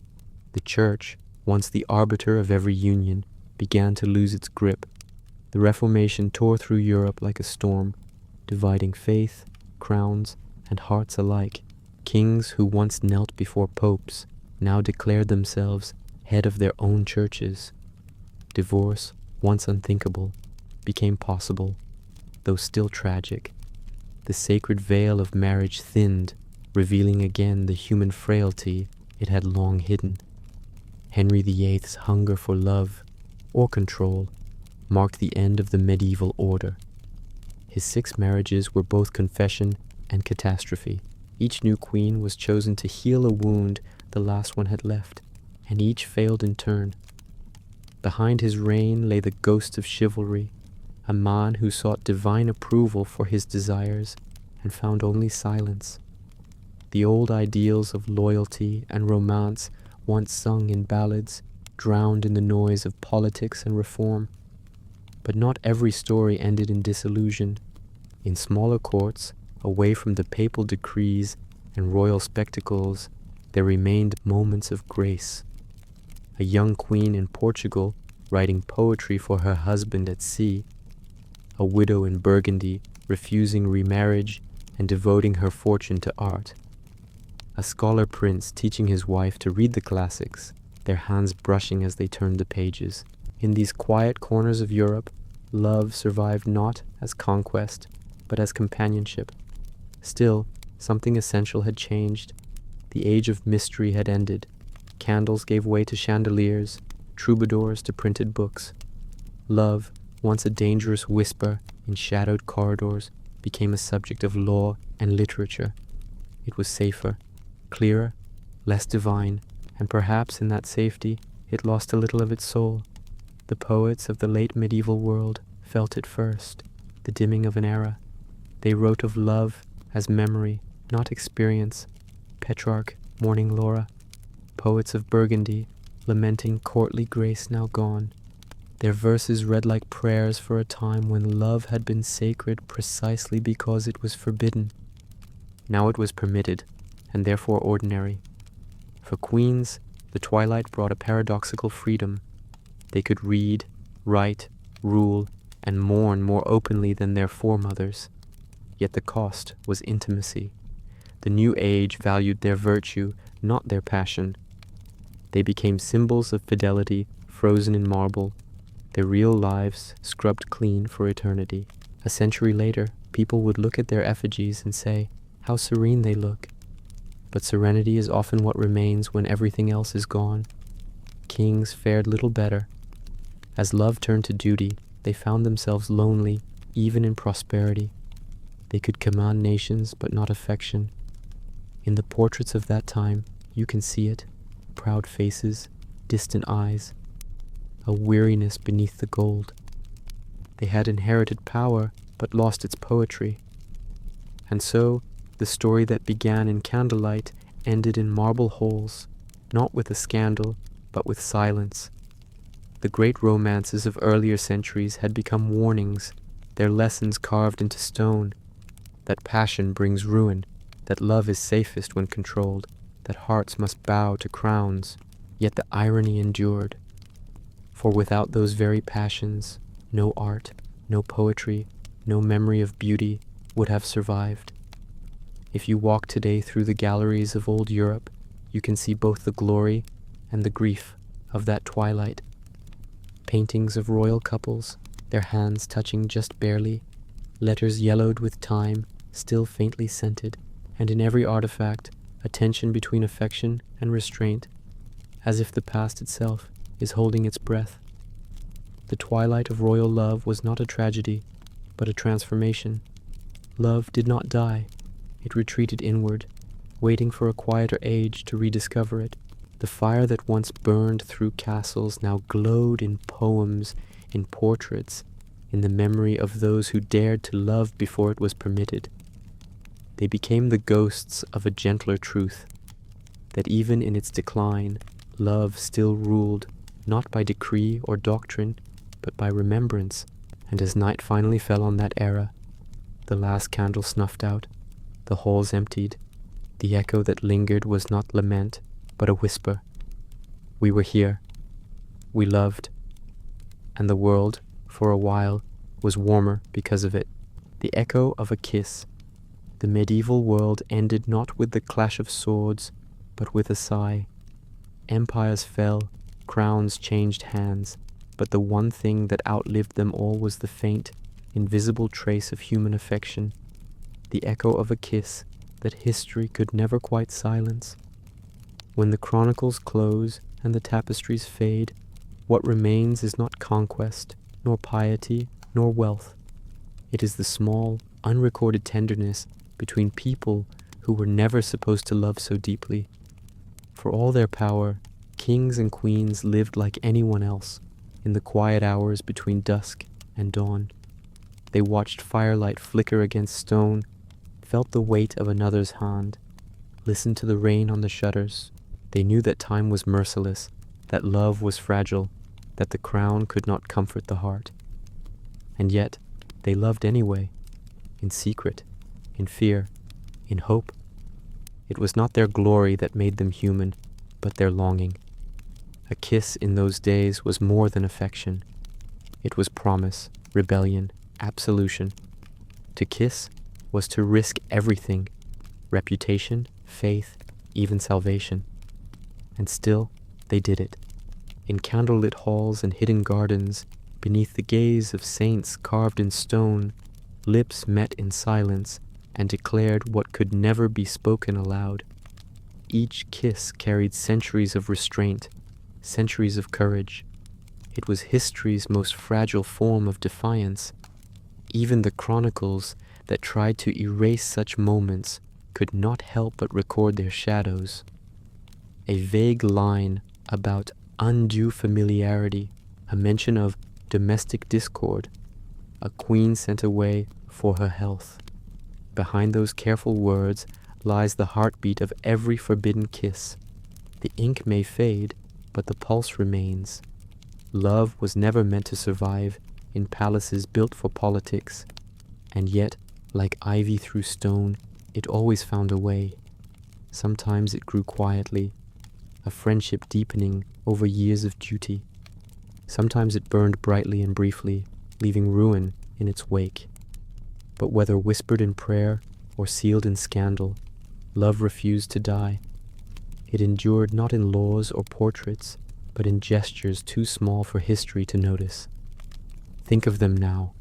The church, once the arbiter of every union, began to lose its grip. The Reformation tore through Europe like a storm, dividing faith, crowns, and hearts alike. Kings who once knelt before popes now declared themselves head of their own churches. Divorce, once unthinkable, became possible, though still tragic. The sacred veil of marriage thinned, revealing again the human frailty it had long hidden. Henry VIII's hunger for love, or control, marked the end of the medieval order. His 6 marriages were both confession and catastrophe. Each new queen was chosen to heal a wound the last one had left, and each failed in turn. Behind his reign lay the ghost of chivalry, a man who sought divine approval for his desires and found only silence. The old ideals of loyalty and romance, once sung in ballads, drowned in the noise of politics and reform. But not every story ended in disillusion. In smaller courts, away from the papal decrees and royal spectacles, there remained moments of grace. A young queen in Portugal writing poetry for her husband at sea, a widow in Burgundy refusing remarriage and devoting her fortune to art, a scholar prince teaching his wife to read the classics, their hands brushing as they turned the pages. In these quiet corners of Europe, love survived not as conquest, but as companionship. Still, something essential had changed. The age of mystery had ended. Candles gave way to chandeliers, troubadours to printed books. Love, once a dangerous whisper in shadowed corridors, became a subject of law and literature. It was safer, clearer, less divine, and perhaps in that safety it lost a little of its soul. The poets of the late medieval world felt it first, the dimming of an era. They wrote of love as memory, not experience. Petrarch mourning Laura, poets of Burgundy lamenting courtly grace now gone. Their verses read like prayers for a time when love had been sacred precisely because it was forbidden. Now it was permitted, and therefore ordinary. For queens, the twilight brought a paradoxical freedom. They could read, write, rule, and mourn more openly than their foremothers. Yet the cost was intimacy. The new age valued their virtue, not their passion. They became symbols of fidelity, frozen in marble, their real lives scrubbed clean for eternity. A century later, people would look at their effigies and say, "How serene they look." But serenity is often what remains when everything else is gone. Kings fared little better. As love turned to duty, they found themselves lonely, even in prosperity. They could command nations, but not affection. In the portraits of that time, you can see it: proud faces, distant eyes, a weariness beneath the gold. They had inherited power, but lost its poetry. And so, the story that began in candlelight ended in marble halls, not with a scandal, but with silence. The great romances of earlier centuries had become warnings, their lessons carved into stone, that passion brings ruin, that love is safest when controlled, that hearts must bow to crowns, yet the irony endured. For without those very passions, no art, no poetry, no memory of beauty would have survived. If you walk today through the galleries of old Europe, you can see both the glory and the grief of that twilight. Paintings of royal couples, their hands touching just barely, letters yellowed with time, still faintly scented, and in every artifact, a tension between affection and restraint, as if the past itself is holding its breath. The twilight of royal love was not a tragedy, but a transformation. Love did not die. It retreated inward, waiting for a quieter age to rediscover it. The fire that once burned through castles now glowed in poems, in portraits, in the memory of those who dared to love before it was permitted. They became the ghosts of a gentler truth, that even in its decline, love still ruled, not by decree or doctrine, but by remembrance. And as night finally fell on that era, the last candle snuffed out, the halls emptied, the echo that lingered was not lament, but a whisper. We were here. We loved. And the world, for a while, was warmer because of it. The echo of a kiss. The medieval world ended not with the clash of swords, but with a sigh. Empires fell, crowns changed hands, but the one thing that outlived them all was the faint, invisible trace of human affection, the echo of a kiss that history could never quite silence. When the chronicles close and the tapestries fade, what remains is not conquest, nor piety, nor wealth. It is the small, unrecorded tenderness between people who were never supposed to love so deeply. For all their power, kings and queens lived like anyone else, in the quiet hours between dusk and dawn. They watched firelight flicker against stone, felt the weight of another's hand, listened to the rain on the shutters. They knew that time was merciless, that love was fragile, that the crown could not comfort the heart. And yet, they loved anyway, in secret, in fear, in hope. It was not their glory that made them human, but their longing. A kiss in those days was more than affection. It was promise, rebellion, absolution. To kiss was to risk everything, reputation, faith, even salvation. And still, they did it. In candlelit halls and hidden gardens, beneath the gaze of saints carved in stone, lips met in silence and declared what could never be spoken aloud. Each kiss carried centuries of restraint, centuries of courage. It was history's most fragile form of defiance. Even the chronicles that tried to erase such moments could not help but record their shadows. A vague line about undue familiarity, a mention of domestic discord, a queen sent away for her health. Behind those careful words lies the heartbeat of every forbidden kiss. The ink may fade, but the pulse remains. Love was never meant to survive in palaces built for politics, and yet, like ivy through stone, it always found a way. Sometimes it grew quietly, a friendship deepening over years of duty. Sometimes it burned brightly and briefly, leaving ruin in its wake. But whether whispered in prayer or sealed in scandal, love refused to die. It endured not in laws or portraits, but in gestures too small for history to notice. Think of them now,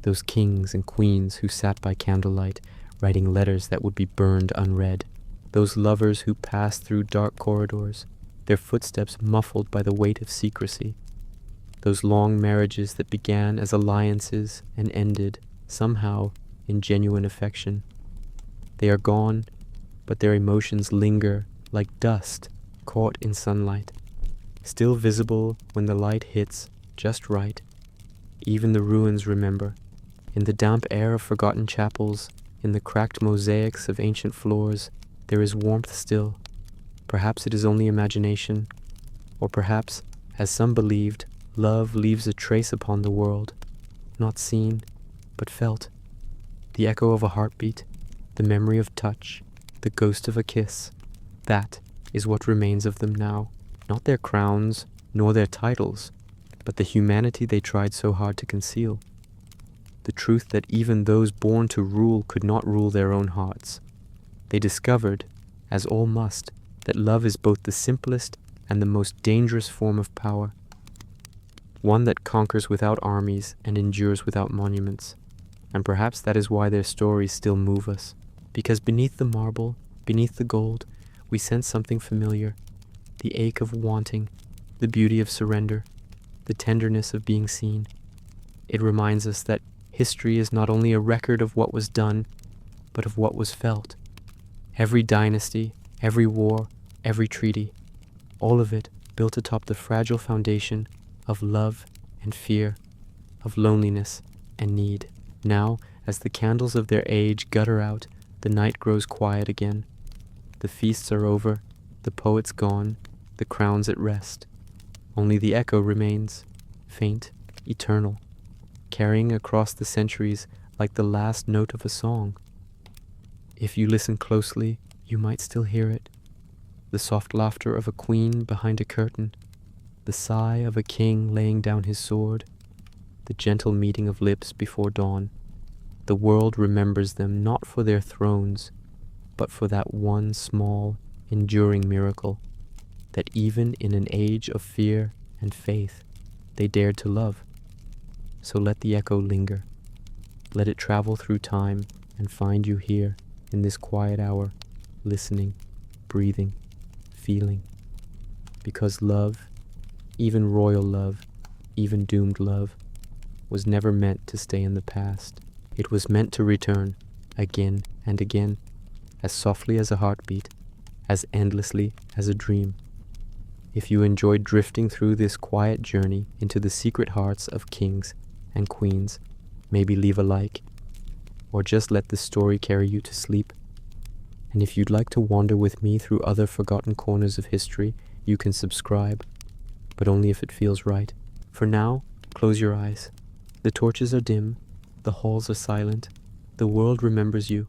those kings and queens who sat by candlelight, writing letters that would be burned unread, those lovers who passed through dark corridors, their footsteps muffled by the weight of secrecy, those long marriages that began as alliances and ended, somehow, in genuine affection. They are gone, but their emotions linger like dust caught in sunlight, still visible when the light hits just right. Even the ruins remember. In the damp air of forgotten chapels, in the cracked mosaics of ancient floors, there is warmth still, Perhaps it is only imagination, or perhaps, as some believed, love leaves a trace upon the world, not seen, but felt. The echo of a heartbeat, the memory of touch, the ghost of a kiss. That is what remains of them now. Not their crowns, nor their titles, but the humanity they tried so hard to conceal. The truth that even those born to rule could not rule their own hearts. They discovered, as all must, that love is both the simplest and the most dangerous form of power. One that conquers without armies and endures without monuments. And perhaps that is why their stories still move us. Because beneath the marble, beneath the gold, we sense something familiar. The ache of wanting, the beauty of surrender, the tenderness of being seen. It reminds us that history is not only a record of what was done, but of what was felt. Every dynasty, every war, every treaty, all of it built atop the fragile foundation of love and fear, of loneliness and need. Now, as the candles of their age gutter out, the night grows quiet again. The feasts are over, the poets gone, the crowns at rest. Only the echo remains, faint, eternal, carrying across the centuries like the last note of a song. If you listen closely, you might still hear it. The soft laughter of a queen behind a curtain, the sigh of a king laying down his sword, the gentle meeting of lips before dawn. The world remembers them not for their thrones, but for that one small, enduring miracle, that even in an age of fear and faith, they dared to love. So let the echo linger. Let it travel through time and find you here in this quiet hour, listening, breathing, feeling. Because love, even royal love, even doomed love, was never meant to stay in the past. It was meant to return, again and again, as softly as a heartbeat, as endlessly as a dream. If you enjoyed drifting through this quiet journey into the secret hearts of kings and queens, maybe leave a like, or just let the story carry you to sleep. And if you'd like to wander with me through other forgotten corners of history, you can subscribe, but only if it feels right. For now, close your eyes. The torches are dim, the halls are silent, the world remembers you,